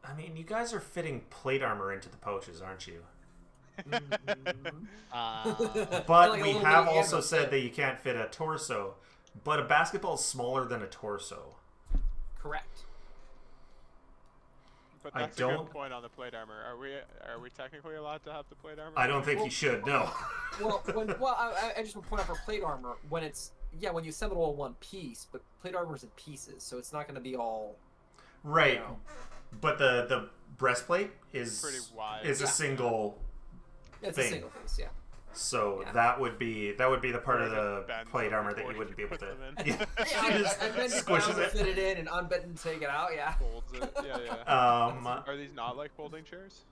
I mean, you guys are fitting plate armor into the pouches, aren't you? Mhm. But Like a we little have mini also ammo said kit. that you can't fit a torso. But a basketball is smaller than a torso. Correct. But I that's a don't- good point on the plate armor. Are we technically allowed to have the plate armor? I don't think Well- you should, no. I just want to point out for plate armor, when you assemble it all in one piece, but plate armor is in pieces, so it's not going to be all. Right. You know. But the breastplate is Pretty wide. is a Yeah. single It's thing. a single piece, yeah. So Yeah. that would be the part of Or the it bends plate them armor that before you wouldn't be able put to. them in. Yeah. Yeah, Just and then squishes you it. fit it in and unbend and take it out, yeah. Folds it. Yeah. Are these not like folding chairs?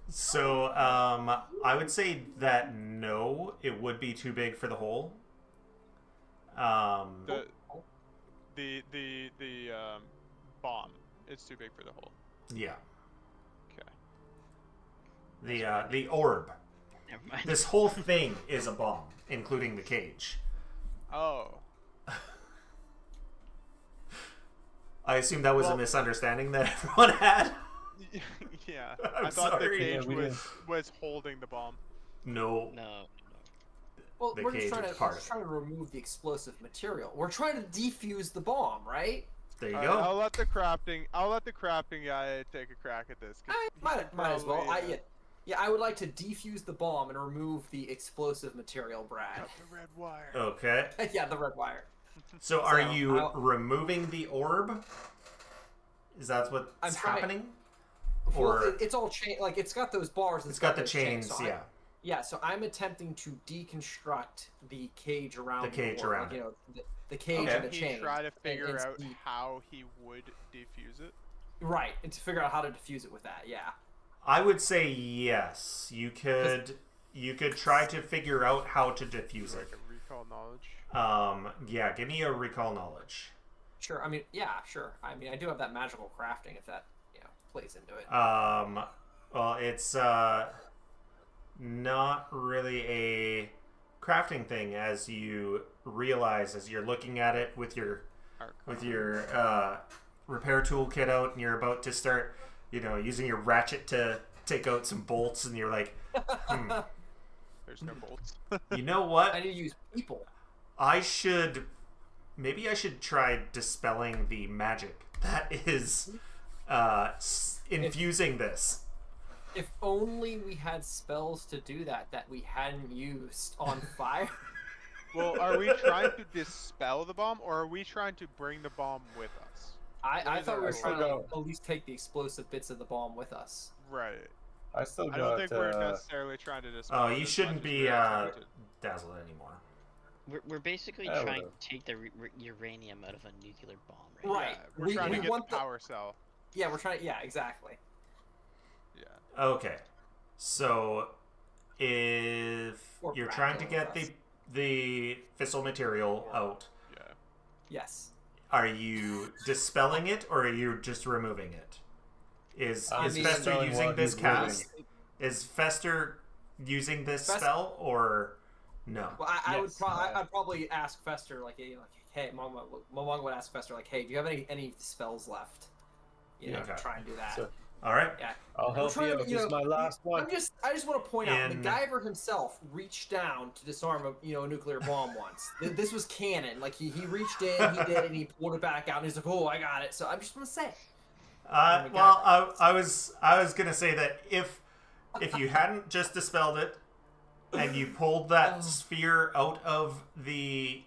So I would say that no, it would be too big for the hole. The bomb is too big for the hole. Yeah. Okay. The orb. Never mind. This whole thing is a bomb, including the cage. Oh. I assume that was a Well- misunderstanding that everyone had. Yeah. I'm I thought sorry. the cage Yeah, we was holding the bomb. No. No. Well, The we're just cage trying is to, part we're of just trying to remove the explosive material. We're trying to defuse the bomb, right? There you Alright, go. I'll let the crafting guy take a crack at this. 'Cause I he might could as well. probably, I would like to defuse the bomb and remove the explosive material, Brad. cut the red wire. Okay. Yeah, the red wire. So are So, you I'll- removing the orb? Is that what's I'm trying- happening? Well, Or it's all chain. Like it's got those bars. it's got the those chains, chains, so yeah. Yeah, so I'm attempting to deconstruct the cage around The cage door, around like, you know, the cage Okay. and the He chain. try to figure and out see- how he would defuse it. Right, and to figure out how to defuse it with that. Yeah. I would say yes. You could try to figure out how to diffuse Like it. a recall knowledge. Yeah, give me a recall knowledge. Sure. I mean, yeah, sure. I mean, I do have that magical crafting if that, plays into it. Well, it's not really a crafting thing, as you realize as you're looking at it with your repair toolkit out, and you're about to start, using your ratchet to take out some bolts, and you're like, There's no bolts. you know what? I need to use people. Maybe I should try dispelling the magic that is infusing this. If only we had spells to do that we hadn't used on fire. Well, are we trying to dispel the bomb, or are we trying to bring the bomb with us? I thought we were trying to got- at least take the explosive bits of the bomb with us. Right. I still got. I don't think we're necessarily trying to dispel. Oh, it you as shouldn't much as be we are trying to- dazzled anymore. We're basically Oh, trying whatever. to take the uranium out of a nuclear bomb, right? Right. Yeah, we're trying we to get want the power cell. Yeah, we're trying. Yeah, exactly. Yeah. Okay, so if Or you're trying to fractal get us. the fissile material out, Yeah. Yes. are you dispelling it or are you just removing it? Is I is mean- Fester Dispelling using what this he's cast? Is Fester using this spell or no? Well, I would Yes. I'd probably ask Fester hey, Mong would ask Fester hey, do you have any spells left? Okay. Try and do that. So- All right. Yeah. I'll We're help trying you to- out. This is my last one. I just want to point out, In- MacGyver himself reached down to disarm a nuclear bomb once. This was canon. Like he reached in, he did, and he pulled it back out, and he's like, "Oh, I got it." So I just want to say, Well, I was gonna say that if you hadn't just dispelled it and you pulled that sphere out of the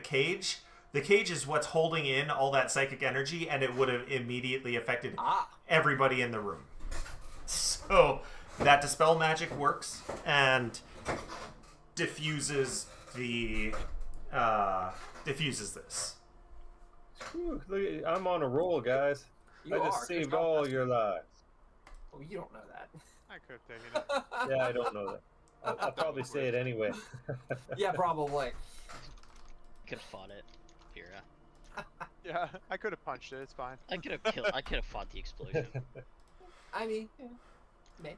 cage, the cage is what's holding in all that psychic energy, and it would have immediately affected everybody in the room. So that dispel magic works and diffuses this. Whew, I'm on a roll, guys. you I are. just saved It's not all Fester. your lives. Well, you don't know that. I could have taken it. Yeah, I don't know that. I'll probably say it anyway. Yeah, probably. Could have fought it. Vera. Yeah, I could have punched it. It's fine. I could have fought the explosion. I mean, maybe.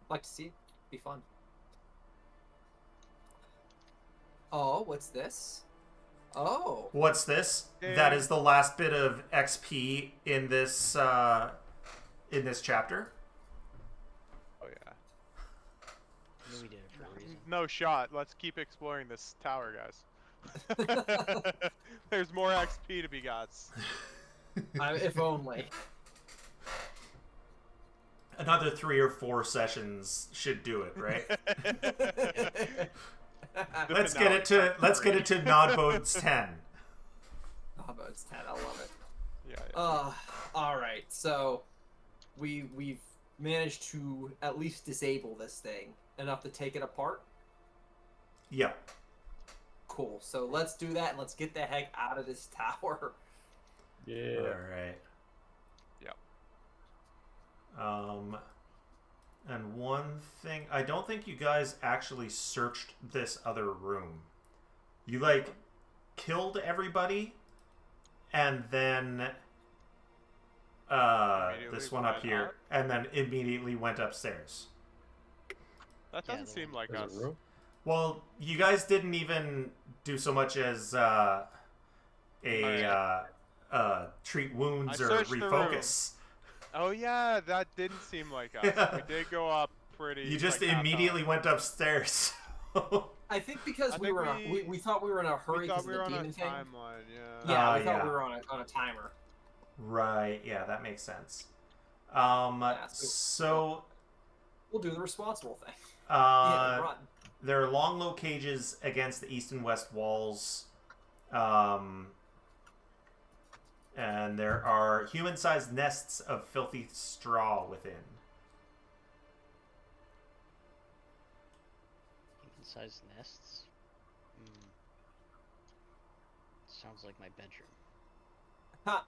Like to see it. Be fun. Oh, what's this? Oh. What's this? Yeah. That is the last bit of XP in this chapter. Oh yeah. I knew we did it for a reason. No shot. Let's keep exploring this tower, guys. There's more XP to be got. If only. Another 3 or 4 sessions should do it, right? Let's get it to Nodbones 10. Oh, but it's 10. I love it. Yeah. All right. So we've managed to at least disable this thing enough to take it apart. Yeah. Cool. So let's do that and let's get the heck out of this tower. Yeah. All right. Yep. And one thing, I don't think you guys actually searched this other room. You killed everybody, and then this one up went here, up? and then immediately went upstairs. That Yeah, doesn't the seem one- like There's us. a room. Well, you guys didn't even do so much as treat wounds I or searched the refocus. Oh yeah, that didn't seem like us. We did go up pretty. You just like, half immediately hour. went upstairs. I think because I we think were we thought we were in a hurry We because thought of we the were on a demon thing. timeline. Yeah. Yeah, we Yeah. thought we were on a timer. Right, yeah, that makes sense. So We'll do the responsible thing. there are long, low cages against the east and west walls. And there are human-sized nests of filthy straw within. Human-sized nests. Sounds like my bedroom. Ha!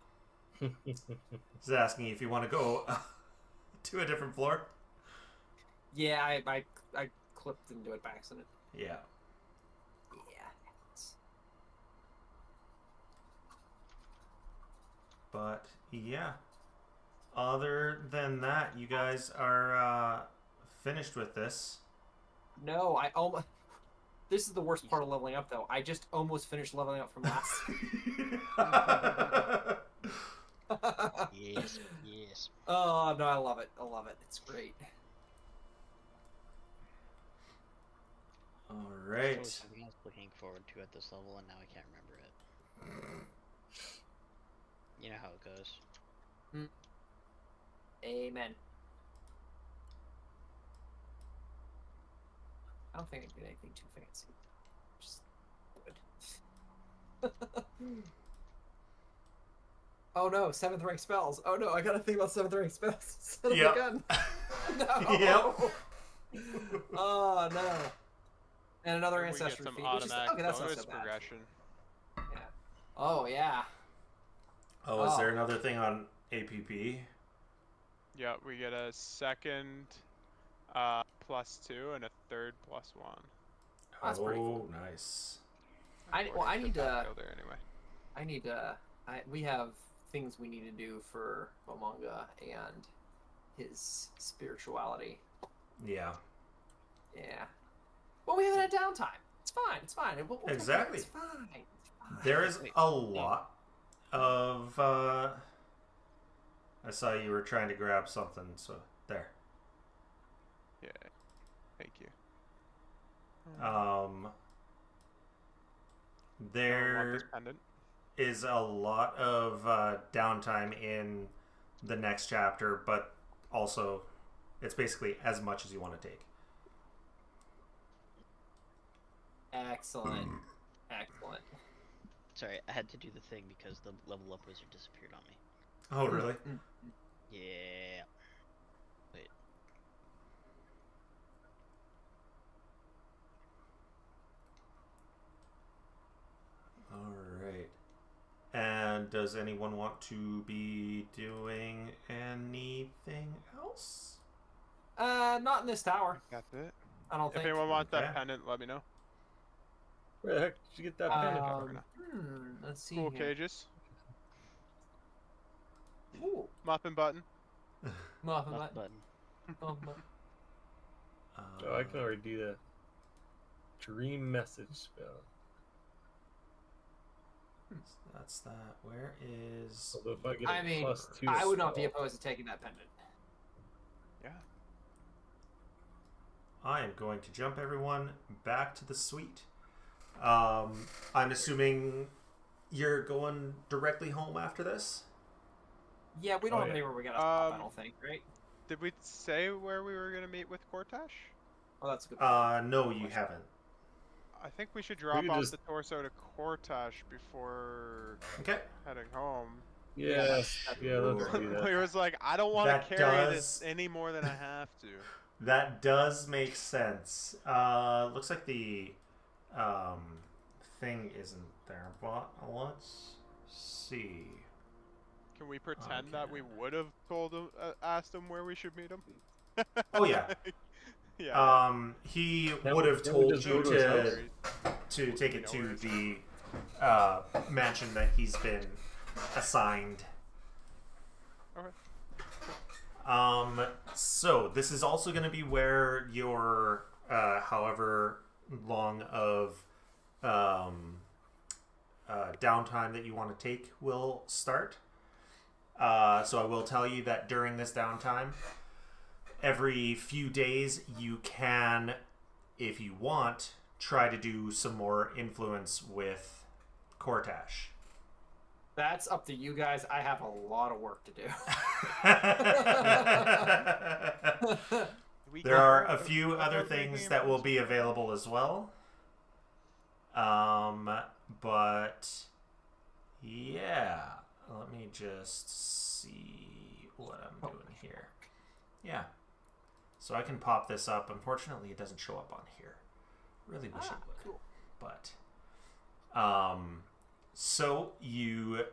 Just asking if you want to go to a different floor. Yeah, I clipped into it by accident. Yeah. But yeah, other than that, you guys are finished with this. No, I almost. This is the worst part of leveling up, though. I just almost finished leveling up from last. Yes, yes. Oh no, I love it. I love it. It's great. All There's right. always something else looking forward to at this level, and now I can't remember it. You know how it goes. Amen. I don't think I did anything too fancy. Just good. Oh no, 7th rank spells. Oh no, I gotta think about 7th rank spells. Son of a Yep. gun. No. Yep. Oh no. And another We get ancestry some feat. Which is, automatic okay, that's not bonus so bad. progression. Yeah. Oh yeah. Oh, is there Oh. another thing on APP? Yeah, we get a second +2 and a third +1. That's pretty cool. Nice. I need to. Go there anyway. I need to. We have things we need to do for Momonga and his spirituality. Yeah. Yeah. Well, we haven't had downtime. It's fine. It's fine. We'll Exactly. It's fine. It's fine. There is a lot of. I saw you were trying to grab something, so there. Yeah. Thank you. Want There this pendant? is a lot of downtime in the next chapter, but also it's basically as much as you want to take. Excellent. Excellent. Sorry, I had to do the thing because the level up wizard disappeared on me. Oh, really? Yeah. Wait. All right. And does anyone want to be doing anything else? Not in this tower. That's it. I don't If think. anyone wants Okay. that pendant, let me know. Where the heck did you get that pendant? Let's see. Cool here. cages. Ooh, Muffin button. muffin Left button. button. Muffin button. Oh, I can already do the dream message spell. That's that. Where is? Although if I get a I mean, +2 I would not be spell- opposed to taking that pendant. Yeah. I am going to jump everyone back to the suite. I'm assuming you're going directly home after this. Yeah, we don't Oh, have yeah. anywhere we gotta stop. I Um, don't think, right? Did we say where we were gonna meet with Cortash? Oh, that's a good. No, you haven't. I think we should drop could off just- the torso to Cortash before Okay. heading home. Yeah, that's let's do that. He was like, I don't want That to carry does- this any more than I have to. That does make sense. Looks like the thing isn't there, but let's see. Can we pretend that we Okay. would have told him, asked him where we should meet him? Oh yeah. Yeah. He Then would we- have then we told just you go to his to take We it know to where it's the mansion that he's been assigned. Okay. So this is also going to be where your however long of downtime that you want to take will start. So I will tell you that during this downtime, every few days you can, if you want, try to do some more influence with Cortash. That's up to you guys. I have a lot of work to do. We There can- are a few about other making things that will be improvements? available as well. But yeah, let me just see what I'm doing here. Yeah. So I can pop this up. Unfortunately, it doesn't show up on here. Really wish it would. Cool. But so you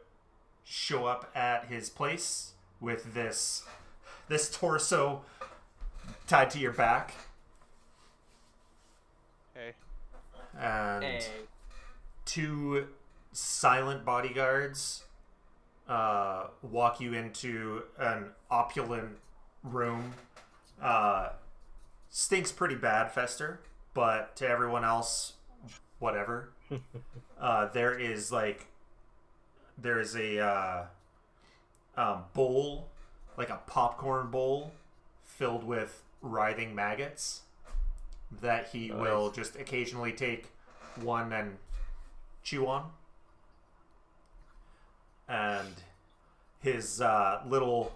show up at his place with this torso tied to your back, Hey, and Hey. two silent bodyguards walk you into an opulent room. Stinks pretty bad, Fester, but to everyone else, whatever. There's a bowl, like a popcorn bowl, filled with writhing maggots that he will just occasionally take one and chew on. And his little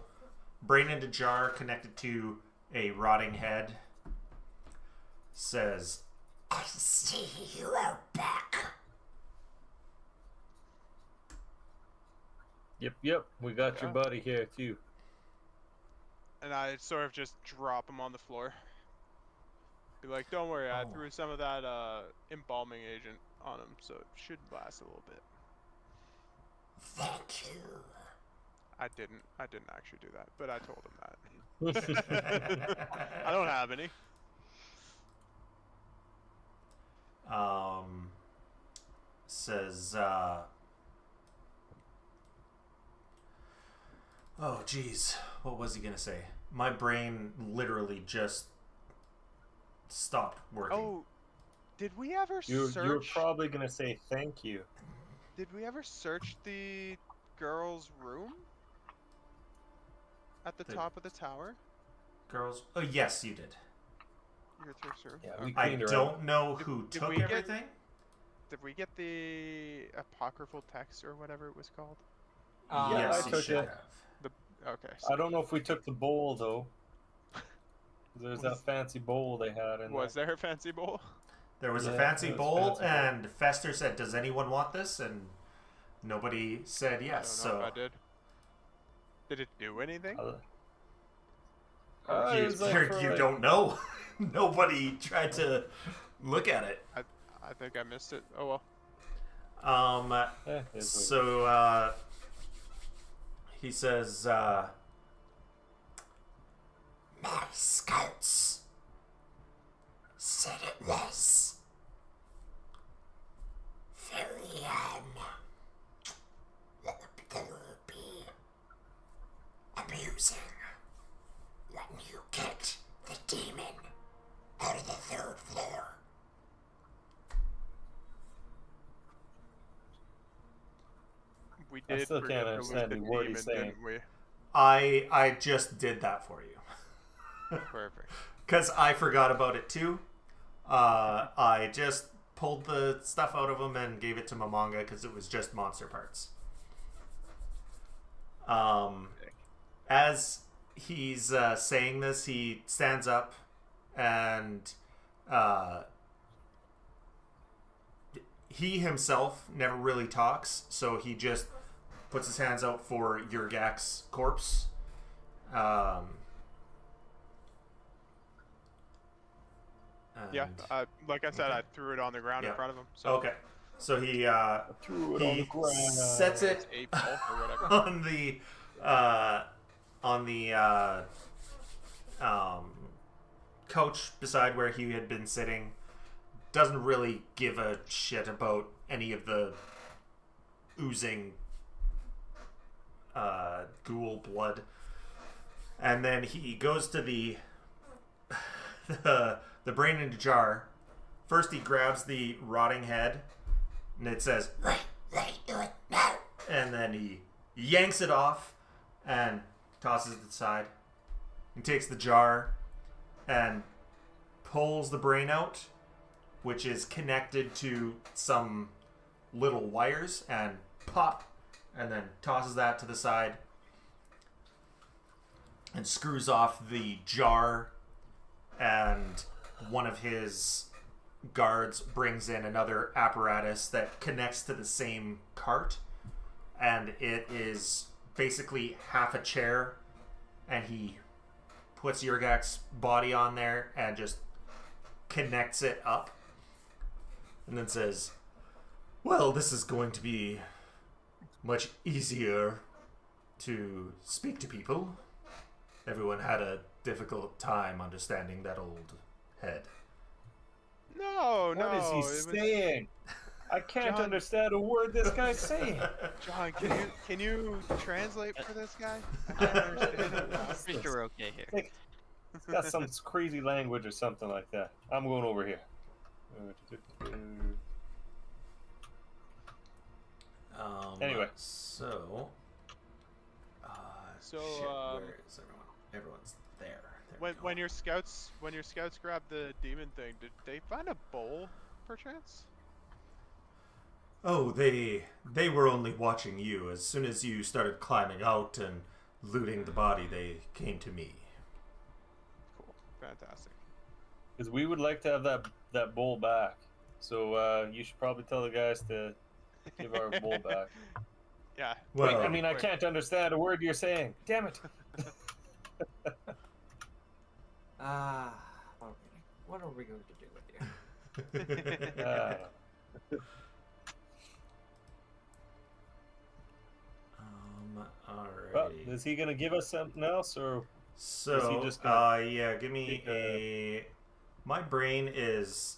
brain in a jar connected to a rotting head says, "I see you are back." Yep. We got your buddy here too. And I sort of just drop him on the floor. Be like, don't worry, I threw some of that embalming agent on him, so it should last a little bit. Thank you. I didn't actually do that, but I told him that. I don't have any. Says, oh, geez. What was he going to say? My brain literally just stopped working. Oh, did we ever You're search? probably gonna say thank you. Did we ever search the girl's room? At the top of the tower? Girls? Oh, yes, you did. Your thrift room? Yeah, we I cleaned her don't out. know Did- who did took we get- everything. Did we get the apocryphal text or whatever it was called? Yeah, Yes, I you took should it. have. Okay. I don't know if we took the bowl though. There's that fancy bowl they had in Was there a fancy bowl? There was a Yeah, fancy it was bowl, fancy bowl. and Fester said, "Does anyone want this?" And nobody said yes. I don't know So if I did. Did it do anything? there. you, It was like for you like- don't know. Nobody tried to look at it. I think I missed it. Oh well. it's what So he says, "My scouts said it was very that would be amusing when you get the demon out of the third floor." We I did still forget can't to understand loot a the word demon, he's saying. didn't we? I just did that for you. Perfect. Because I forgot about it too. I just pulled the stuff out of him and gave it to Mamanga because it was just monster parts. As he's saying this, he stands up and he himself never really talks, so he just puts his hands out for Yurgak's corpse. Yeah, and- like I said, Okay. I threw it on the ground Yeah. in front of him. So Okay. So he threw it on the ground. sets it it's 8 ball or whatever. on the couch beside where he had been sitting. Doesn't really give a shit about any of the oozing ghoul blood. And then he goes to the the brain in a jar. First he grabs the rotting head and it says, "Right, let me do it now." And then he yanks it off and tosses it to the side. He takes the jar and pulls the brain out, which is connected to some little wires, and pop, and then tosses that to the side and screws off the jar, and one of his guards brings in another apparatus that connects to the same cart, and it is basically half a chair, and he puts Yurgak's body on there and just connects it up, and then says, "Well, this is going to be much easier to speak to people. Everyone had a difficult time understanding that old head." No, What no. is he it was- saying? I can't John. understand a word this guy's saying. John, can you translate for this guy? I can't understand him. I'm pretty sure we're okay here. It's got some crazy language or something like that. I'm going over here. Anyway. So. So, shit, where is everyone? Everyone's there. When your scouts grabbed the demon thing, did they find a bowl, perchance? Oh, they were only watching you. As soon as you started climbing out and looting the body, they came to me. Cool, fantastic. Because we would like to have that bowl back. So you should probably tell the guys to give our bowl back. Yeah. Well, Wait, I mean, I can't understand a word you're saying. Damn it. What are we going to do with you? Alrighty. Well, is he gonna give us something else, or So, is he just gonna yeah, give me take a. My brain has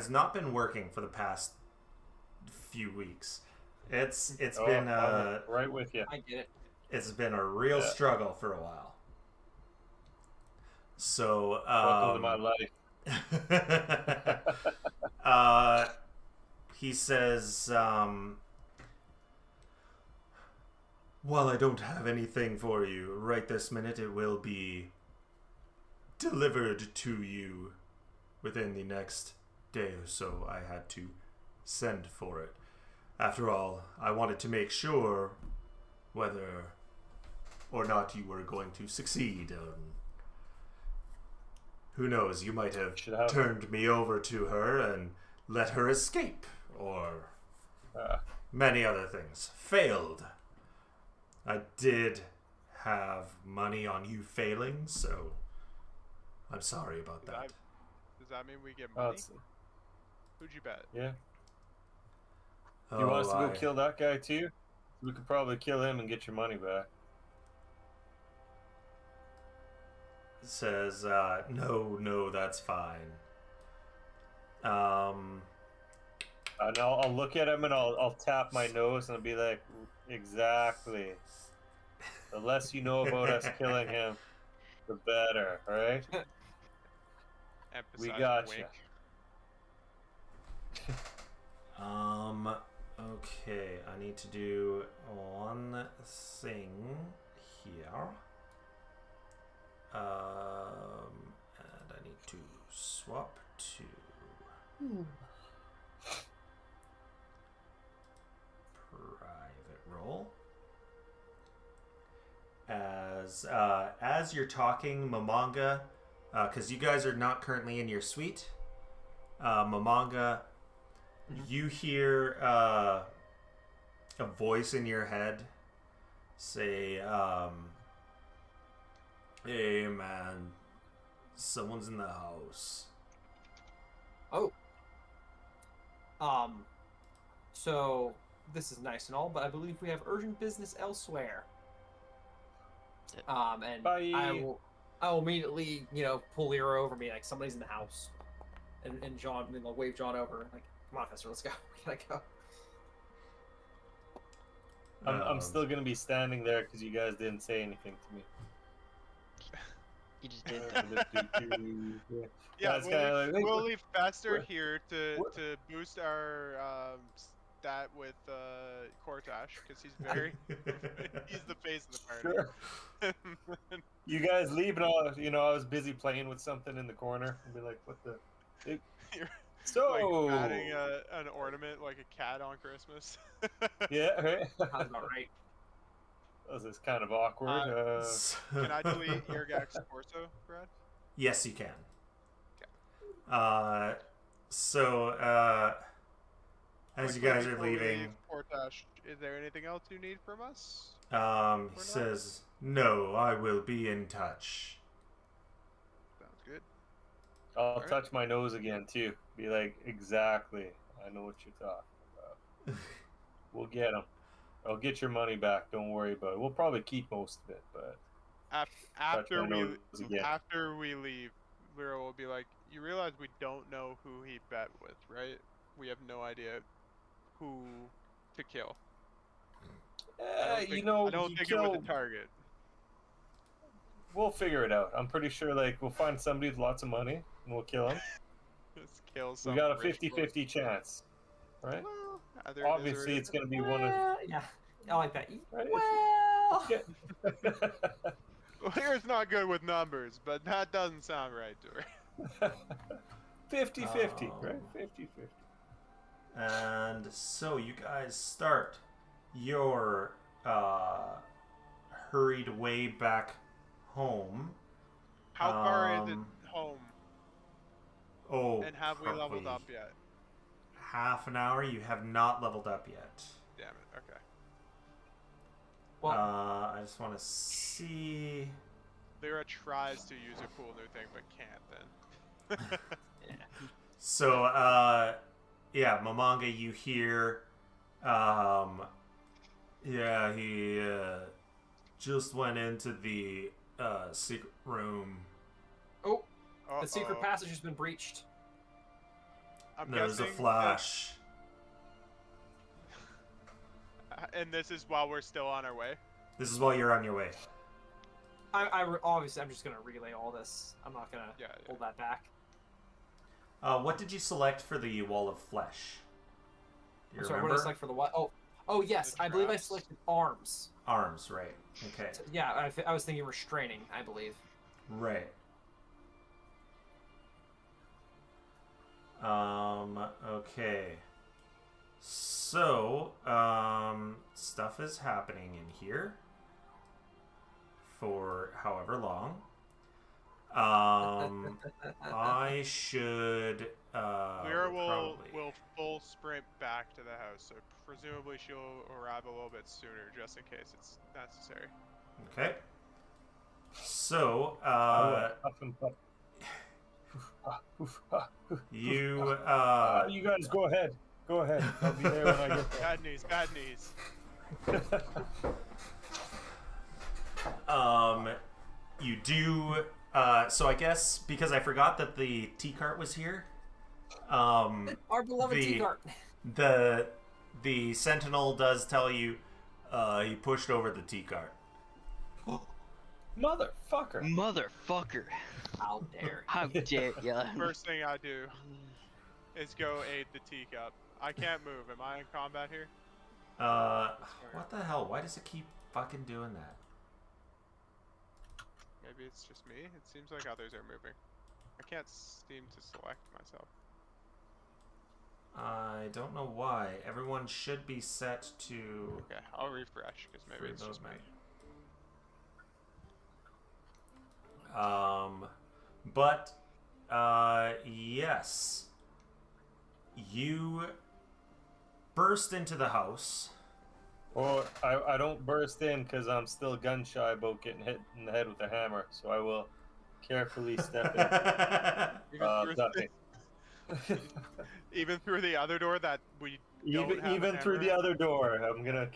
not been working for the past few weeks. It's been I'm right with you. I get it. it's been a real struggle for a while. So, Welcome to my life. he says, "While I don't have anything for you right this minute, it will be delivered to you within the next day or so. I had to send for it. After all, I wanted to make sure whether or not you were going to succeed. Who knows, you might have turned me over to her and let her escape, or many other things. Failed. I did have money on you failing, so I'm sorry about that." Does that mean we get money? Who'd you bet? Yeah. You want us to go kill that guy too? We could probably kill him and get your money back. Says, no, that's fine. And I'll look at him and I'll tap my nose and I'll be like, exactly. The less you know about us killing him, the better, right? Emphasize We got wink. you. Okay, I need to do one thing here. And I need to swap to private role. As you're talking, Mamanga, because you guys are not currently in your suite, Mamanga, you hear a voice in your head say, "Hey man, someone's in the house." Oh. So this is nice and all, but I believe we have urgent business elsewhere. And Bye. I will immediately, pull Lyra over me like somebody's in the house, and John, I'll wave John over like, "Come on, Fester, let's go. We gotta go." I'm still gonna be standing there because you guys didn't say anything to me. You just did. Yeah, That's kinda like, we'll leave Faster what- here to what- boost our stat with Cortash because he's very he's the face of the party. Sure. You guys leave and I was busy playing with something in the corner and be like, what the? You're So like adding an ornament like a cat on Christmas. yeah, right. Sounds about right. This is kind of awkward. Can I delete Irgak's torso, Brad? Yes, you can. Okay. As you Quickly guys are before we leaving, leave, Cortash, is there anything else you need from us? he says, "No, I will be in touch." Sounds good. I'll Alright. touch my nose again too. Be like, exactly. I know what you're talking about. We'll get him. I'll get your money back. Don't worry about it. We'll probably keep most of it, but After my nose again. we leave, Lyra will be like, "You realize we don't know who he bet with, right? We have no idea who to kill. You know, I don't you think kill. it was a target. We'll figure it out. I'm pretty sure, like, we'll find somebody with lots of money, and we'll kill him. Just kill We some got a rich 50-50 chance, right? Well, either it is or Obviously, it it's going to be Well, one of... yeah, I like that. Right? Well, Yeah. Well, here's not good with numbers, but that doesn't sound right to her. 50-50, right? 50-50. And so you guys start your hurried way back home. How far is it home? Oh, And have we leveled probably up yet? half an hour. You have not leveled up yet. Damn it. Okay. well, I just want to see. Lyra tries to use a cool new thing, but can't then. So, yeah, Mamanga, you hear, yeah, he just went into the secret room. oh, the secret Uh-oh. passage has been breached. I'm There's a guessing flash. and this is while we're still on our way. This is while you're on your way. Obviously, I'm just gonna relay all this. I'm not gonna Yeah. hold that back. What did you select for the wall of flesh? Do you I'm sorry, what remember? did I select for the what? Oh yes, The I believe I traps. selected arms. Arms, right. Okay. So, yeah, I was thinking restraining, I believe. Right. Okay. So, stuff is happening in here for however long. I should, Lyra probably... will full sprint back to the house, so presumably she'll arrive a little bit sooner, just in case it's necessary. Okay. So, Huff and puff. you, You guys go ahead. Go ahead. I'll be there when I get there. Bad knees, bad knees. you do, so I guess because I forgot that the T-cart was here, Our beloved the- T-Cart. the Sentinel does tell you, he pushed over the T-cart. Motherfucker. Motherfucker. How dare. How dare ya? First thing I do is go aid the teacup. I can't move. Am I in combat here? What the hell? Why does it keep fucking doing that? Maybe it's just me. It seems like others are moving. I can't seem to select myself. I don't know why. Everyone should be set to Okay, I'll refresh because maybe free it's just me. movement. But, yes. You burst into the house. Well, I don't burst in because I'm still gun shy about getting hit in the head with a hammer, so I will carefully step in. Nothing. Even through the other door that we don't have Even a through hammer the at? other door, I'm gonna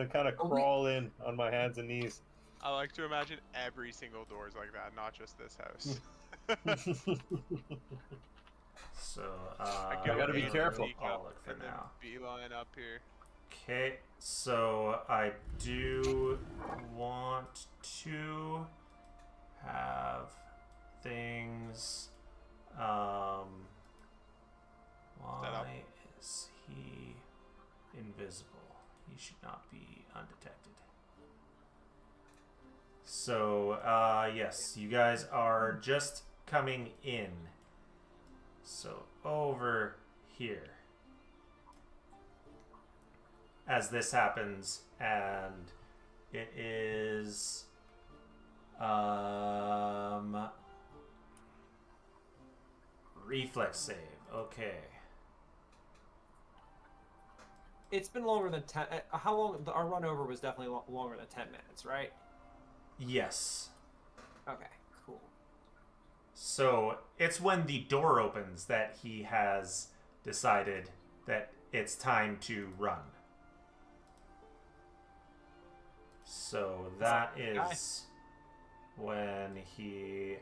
kind of crawl in on my hands and knees. I like to imagine every single door is like that, not just this house. So, I gotta be careful. I'll look for and then now. beeline up here. Okay, so I do want to have things. Why is he invisible? He should not be undetected. So, yes, you guys are just coming in. So, over here. As this happens, and it is reflex save. Okay. It's been longer than 10. How long? Our run over was definitely longer than 10 minutes, right? Yes. Okay, cool. So it's when the door opens that he has decided that it's time to run. So that is when he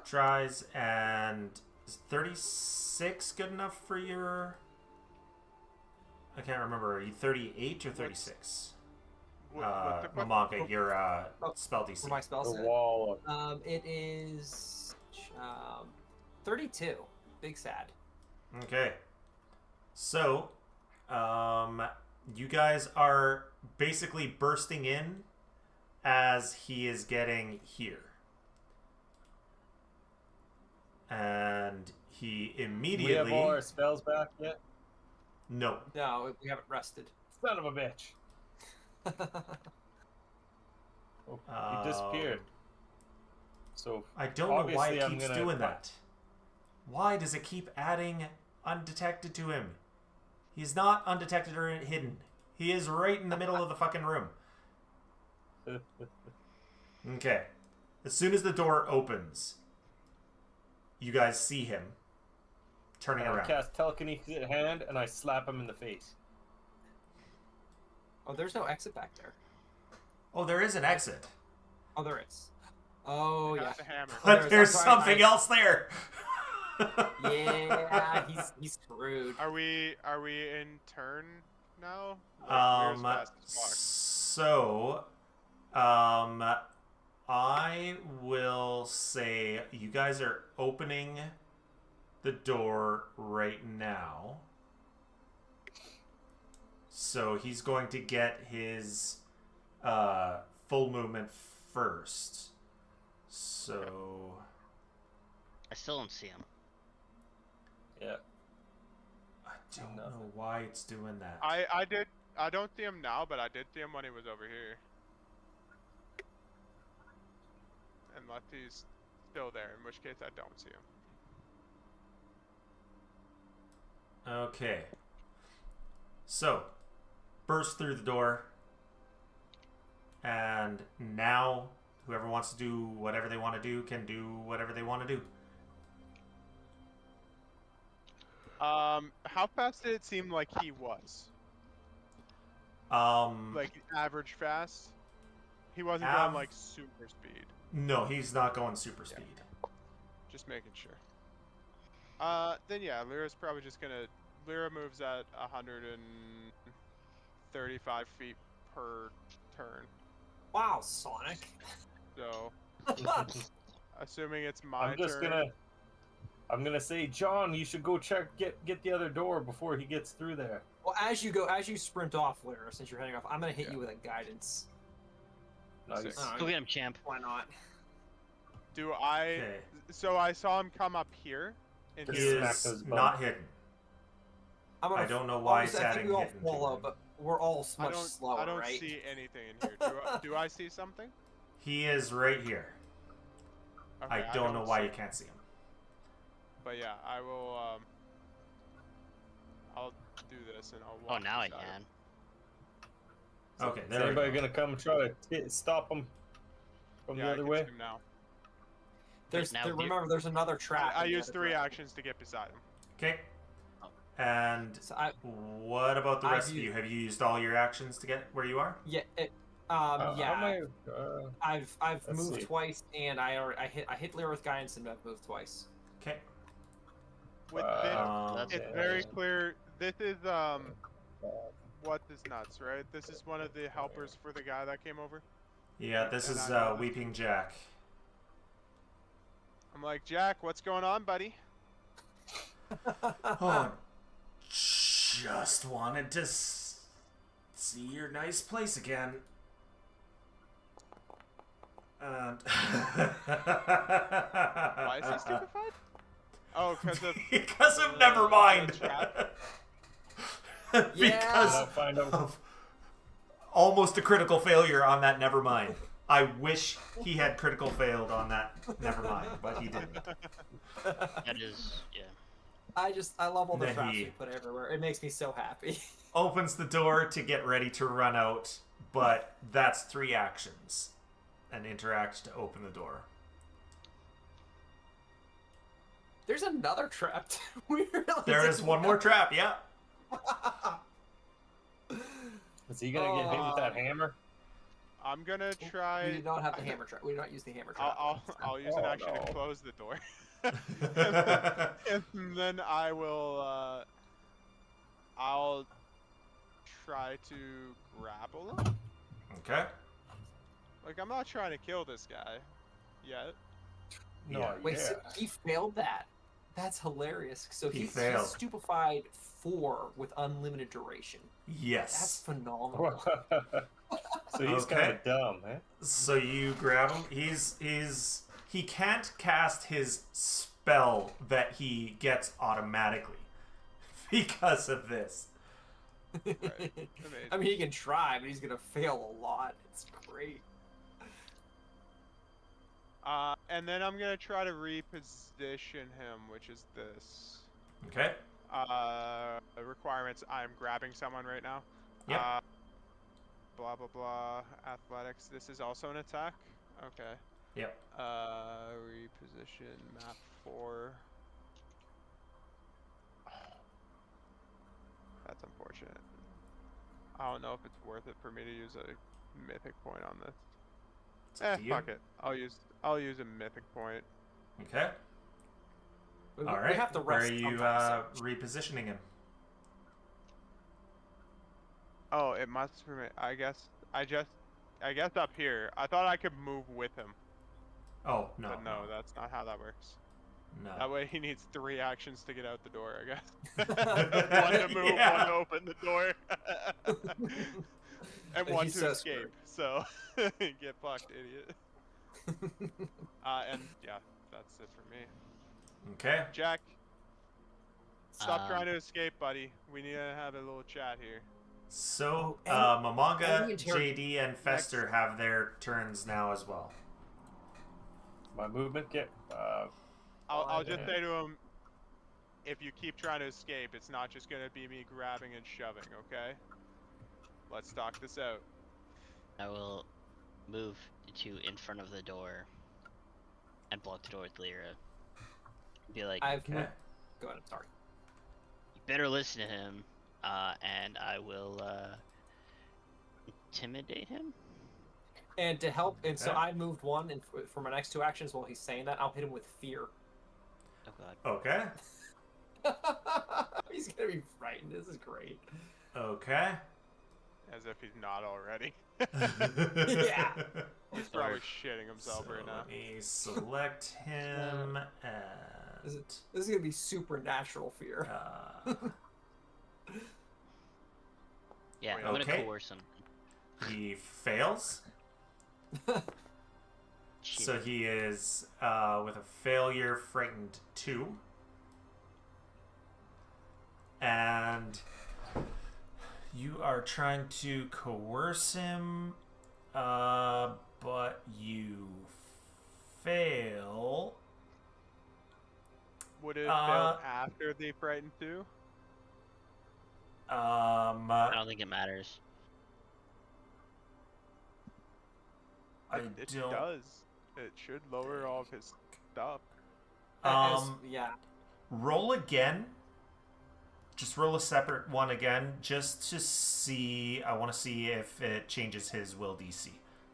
tries, and is 36 good enough for your I can't remember. Are you 38 or 36? What Mamanka, your spell DC. For my spell The set. wall. It is 32. Big sad. Okay. So, you guys are basically bursting in as he is getting here. And he immediately... We have all our spells back yet? No. No, we haven't rested. Son of a bitch. Oh, he disappeared. So I don't know why obviously it I'm keeps gonna- doing that. Why does it keep adding undetected to him? He's not undetected or hidden. He is right in the middle of the fucking room. Okay. As soon as the door opens, you guys see him turning I around. cast telekinesis at hand and I slap him in the face. Oh, there's no exit back there. Oh, there is an exit. Oh, there is. Oh, yeah. The hammer. But there's that's right, something else there. Yeah, he's screwed. Are we in turn now? Like, Lear's fastest walk. I will say you guys are opening the door right now. So he's going to get his full movement first. So I still don't see him. Yeah. I don't know why it's doing that. I don't see him now, but I did see him when he was over here. Unless he's still there, in which case I don't see him. Okay. So, burst through the door. And now, whoever wants to do whatever they want to do can do whatever they want to do. How fast did it seem like he was? Like average fast? He wasn't going like super speed. No, he's not going super speed. Just making sure. Then yeah, Lyra's probably just gonna... Lyra moves at 135 feet per turn. Wow, Sonic. So, assuming it's my turn... I'm gonna say, John, you should go get the other door before he gets through there. Well, as you sprint off, Lyra, since you're heading off, I'm gonna hit you with a guidance. Nice. Go get him, champ. Why not? Do I... Okay. So I saw him come up here. And He Just smack is those not bumps. hidden. I don't know why it's I think adding we all hidden to follow, him. but we're all much slower, I don't right? see anything in here. Do I see something? He is right here. Okay, I don't know why see you him. can't see him. But yeah, I will. I'll do this and I'll. Oh, Walk now I beside him. can. Okay, Is there we anybody go. gonna come try to stop him from Yeah, the I other can way? see him now. Remember, there's another trap. I in the used other 3 direction. actions to get beside him. Okay. And So what about the I've rest of you? Have you used all your actions to get where you are? yeah, How yeah. many, I've let's moved see. twice, and I hit Lyra with guidance, and I've moved twice. Okay. With That's it's very clear. This is what is nuts, right? This is one of the helpers for the guy that came over. Yeah, this And is I know this. Weeping Jack. I'm like, Jack, what's going on, buddy? Oh, just wanted to see your nice place again. And Why is he stupefied? Oh, because of because of Nevermind. trap? Because I'll find out. of almost a critical failure on that Nevermind. I wish he had critical failed on that Nevermind, but he didn't. That is, yeah. I love all the Then traps he- we put everywhere. It makes me so happy. Opens the door to get ready to run out, but that's 3 actions. And interact to open the door. There's another trap. We realize There is one more trap, yeah. Is he gonna get hit with that hammer? I'm gonna try. We do not have the hammer trap. We do not use the hammer trap. I'll use an action to close the door. and then I will. I'll try to grapple him. Okay. Like, I'm not trying to kill this guy yet. No, Yeah. Wait, yeah. so he failed that? That's hilarious. So He he's failed. stupefied 4 with unlimited duration. That's Yes. phenomenal. So he's Okay. kind of dumb, eh? So you grab him. He can't cast his spell that he gets automatically because of this. Right. Amazing. I mean, he can try, but he's gonna fail a lot. It's great. And then I'm gonna try to reposition him, which is this. Okay. Requirements. I'm grabbing someone right now. Yep. Blah blah blah. Athletics. This is also an attack. Okay. Yep. Reposition map 4. That's unfortunate. I don't know if it's worth it for me to use a mythic point on this. It's up to you. Fuck it. I'll use a mythic point. Okay. We All right. have to Where are rest you sometimes, so- repositioning him? Oh, it must be. I guess up here. I thought I could move with him, Oh no. but no, that's not how that works. No. That way he needs 3 actions to get out the door, I guess. One to move, Yeah. one to open the door, and one He's to so escape. So get fucked, idiot. And yeah, that's it for me. Okay. Jack, stop Um, trying to escape, buddy. We need to have a little chat here. So and Mamanga, the interrog- JD, and Fester have their turns now as well. My movement get. I'll just yeah. say to him, if you keep trying to escape, it's not just gonna be me grabbing and shoving, okay? Let's talk this out. I will move to in front of the door and block the door with Lyra. Be like, I've Okay. Go ahead. I'm sorry. you better listen to him, and I will intimidate him. And to help, and so Okay. I moved 1, and for my next 2 actions, while he's saying that, I'll hit him with fear. Oh god. Okay. He's gonna be frightened. This is great. Okay. As if he's not already. Yeah. He's probably shitting himself So right now. let me select him This and is gonna be supernatural fear. Yeah, Wait, I'm gonna okay. coerce him. he fails. Shit. So he is with a failure, frightened 2. And you are trying to coerce him, but you fail. Would it have failed after the frightened 2? I don't think it matters. It don't. does. It should lower all of his stuff. Yeah. Roll again. Just roll a separate one again, just to see. I want to see if it changes his will DC.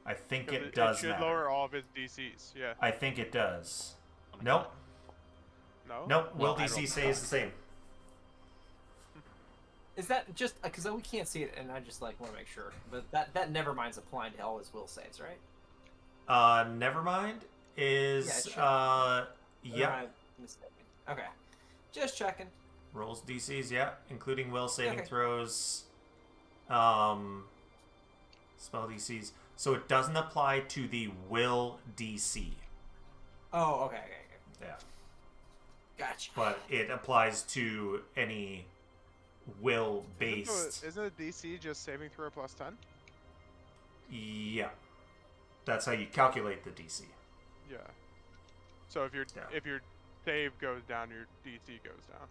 I think 'Cause it does It should matter. lower all of his DCs. Yeah. I think it does. Oh my Nope. God. No. Nope. Will I DC rolled stays the same. Is that just because we can't see it, and I just like want to make sure? But that never mind's applying to all his will saves, right? Nevermind is Yeah, yep. Or am I mistaken? Okay. Just checking. Rolls DCs, yeah, including will saving Okay. throws, spell DCs. So it doesn't apply to the will DC. Oh, okay. Yeah. Gotcha. But it applies to any will based. Isn't a DC just saving throw plus 10? Yeah. That's how you calculate the DC. Yeah. So if your Yeah. if your save goes down, your DC goes down.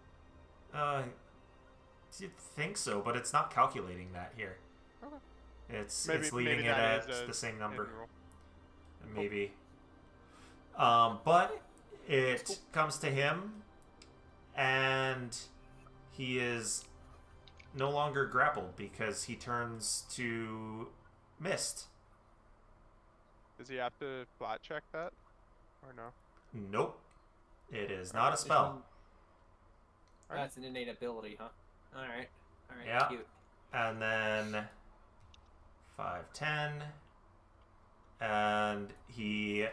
You'd think so, but it's not calculating that here. Okay. It's Maybe leaving it that at is a the same number. hidden rule. Maybe. But it comes to him, and he is no longer grappled because he turns to mist. Does he have to flat check that, or no? Nope. It is not a spell. That's an innate ability, huh? All right. Yeah. Cute. and then 5, 10, and he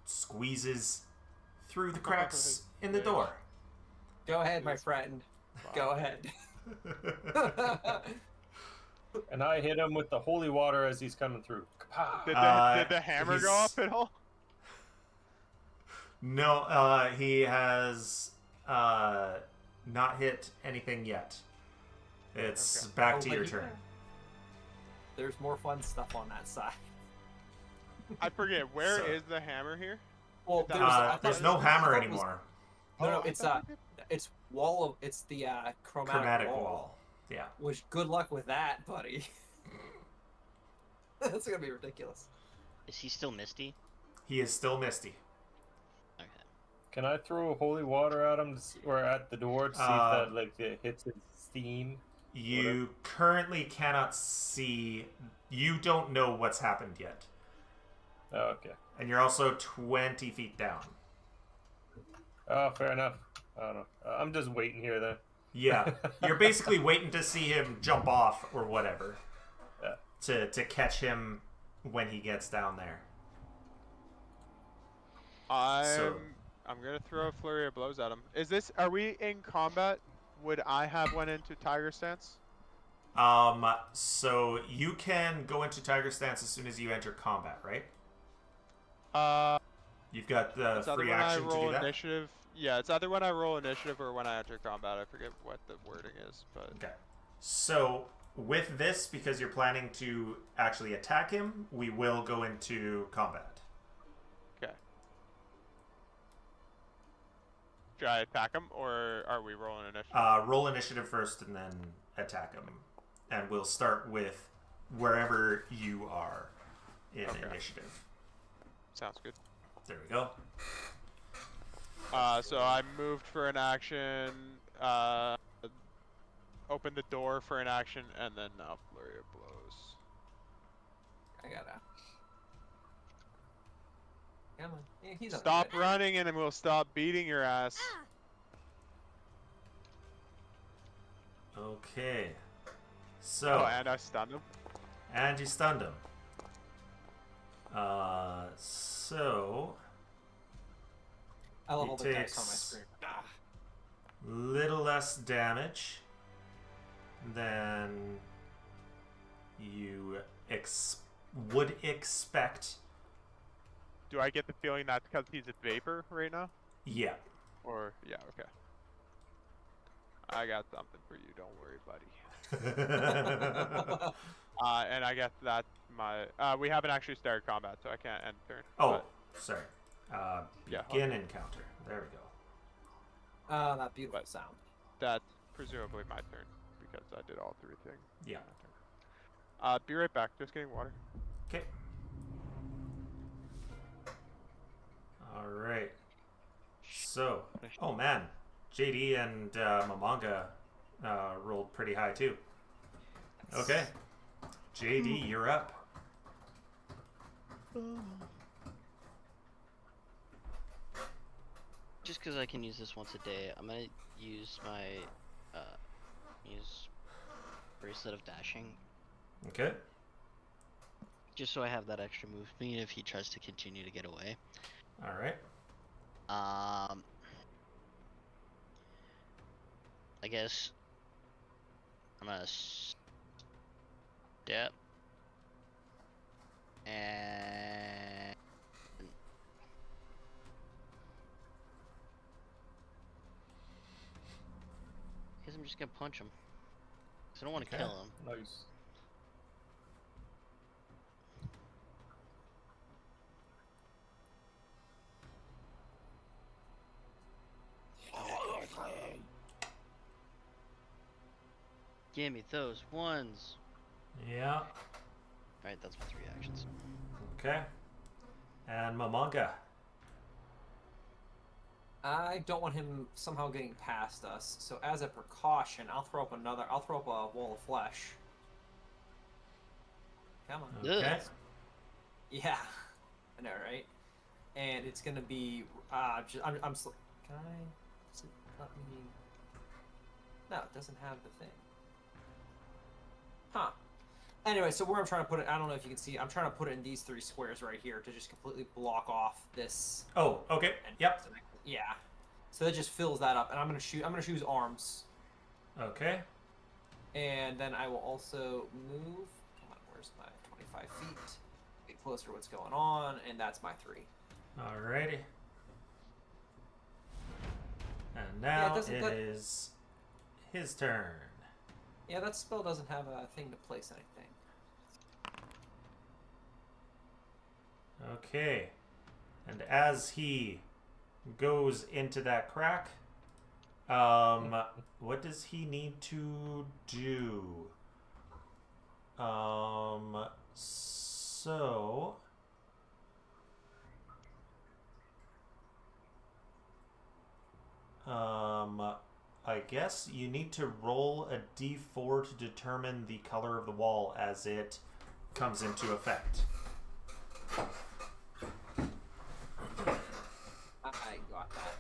squeezes through the cracks in the door. Go ahead, my friend. Go ahead. And I hit him with the holy water as he's coming through. Kapow! Did the hammer go off at all? No, he has not hit anything yet. It's Okay. back to your turn. There's more fun stuff on that side. I forget. Where So- is the hammer here? Well, There's- There's no hammer anymore. No, I it's thought we did. it's wall of it's the Chromatic wall. Yeah. Which good luck with that, buddy. That's gonna be ridiculous. Is he still misty? He is still misty. Okay. Can I throw holy water at him or at the door to see if that it hits his steam? You currently cannot see. You don't know what's happened yet. Oh, okay. And you're also 20 feet down. Oh, fair enough. I don't know. I'm just waiting here then. Yeah. You're basically waiting to see him jump off or whatever. Yeah. To catch him when he gets down there. I'm gonna throw a flurry of blows at him. Are we in combat? Would I have went into tiger stance? So you can go into tiger stance as soon as you enter combat, right? You've got the It's either free when I action to roll do that. initiative. Yeah, it's either when I roll initiative or when I enter combat. I forget what the wording is, but Okay. So with this, because you're planning to actually attack him, we will go into combat. okay. Should I attack him or are we rolling initiative? Roll initiative first and then attack him. And we'll start with wherever you are in Okay. initiative. Sounds good. There we go. So I moved for an action, opened the door for an action, and then now flurry of blows. I gotta. Come on. Yeah, he's up Stop there. running and then we'll stop beating your ass. Okay. So, Oh, and I stunned him. and you stunned him. So I love he all the dice takes- on my screen. little less damage than you would expect. Do I get the feeling that's because he's a vapor right now? Yeah. Or, yeah, okay. I got something for you, don't worry, buddy. And I guess that's my... we haven't actually started combat, so I can't end turn. Oh, sorry. Yeah, Begin encounter. There we go. That beautiful sound. That's presumably my turn, because I did all three things. Yeah. Be right back, just getting water. Okay. All right. So, oh man, JD and Mamanga rolled pretty high too. Okay. JD, you're up. Just because I can use this once a day, I'm gonna use my bracelet of dashing, Okay. just so I have that extra movement if he tries to continue to get away. All right. I guess I'm gonna step and I guess I'm just gonna punch him. 'Cause I don't want to Okay. kill him. Nice. Give me those ones. Yeah. Alright, that's my 3 actions. Okay. And Mamanga. I don't want him somehow getting past us, so as a precaution, I'll throw up a wall of flesh. Come on. Okay. Ugh. Yeah, I know, right? And it's gonna be, can I? Does it let me? No, it doesn't have the thing. Huh. Anyway, so where I'm trying to put it, I don't know if you can see, I'm trying to put it in these 3 squares right here to just completely block off this. Oh, okay. Yep. Yeah. So that just fills that up, and I'm gonna choose arms, Okay. and then I will also move. Come on, where's my 25 feet? Get closer to what's going on, and that's my 3. Alrighty. And now doesn't it that- is his turn. Yeah, that spell doesn't have a thing to place anything. Okay. And as he goes into that crack, what does he need to do? So I guess you need to roll a d4 to determine the color of the wall as it comes into effect. I got that.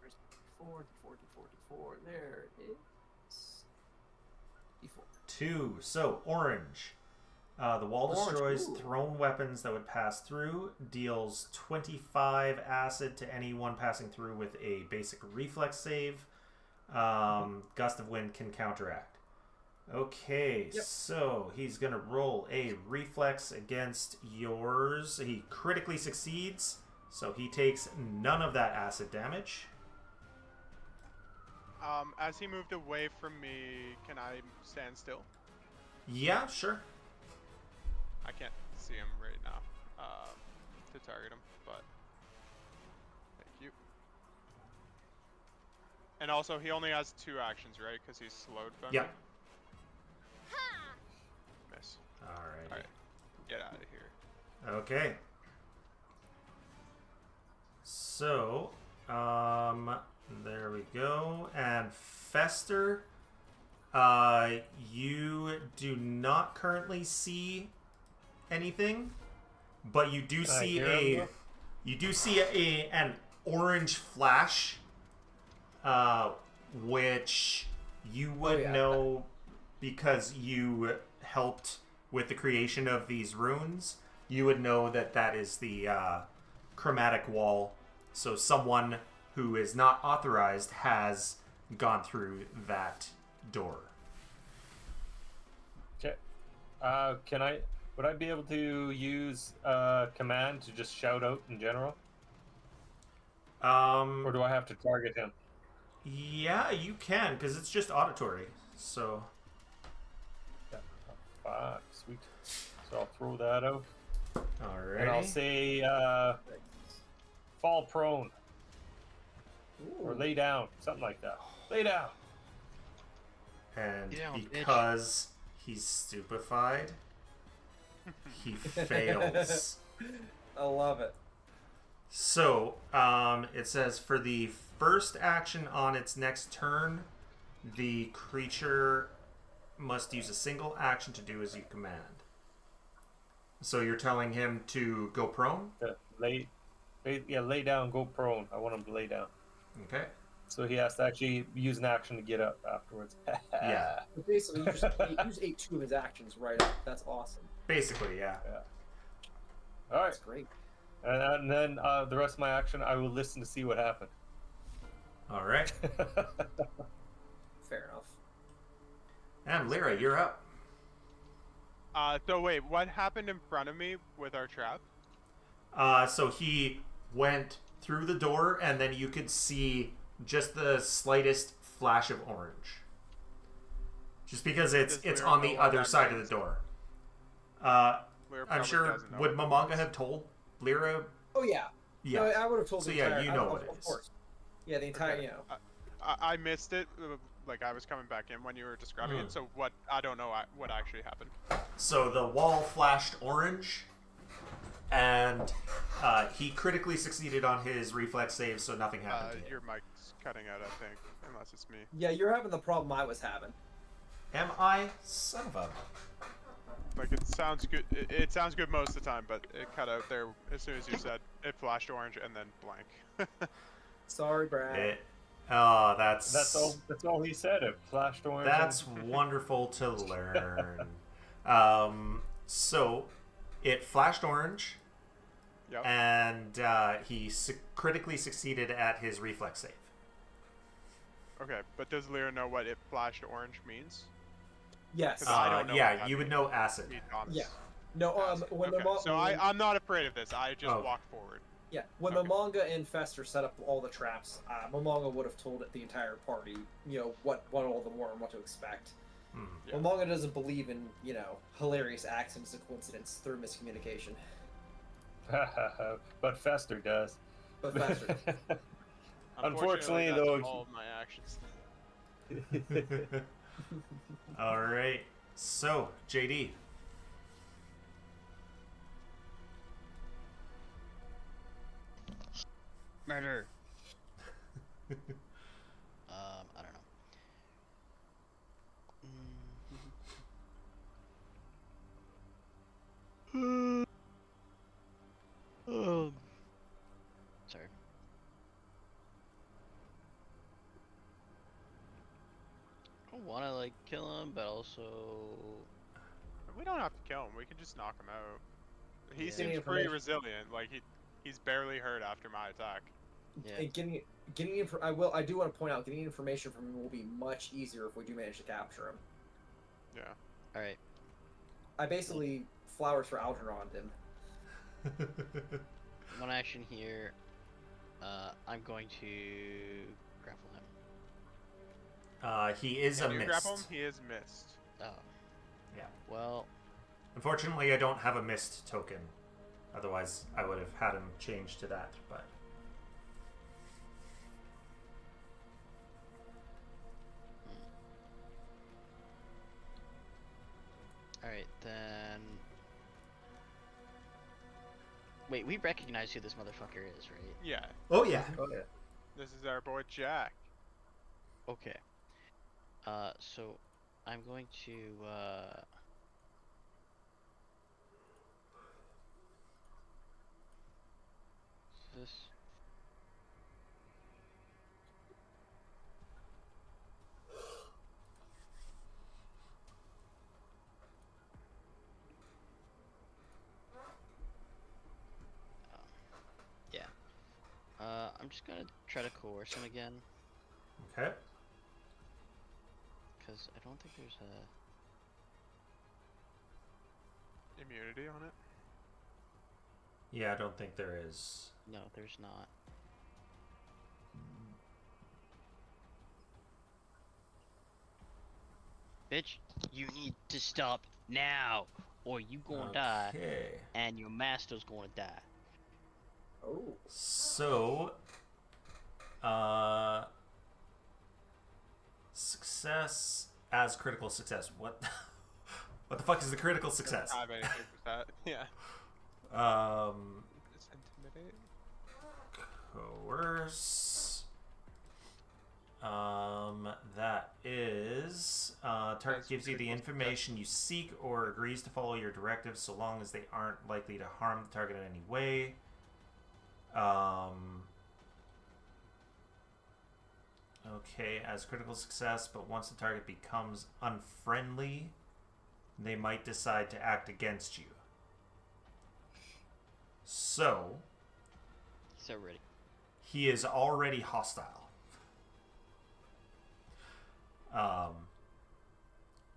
Where's D4? There it is. D4. 2. So, orange. The wall Orange, destroys ooh. thrown weapons that would pass through, deals 25 acid to anyone passing through with a basic reflex save. Gust of wind can counteract. Okay, Yep. so he's going to roll a reflex against yours. He critically succeeds, so he takes none of that acid damage. As he moved away from me, can I stand still? Yeah, sure. I can't see him right now to target him, but thank you. And also, he only has 2 actions, right? Because he's slowed by Yeah. me. Miss. Alright. Alright, get out of here. Okay. So, there we go. And Fester, you do not currently see anything, but you do see an orange flash, which you would know because you helped with the creation of these runes. You would know that that is the chromatic wall. So someone who is not authorized has gone through that door. Okay. Would I be able to use command to just shout out in general? Or do I have to target him? Yeah, you can, because it's just auditory. So, Yeah. Sweet. So I'll throw that out. alrighty. And I'll say fall prone. Or lay down. Something like that. Lay down. And Yeah, bitch. because he's stupefied, he fails. I love it. So, it says for the first action on its next turn, the creature must use a single action to do as you command. So you're telling him to go prone? Lay down, go prone. I want him to lay down. Okay. So he has to actually use an action to get up afterwards. Yeah. But basically, you just ate 2 of his actions right up. That's awesome. Basically, yeah. All right. That's great. And then the rest of my action, I will listen to see what happened. All right. Fair enough. And Lyra, you're up. So wait, what happened in front of me with our trap? So he went through the door, and then you could see just the slightest flash of orange. Just because it's Lyra on know the what other that side of means? the door. Lyra I'm probably sure. doesn't know Would what that Mamanga means. have told Lyra? Oh yeah. Yeah. No, I would have told So the yeah, entire. you know of, what it of is. course. Yeah, the entire. Okay. You know. I missed it. Like I was coming back in when you were describing it. So what? I don't know what actually happened. So the wall flashed orange, and he critically succeeded on his reflex save, so nothing happened to him. Your mic's cutting out, I think, unless it's me. Yeah, you're having the problem I was having. Am I? Son of a... Like it sounds good. It sounds good most of the time, but it cut out there as soon as you said it flashed orange and then blank. Sorry, Brad. Oh, That's all. That's all he said. It flashed orange. That's wonderful to learn. So it flashed orange, Yep. and he critically succeeded at his reflex save. Okay, but does Lyra know what it flashed orange means? Yes. 'Cause I don't know what Yeah, that you would means. know acid. Mead Thomas. Yeah. No. When Okay, the so I'm not afraid of this. I just Oh. walked forward. Yeah, when Okay. Momonga and Fester set up all the traps, Momonga would have told the entire party, what all them were and what to expect. Hmm. Yeah. Momonga doesn't believe in, hilarious accidents and coincidence through miscommunication. But Fester does. But Fester, Unfortunately, that's though. all of my actions. All right. So, JD. Murder. I don't know. Sorry. I don't want to kill him, but also We don't have to kill him. We can just knock him out. He Yeah. seems Getting pretty information. resilient. He's barely hurt after my attack. yeah. and getting I do want to point out, getting information from him will be much easier if we do manage to capture him. Yeah. All right. I basically flowers for Algernon him. One action here. I'm going to grapple him. He is Can a you mist. grapple him? He is missed. Oh. Yeah. Well, Unfortunately, I don't have a mist token. Otherwise, I would have had him change to that. But all right then. Wait, we recognize who this motherfucker is, right? Yeah. oh yeah, Oh yeah. This is our boy Jack. Okay. So I'm going to this. Yeah. I'm just gonna try to coerce him again, okay. because I don't think there's a. Immunity on it. Yeah, I don't think there is. No, there's not. Bitch, you need to stop now, or you gonna die, Okay. and your master's gonna die. Oh. So, success as critical success. What? What the fuck is the critical success? Doesn't have anything with that. Yeah. It's intimidate. Coerce. That is target That's gives you the critical information you seek or agrees to follow your directives so long as they aren't likely to harm the target in any way. Okay, as critical success, but once the target becomes unfriendly, they might decide to act against you. So, So ready. he is already hostile.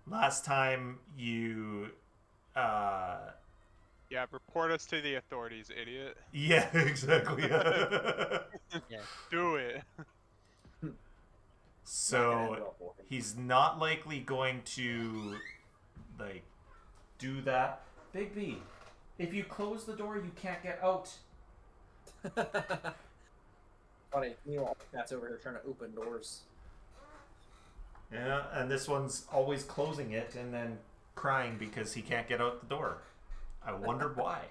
Last time you, Yeah, report us to the authorities, idiot. yeah, exactly. Yeah. Do it. So he's not likely going to, do that. Big B, if you close the door, you can't get out. Funny. Meanwhile, Cat's over here trying to open doors. Yeah, and this one's always closing it and then crying because he can't get out the door. I wonder why.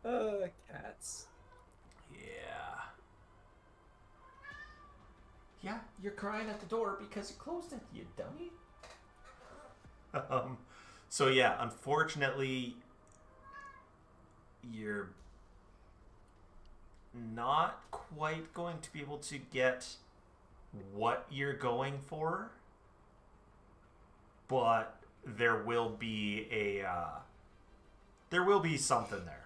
Cats. Yeah. Yeah, you're crying at the door because you closed it, you dummy. So yeah, unfortunately, you're not quite going to be able to get what you're going for, but there will be something there.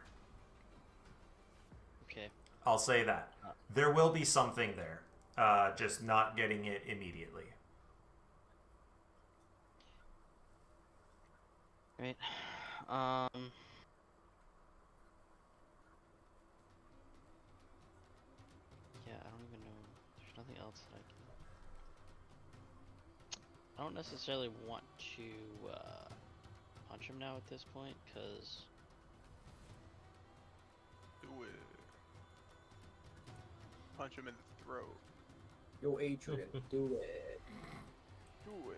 Okay. I'll say that. There will be something there. Just not getting it immediately. Right. Yeah, I don't even know. There's nothing else that I can. I don't necessarily want to punch him now at this point, because Do it. Punch him in the throat. Yo, Adrian, do it. Do it.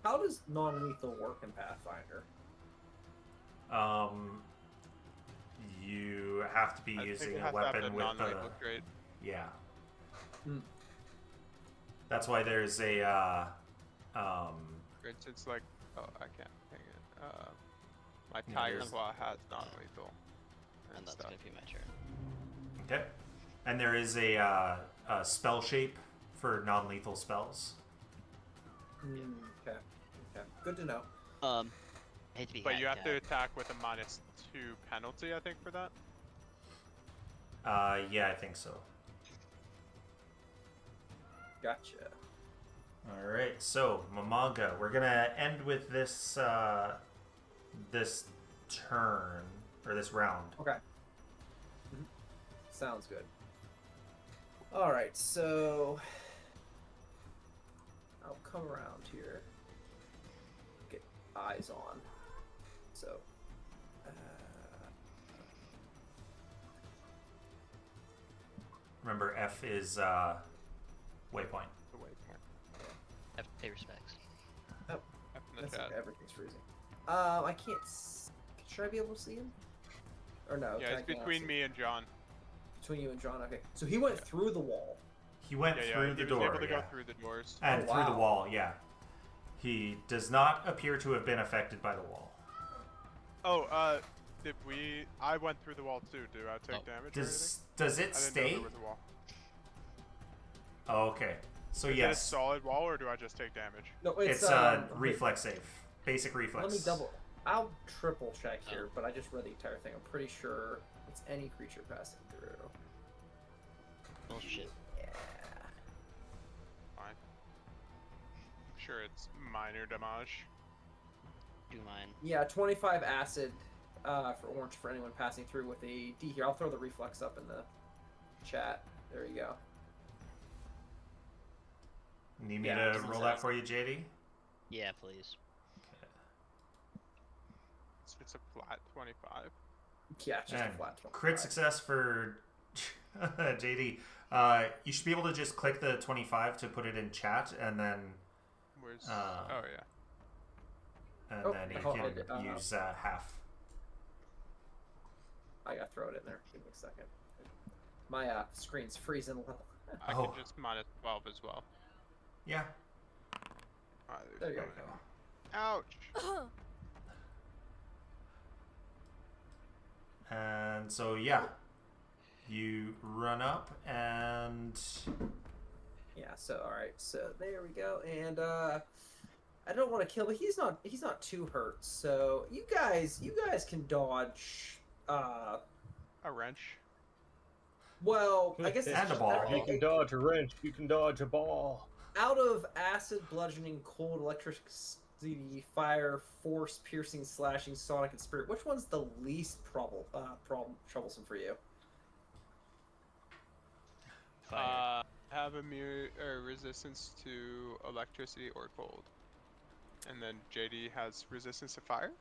How does non-lethal work in Pathfinder? You have to be I think using it a has to have weapon with the non-lethal trait. yeah. Hmm. That's why there's a For instance, like, oh, I can't. Hang it. My Yeah, tiger there's- claw has non-lethal. and that's stuff. gonna be my turn. okay, and there is a spell shape for non-lethal spells. Okay. Good to know. I hate to be But you have to handicapped. attack with a -2 penalty, I think, for that. Yeah, I think so. Gotcha. All right, so Mamanga, we're gonna end with this this turn or this round. Okay. Sounds good. All right, so I'll come around here. Get eyes on. So, Remember, F is waypoint. The waypoint. Have to pay respects. F in the that's chat. okay, everything's freezing. I can't. Should I be able to see him? Or no? Yeah, can it's I cannot between see? me and John. Between you and John. Okay. So he went through the wall. He went Yeah, through he the was door, able to yeah, go through the doors. and Oh, through the wow. wall. Yeah, he does not appear to have been affected by the wall. Oh, did we? I went through the wall too. Do I take Oh. damage? Does it or anything? I didn't know stay? there was a wall. Oh, okay. So Is it a yes, solid wall, or do I just take damage? No, it's it's a reflex save, basic reflex. Let me double. I'll triple check Oh. here, but I just read the entire thing. I'm pretty sure it's any creature passing through. Bullshit. Yeah. Fine. I'm sure it's minor damage. Do mine. Yeah, 25 acid for orange for anyone passing through with a D here. I'll throw the reflex up in the chat. There you go. Need me Yeah, to roll that for you, JD? Yeah, please. It's a flat 25. Yeah, just a And flat 25. crit success for JD. You should be able to just click the 25 to put it in chat, and then Where's? Uh, oh yeah. Oh, you hold can on, use half. I gotta throw it in there. Give me a second. My screen's freezing a little. I Oh. can just -12 as well. Yeah. Alright, There you there's go. one. Ouch. And so yeah, you run up and Yeah, so alright, so there we go. And I don't want to kill, but he's not too hurt. So you guys can dodge A wrench. well, I guess And a ball. You can dodge a wrench. You can dodge a ball. out of acid, bludgeoning, cold, electricity, fire, force, piercing, slashing, sonic, and spirit, which one's the least troublesome for you? Fire. Have resistance to electricity or cold. And then JD has resistance to fire?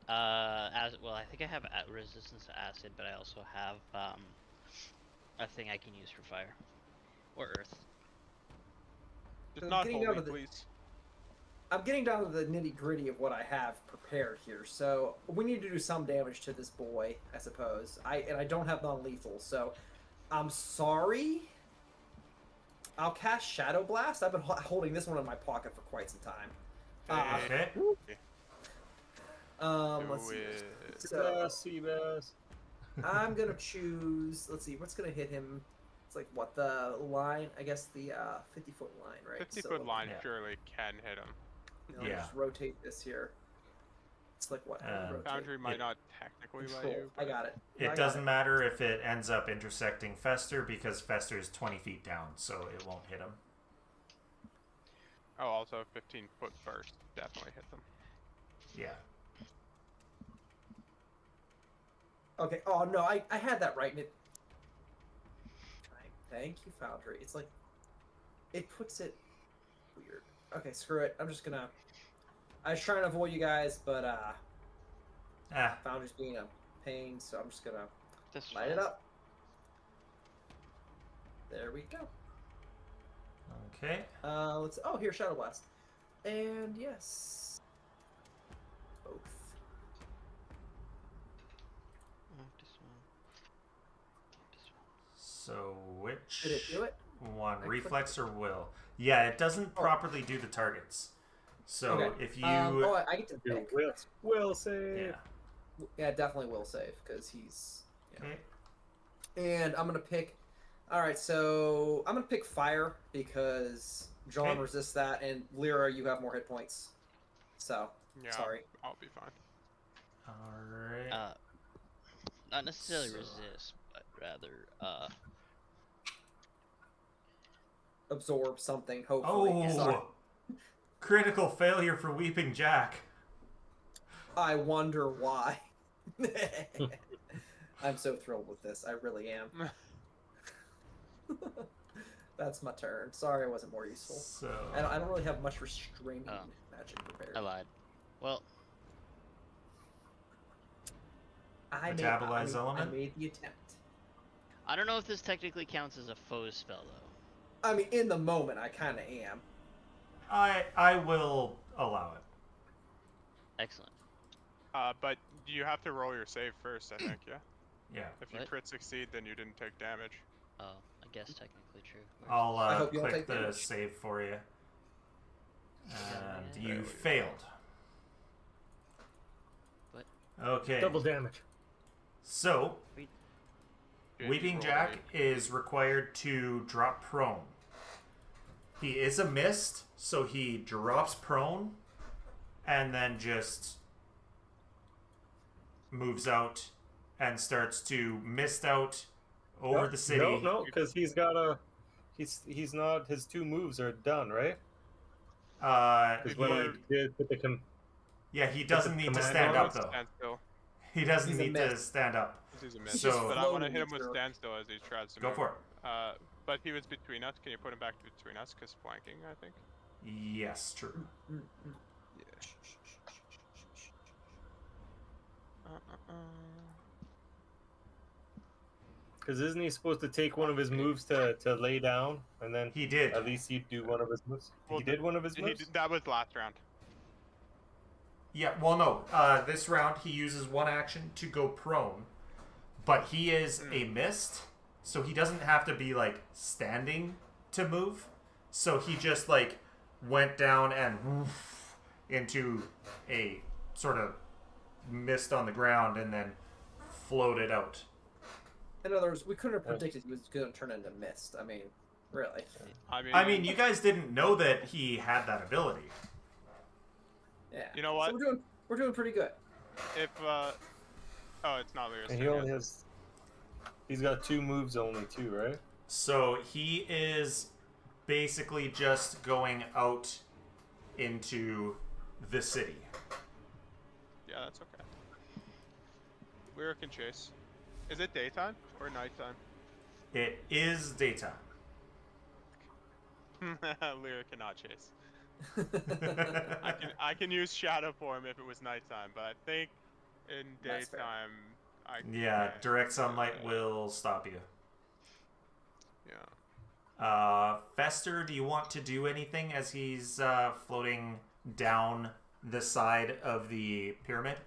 As well, I think I have resistance to acid, but I also have a thing I can use for fire or earth. Just So not getting down holy, to the- please. I'm getting down to the nitty gritty of what I have prepared here. So we need to do some damage to this boy, I suppose. I don't have non-lethal, so I'm sorry. I'll cast Shadow Blast. I've been holding this one in my pocket for quite some time. okay. Let's see. it. So Seabass. I'm gonna choose. Let's see what's gonna hit him. It's like what the line? I guess the 50-foot line, right? 50-foot line yeah. surely can hit him. Yeah. Just rotate this here. It's like what? How do you rotate? Foundry might It- not technically let Control. you. I But got it. No, I It got doesn't matter if it ends up intersecting Fester because Fester is 20 feet down, so it won't hit him. Oh, also 15-foot burst definitely hit them. Yeah. Okay. Oh no, I had that right. And it. Thank you, Foundry. It's like, it puts it weird. Okay, screw it. I'm just gonna. I was trying to avoid you guys, but Ah, Foundry's being a pain, so I'm just gonna That's light it fine. up. There we go. okay. Let's. Oh, here, Shadow Blast, and yes, both. Oh, this one. This one. So which Did it do it? one? I Reflex or will? Yeah, it doesn't properly do the targets. So Okay. if you I get to Do pick. will save. yeah. Yeah, definitely will save because he's. Yeah. Okay. And I'm gonna pick. All right, so I'm gonna pick fire because John Okay. resists that, and Lyra, you have more hit points. So Yeah, sorry. I'll be fine. All right. Not necessarily So- resist, but rather Absorb something. Hopefully. Oh, Sorry. critical failure for Weeping Jack. I wonder why. I'm so thrilled with this. I really am. That's my turn. Sorry, I wasn't more useful. So I don't really have much restraining Oh. magic prepared. I lied. Well, Metabolize element? I made the attempt. I don't know if this technically counts as a foe spell though. I mean, in the moment, I kind of am. I will allow it. Excellent. But you have to roll your save first, I think. Yeah. Yeah. If you What? crit succeed, then you didn't take damage. Oh, I guess technically true. Where's I'll I hope you don't click take the damage. save for you. And Yeah. you There we go. failed. What? Okay. Double damage. So, Yeah, you Weeping rolled Jack is required to drop prone. He is a mist, so he drops prone and then just moves out and starts to mist out over Nope, the city. No, because he's got a. He's not. His 2 moves are done, right? Because when I did put the yeah, he doesn't need to command stand on up though. Stand still. He doesn't He's a need to mist. stand up. He's a miss. So- But I want to Floating hit him with through. standstill as he tries to Go move. for it. But he was between us. Can you put him back between us? Because flanking, I think. Yes, true. Mm, Yeah. Because isn't he supposed to take one of his moves to lay down, and then He did. at least he'd do one of his moves? Well, He did one of his He moves. did, that was last round. Yeah, well, no. This round he uses one action to go prone, but he is a mist, so he doesn't have to be like standing to move. So he just like went down and woof into a sort of mist on the ground and then floated out. In other words, we couldn't have predicted he was going to turn into mist. I mean, really. I mean, you guys didn't know that he had that ability. Yeah. You know what? So we're doing pretty good. If oh, it's not Lyra's And turn he only yet. has. He's got 2 moves only too, right? So he is basically just going out into the city. Yeah, that's okay. Lyra can chase. Is it daytime or nighttime? It is daytime. Lyra cannot chase. I can use shadow form if it was nighttime, but I think in That's fair. daytime I Yeah, can't. direct sunlight will stop you. Yeah. Fester, do you want to do anything as he's floating down the side of the pyramid?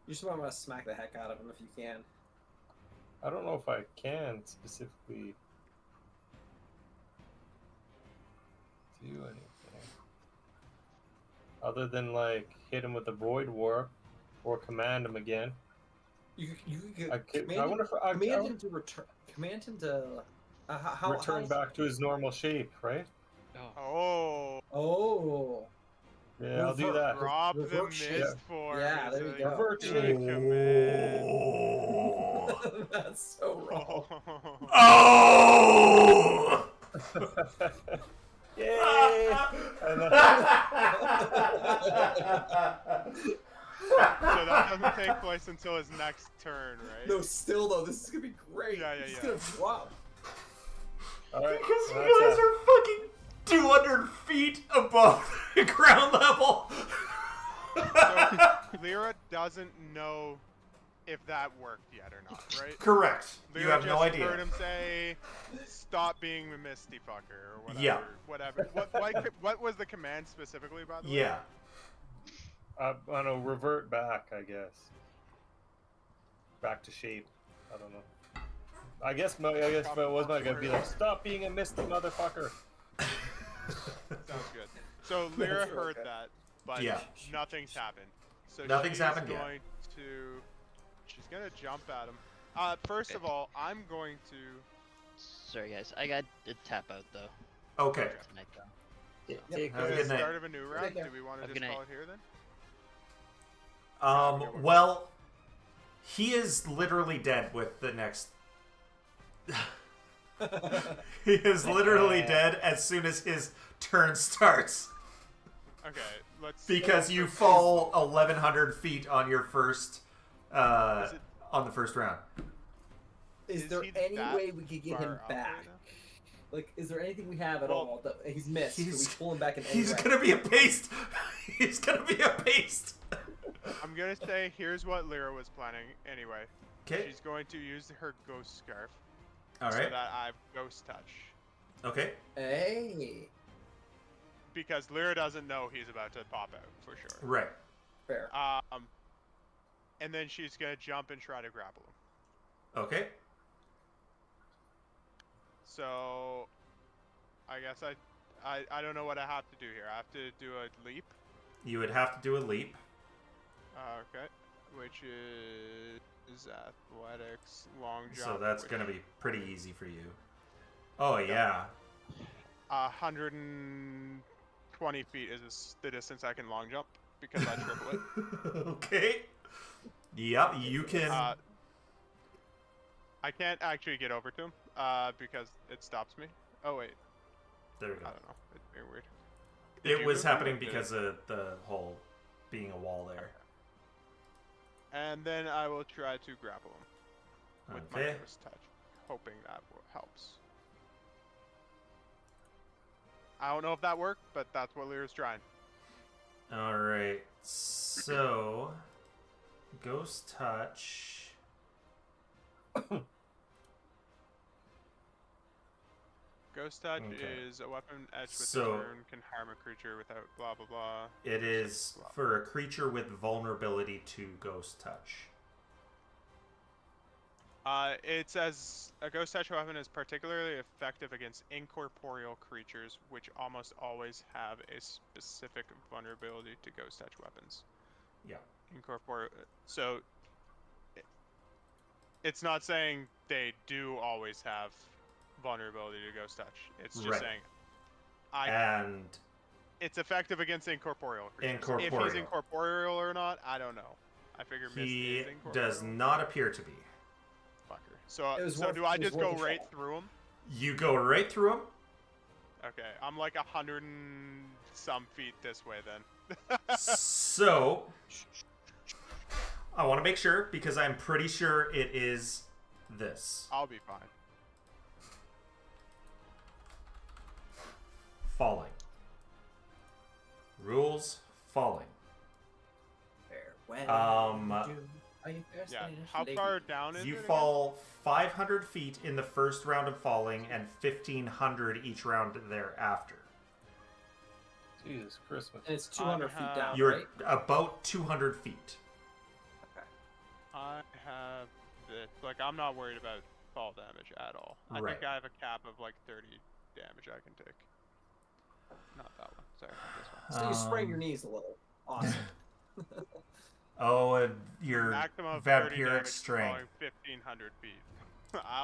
You just want to smack the heck out of him if you can. I don't know if I can specifically do anything other than like hit him with the void warp or command him again. You I could could, I wonder if command him to return. Command him to. How return back to his normal shape, right? Oh, Oh. Yeah, I'll do that. drop the Revert mist shape. form. Yeah, is there you a go. Revert good shape. command. Oh. That's so wrong. Oh! Yay! And So that doesn't take place until his next turn, right? No, still though, this is gonna be great. Yeah, It's yeah. gonna wow. all right, Because so you that's guys are fucking 200 feet above the ground level. So Lyra doesn't know if that worked yet or not, right? Correct. You Lyra have just no idea. heard him say, "Stop being a misty fucker," or whatever. Yeah. Whatever. What was the command specifically, by the way? Yeah. I don't know, revert back, I guess. Back to shape. I don't know. I guess my was my gonna be like, stop being a misty motherfucker. Sounds good. So Lyra heard that, but Yeah. nothing's happened. So Nothing's she's happened yet. going to. She's gonna jump at him. First of all, I'm going to. Sorry guys, I got to tap out though. Okay. Tonight, though. Take Have a The good night. start of a new round. Take care. Do we want to Have a just good call night. it here then? Well, he is literally dead with the next. He is literally dead as soon as his turn starts. Okay, let's. Because you fall 1,100 feet on your first, on the first round. Is Is there he any that way we could get him far up right back? now? Like, is there anything we have at Well, all that he's missed? Could we he's- pull him back in any He's way? gonna be a paste. He's gonna be a paste. I'm gonna say here's what Lyra was planning anyway. Okay. She's going to use her ghost scarf All so right. that I have ghost touch. Okay. Hey, Because Lyra doesn't know he's about to pop out for sure. Right. fair. And then she's gonna jump and try to grapple him. Okay. So, I guess I don't know what I have to do here. I have to do a leap. You would have to do a leap. Okay, which is athletics, long jump. So that's which, gonna be pretty easy for you. Oh yeah. 120 feet is the distance I can long jump because I triple it. Okay. Yep, you can. I can't actually get over to him because it stops me. Oh wait, There we I go. don't know. It's very weird. Did It you was move me, happening or did because of the whole being a wall there. And then I will try to grapple him with my Okay. ghost touch, hoping that helps. I don't know if that worked, but that's what Lyra's trying. All right. So, ghost touch. Ghost touch Okay. is a weapon etched with So- the turn can harm a creature without blah blah blah. It is for a creature with vulnerability to ghost touch. It says a ghost touch weapon is particularly effective against incorporeal creatures, which almost always have a specific vulnerability to ghost touch weapons. Yeah. Incorporeal. So it's not saying they do always have vulnerability to ghost touch. It's just Right. saying And it's effective against incorporeal creatures. If Incorporeal. he's incorporeal or not, I don't know. I figure Mist he is incorporeal. does not appear to be. Fucker. So, It was so worth- do I it was just go worth a right shot. through him? You go right through him. Okay, I'm like 100 and some feet this way then. So, I want to make sure because I'm pretty sure it is this. I'll be fine. Falling. Rules falling. Fair. When Um, you do, are you first Yeah. finished, How lady? far down is You it? again? fall 500 feet in the first round of falling and 1,500 each round thereafter. Jesus Christmas. And it's 200 feet down, You're right? about 200 feet. Okay. I have this. Like, I'm not worried about fall damage at all. I Right. think I have a cap of like 30 damage I can take. Not that one. Sorry, this one. So you sprain your Um, knees a little. Awesome. Oh, and your Maximum of 30 vampiric damage strength. falling 1,500 feet.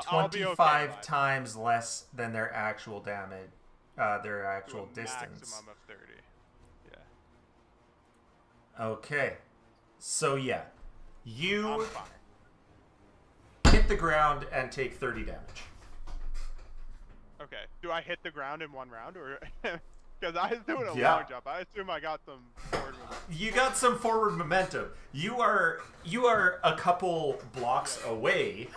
I'll be okay. 25 Bud. times less than their actual damage, their To actual a distance. maximum of 30. Yeah. Okay. So, yeah. I'm You fine. hit the ground and take 30 damage. Okay. Do I hit the ground in one round, or because I was doing a Yeah. long jump? I assume I got some forward momentum. You got some forward momentum. You are a couple blocks away,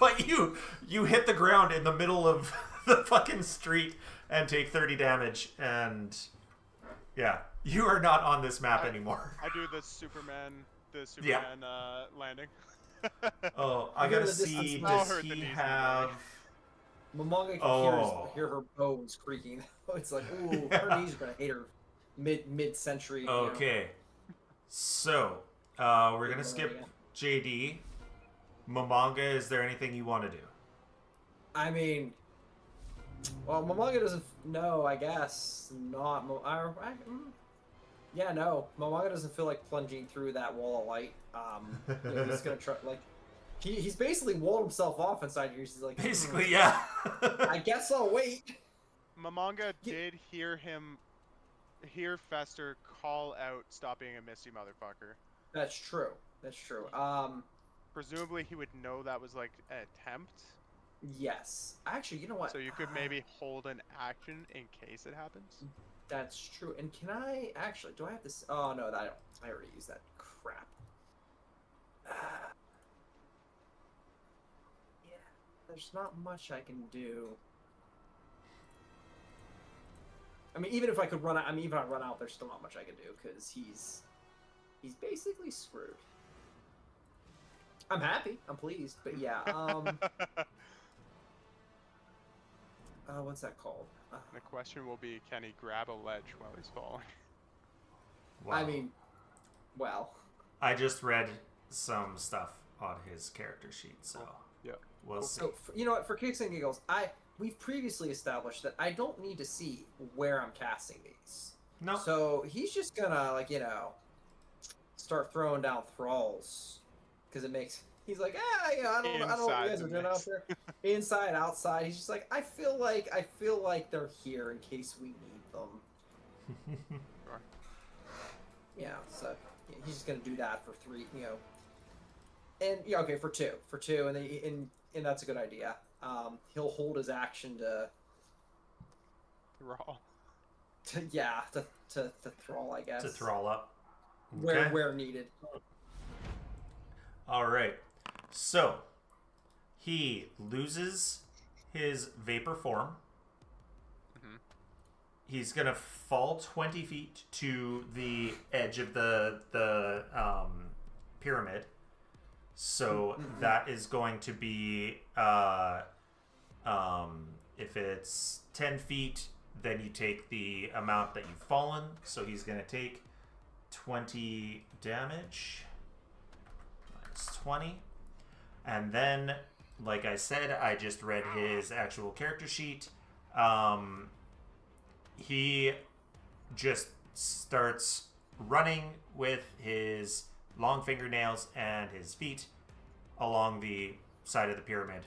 but you hit the ground in the middle of the fucking street and take 30 damage, and yeah, you are not on this map anymore. I do the Superman Yeah. landing. Oh, I You go gotta to the distance see. now. Does Hurt the he knees have? Momonga can Oh. hear her bones creaking. It's like, ooh, her knees are gonna hate her mid-century. Okay, so we're gonna skip JD. Momonga, is there anything you want to do? I mean, well, Momonga doesn't. No, I guess not. Yeah, no. Momonga doesn't feel like plunging through that wall of light. He's gonna try. Like, he's basically walled himself off inside here. He's like, Basically, yeah. I guess I'll wait. Momonga did hear Fester call out, "Stop being a misty motherfucker." That's true. That's true. Presumably, he would know that was like an attempt. Yes. Actually, you know what? So you could maybe hold an action in case it happens. That's true. And can I actually? Do I have this? Oh no, I already used that. Crap. Yeah. There's not much I can do. I mean, even if I could run out, even if I run out, there's still not much I can do because he's basically screwed. I'm happy. I'm pleased. But yeah. What's that called? The question will be, can he grab a ledge while he's falling? Wow. I mean, well. I just read some stuff on his character sheet, so Yeah. we'll see. So you know what? For kicks and giggles, we've previously established that I don't need to see where I'm casting these. No. So he's just gonna start throwing down thralls because it makes. He's like, I don't know what you guys are doing out there. Inside, outside. He's just like, I feel like they're here in case we need them. Sure. Yeah, so he's just gonna do that for 3, and yeah, okay, for two, and that's a good idea. He'll hold his action to Thrall. to thrall, I guess. To thrall up. Okay. Where needed. All right. So he loses his vapor form. Mm-hmm. He's gonna fall 20 feet to the edge of the pyramid. So that is going to be if it's 10 feet, then you take the amount that you've fallen. So he's gonna take 20 damage. Minus 20. And then, like I said, I just read his actual character sheet. He just starts running with his long fingernails and his feet along the side of the pyramid.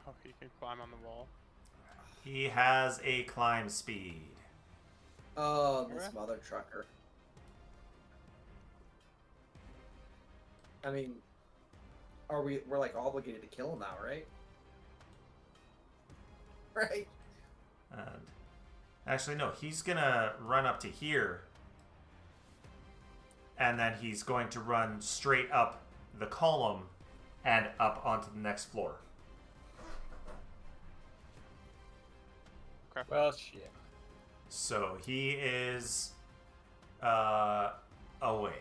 Oh, he can climb on the wall. He has a climb speed. Oh, this mother trucker. I mean, we're like obligated to kill him now, right? Right. And actually, no, he's gonna run up to here. And then he's going to run straight up the column and up onto the next floor. Okay. Well, shit. So he is away.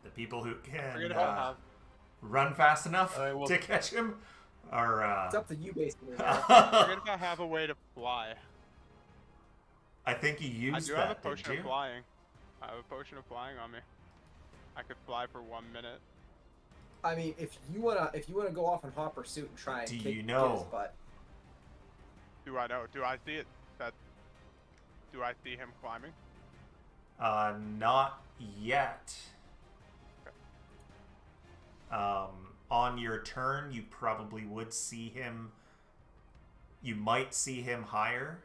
The people who can Forget about run fast enough I will- to catch him are. It's up to you, basically. now. Forget if I have a way to fly. I think you I used do that, have a potion didn't of you? flying. I have a potion of flying on me. I could fly for 1 minute. I mean, if you wanna go off in hot pursuit and try and Do kick you his know? butt. Do I know? Do I see it? Do I see him climbing? Not yet. On your turn, you probably would see him. You might see him higher.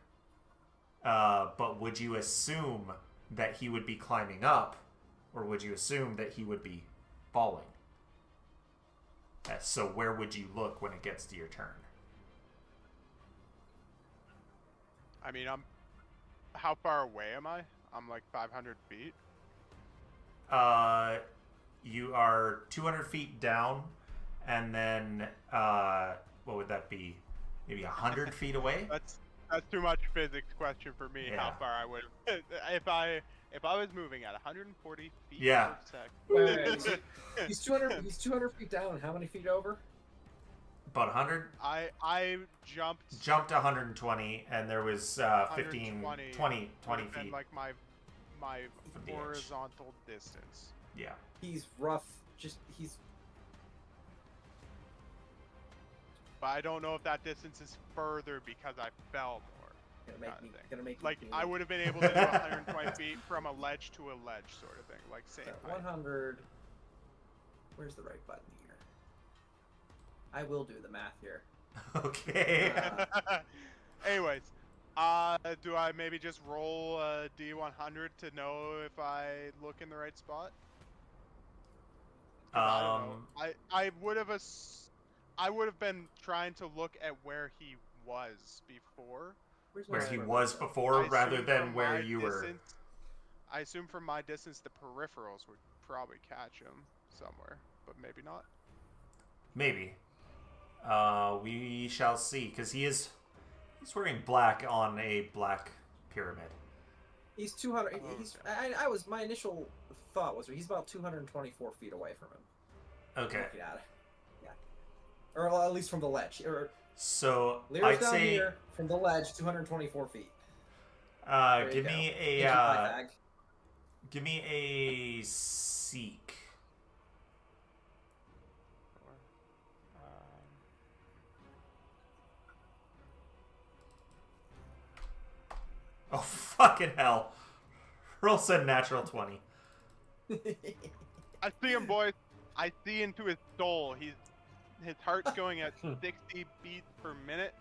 But would you assume that he would be climbing up, or would you assume that he would be falling? So where would you look when it gets to your turn? I mean, how far away am I? I'm like 500 feet. You are 200 feet down, and then what would that be? Maybe 100 feet away. That's too much physics question for me. Yeah. How far I would if I was moving at 140 feet Yeah. per second. Wait, he's 200. He's 200 feet down. How many feet over? About 100. I jumped. Jumped 120, and there was 15, 20 would've been feet. like my From the edge. horizontal distance. Yeah. He's rough. He's. But I don't know if that distance is further because I fell more. Gonna make me Like do I it. would have been able to do 120 feet from a ledge to a ledge, sort of thing. Like same So height. 100. Where's the right button here? I will do the math here. Okay. Anyways, do I maybe just roll a D100 to know if I look in the right spot? 'Cause I don't know. I would have been trying to look at where he was before. Where's Where my he square was button? before, I rather assume than from where my you were. distance- I assume from my distance the peripherals would probably catch him somewhere, but maybe not. Maybe. We shall see, because he's wearing black on a black pyramid. He's 200. Oh, He's. okay. I was. My initial thought was he's about 224 feet away from him. Okay. Looking at it. Yeah. Or at least from the ledge. Or So Lear's I'd down say here from the ledge, 224 feet. There you give go. me Thank you, a Pythag. give me a seek. Oh fucking hell! Roll said natural 20. I see him, boys. I see into his soul. His heart's going at 60 beats per minute.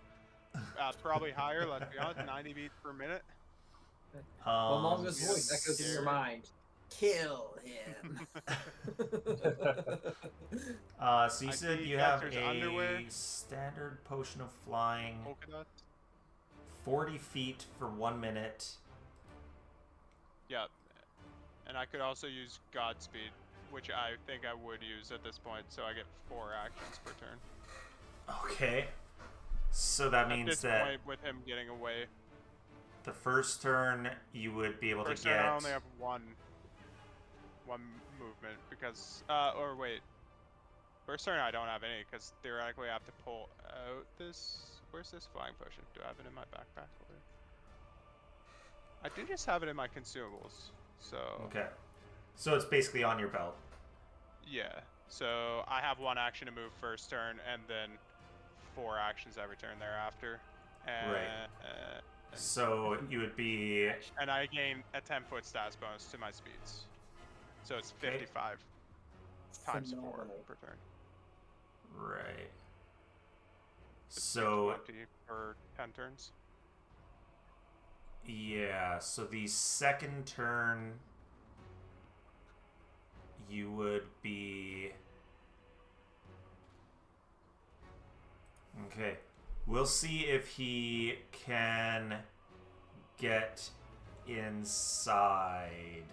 Probably higher. Let's be honest, 90 beats per minute. Mongo's voice echoes in your scared. mind. Kill him. So you I said see you have Caster's a underwear. standard potion of flying, Polka dots. 40 feet for 1 minute. Yeah, and I could also use Godspeed, which I think I would use at this point, so I get 4 actions per turn. Okay. So that At means this that point, with him getting away, the first turn you would be able first to turn get. I only have one movement because, or wait, first turn I don't have any because theoretically I have to pull out this. Where's this flying potion? Do I have it in my backpack? I do just have it in my consumables, so. Okay. So it's basically on your belt. Yeah, so I have 1 action to move first turn, and then 4 actions every turn thereafter. And, Right. So you would be. and I gain a 10-foot stats bonus to my speeds. So it's Okay. 55 times 4 Phenomenal. per turn. Right. It's So 20 per 10 turns. yeah. So the second turn you would be. Okay. We'll see if he can get inside.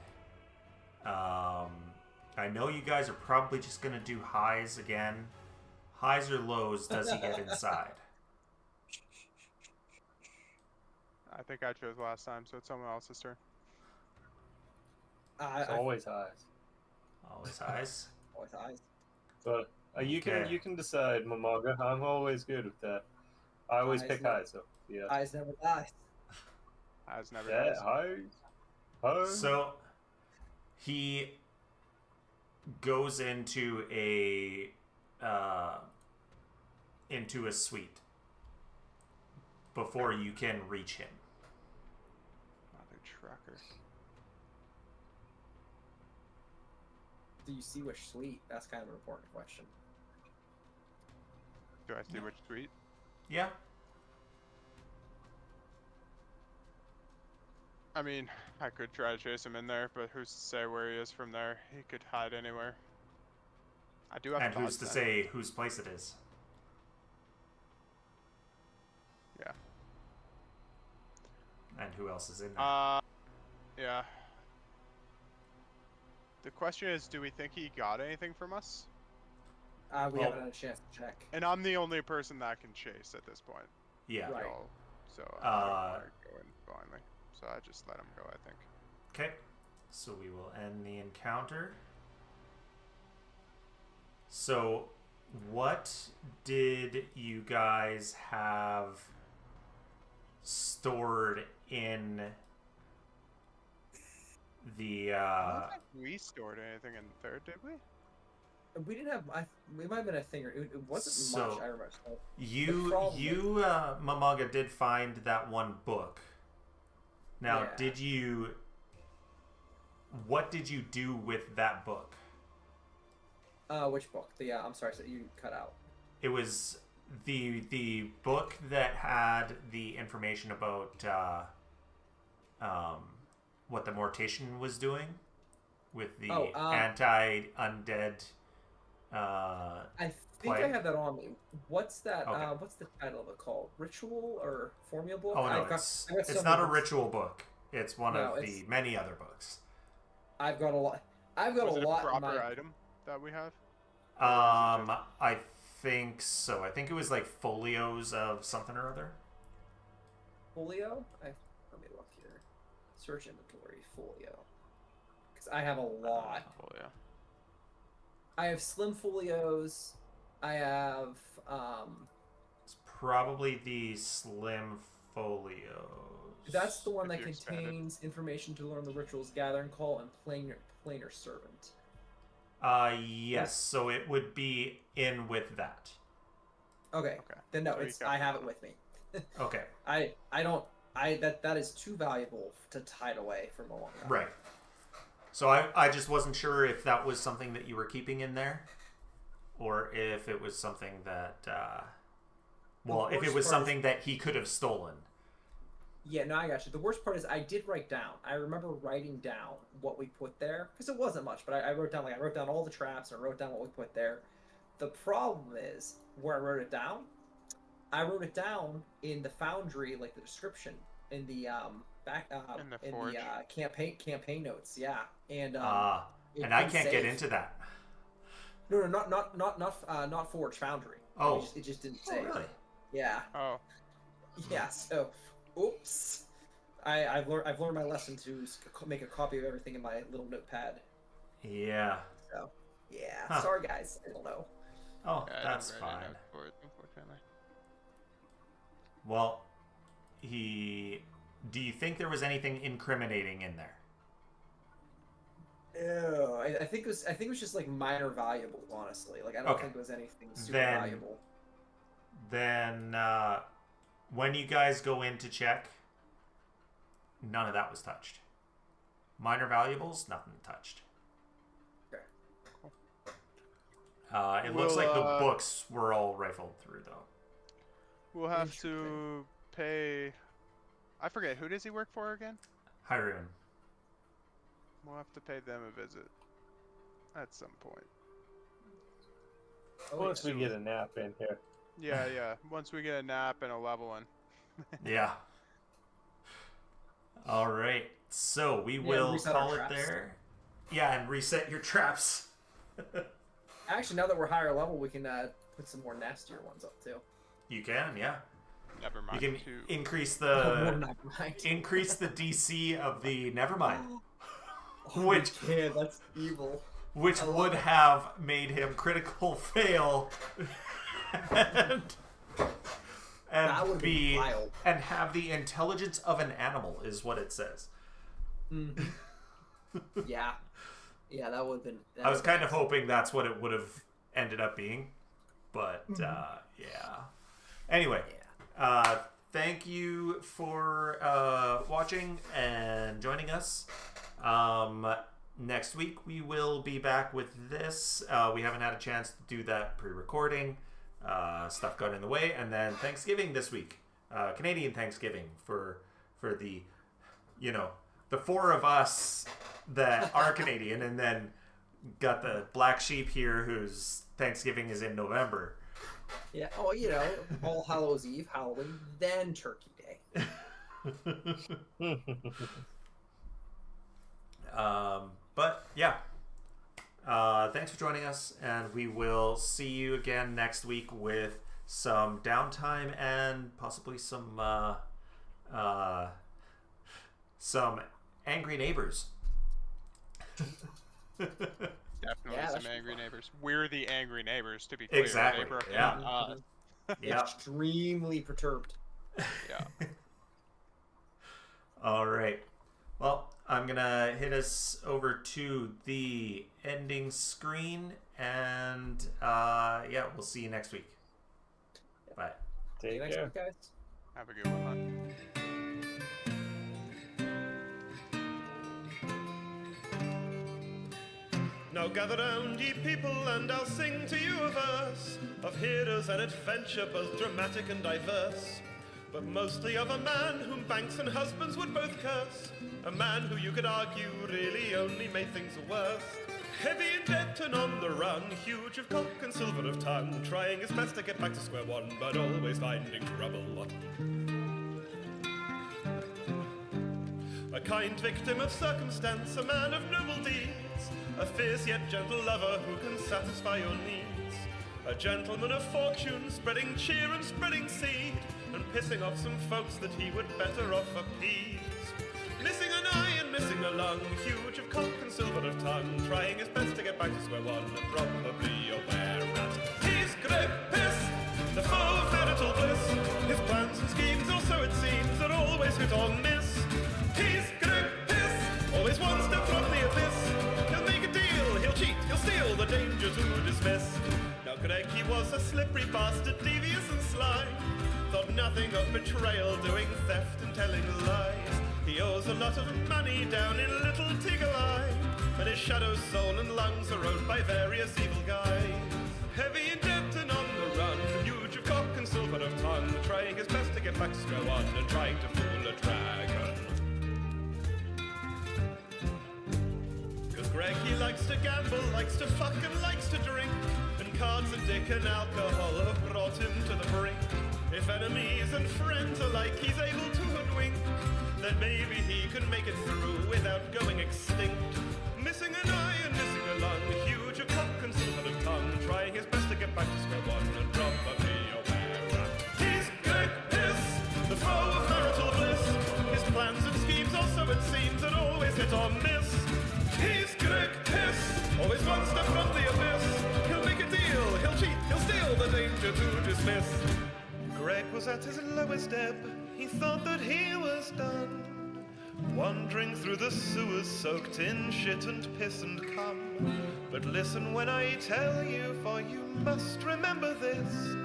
I know you guys are probably just gonna do highs again. Highs or lows, does he get inside? I think I chose last time, so it's someone else's turn. It's always highs. Always highs. Always eyes. But you Okay. can decide, Mamaga. I'm always good with that. I always Highs pick never- highs, so yeah. Eyes never die. As never Yeah, does. highs. Highs. So he goes into a suite before you can reach him. Mother trucker. Do you see which suite? That's kind of an important question. Do I see which suite? Yeah. I mean, I could try to chase him in there, but who's to say where he is from there? He could hide anywhere. I do have And who's thoughts to then. say whose place it is? Yeah. And who else is in there? Yeah. The question is, do we think he got anything from us? We Well- haven't had a chance to check. And I'm the only person that can chase at this point. Yeah. Right. Y'all. So I don't want to go in blindly. So I just let him go, I think. Okay. So we will end the encounter. So, what did you guys have stored in the I don't think we stored anything in there, did we? We didn't have. We might have been a thing. It wasn't much. I remember. So you Mamaga did find that one book. Now, Yeah. what did you do with that book? Which book? I'm sorry, so you cut out. It was the book that had the information about what the Mortician was doing with the anti-undead. I think I plague? have that on me. What's that? Okay. What's the title of it called? Ritual or Formula book? Oh no, I got it's so not a many books. ritual book. It's one No, of it's- the many other books. I've got a lot. I've got Was a it lot. a in proper my... item that we have? I think so. I think it was like folios of something or other. Folio? Let me look here. Search inventory. Folio. Because I have a lot. Oh yeah. I have slim folios. I have It's probably the slim folios. That's the one If that you expand it. contains information to learn the ritual's gathering call and planar servant. Yes. So it would be in with that. Okay. Okay. Then no, So you it's got I have that. it with me. Okay. That is too valuable to hide away from a long time. Right. So I just wasn't sure if that was something that you were keeping in there, or if it was something that, if it was something that he could have stolen. Yeah, no, I got you. The worst part is I did write down. I remember writing down what we put there because it wasn't much, but I wrote down all the traps and I wrote down what we put there. The problem is where I wrote it down. I wrote it down in the foundry, like the description in the back In the forge. campaign notes. Yeah, and And it I didn't can't get save. into that. No, not forge foundry. Oh. it just didn't Oh, save. really? Yeah. Oh. Yeah, so, oops. I've learned my lesson to make a copy of everything in my little notepad. Yeah. So, yeah. Huh. Sorry, guys. I don't know. Oh, Yeah, I that's didn't write a fine. note for it, unfortunately. Well, do you think there was anything incriminating in there? Ew. I think it was just like minor valuables, honestly. Like I don't Okay. think it was anything super Then- valuable. Then, when you guys go in to check, none of that was touched. Minor valuables, nothing touched. Okay. It looks like the We'll, books were all rifled through, though. We'll have Interesting. to pay. I forget, who does he work for again? Hyrule. We'll have to pay them a visit at some point. Oh, Once yeah. we get a nap in here. Yeah, yeah. Once we get a nap and a level in. Yeah. All right. So we will reset our call it traps. there. Yeah, and reset your traps. Actually, now that we're higher level, we can put some more nastier ones up too. You can, yeah. Never You mind. can Two. increase Oh, more the not right. increase the DC of the Nevermind, Oh, which yeah, that's evil. which I love would it. have made him critical fail and, That would be be wild. and have the intelligence of an animal is what it says. Mhm. Yeah. Yeah, that would have been. I was kind of hoping that's what it would have ended up being, but yeah. Anyway, thank you for watching and joining us. next week we will be back with this. We haven't had a chance to do that pre-recording. Stuff got in the way, and then Thanksgiving this week, Canadian Thanksgiving for the, the four of us that are Canadian, and then got the black sheep here whose Thanksgiving is in November. Yeah. Oh, All Hallows Eve, Halloween, then Turkey Day. But yeah, thanks for joining us, and we will see you again next week with some downtime and possibly some angry neighbors. Definitely some angry neighbors. We're the angry neighbors, to be clear. Exactly. Yeah. Yeah. Extremely perturbed. Yeah. All right. Well, I'm going to hit us over to the ending screen, and we'll see you next week. Bye. See you next week, guys. Have a good one, hon. Now gather round, ye people, and I'll sing to you a verse of heroes and adventure, both dramatic and diverse, but mostly of a man whom banks and husbands would both curse, a man who you could argue really only made things worse. Heavy in debt and on the run, huge of cock and silver of tongue, trying his best to get back to square one, but always finding trouble. A kind victim of circumstance, a man of noble deeds, a fierce yet gentle lover who can satisfy your needs, a gentleman of fortune, spreading cheer and spreading seed, and pissing off some folks that he would better off appease. Missing an eye and missing a lung, huge of cock and silver of tongue, trying his best to get back to square one, and probably aware that he's great piss, the foe of marital bliss. His plans and schemes, or so it seems, are always hit or miss. He's great piss, always one step from the abyss. He'll make a deal, he'll cheat, he'll steal, the danger to dismiss. Now Greg, he was a slippery bastard, devious and sly, thought nothing of betrayal, doing theft and telling lies. He owes a lot of money down in Little Tiggle-Eye, and his shadow, soul and lungs are owned by various evil guys. Heavy in debt and on the run, huge of cock and silver of tongue, trying his best to get back to square one, and trying to fool a dragon. Cause Greg, he likes to gamble, likes to fuck and likes to drink, and cards and dick and alcohol have brought him to the brink. If enemies and friends alike he's able to hoodwink, then maybe he can make it through without going extinct. Missing an eye and missing a lung, huge of cock and silver of tongue, trying his best to get back to square one, and probably aware that he's Greg Piss, the foe of marital bliss. His plans and schemes, also it seems, that always hit or miss. He's Greg Piss, always one step from the abyss. He'll make a deal, he'll cheat, he'll steal, the danger to dismiss. Greg was at his lowest ebb, he thought that he was done, wandering through the sewers soaked in shit and piss and cum. But listen when I tell you, for you must remember this: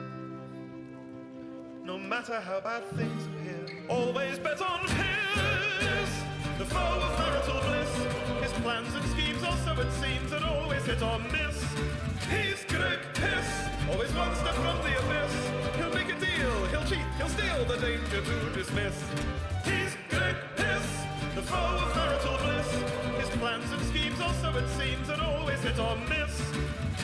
no matter how bad things appear, always bet on piss, the foe of marital bliss. His plans and schemes, also it seems, that always hit or miss. He's Greg Piss, always one step from the abyss. He'll make a deal, he'll cheat, he'll steal, the danger to dismiss. He's Greg Piss, the foe of marital bliss. His plans and schemes, also it seems, that always hit or miss.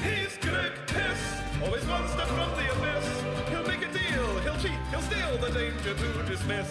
He's Greg Piss, always one step from the abyss. He'll make a deal, he'll cheat, he'll steal, the danger to dismiss.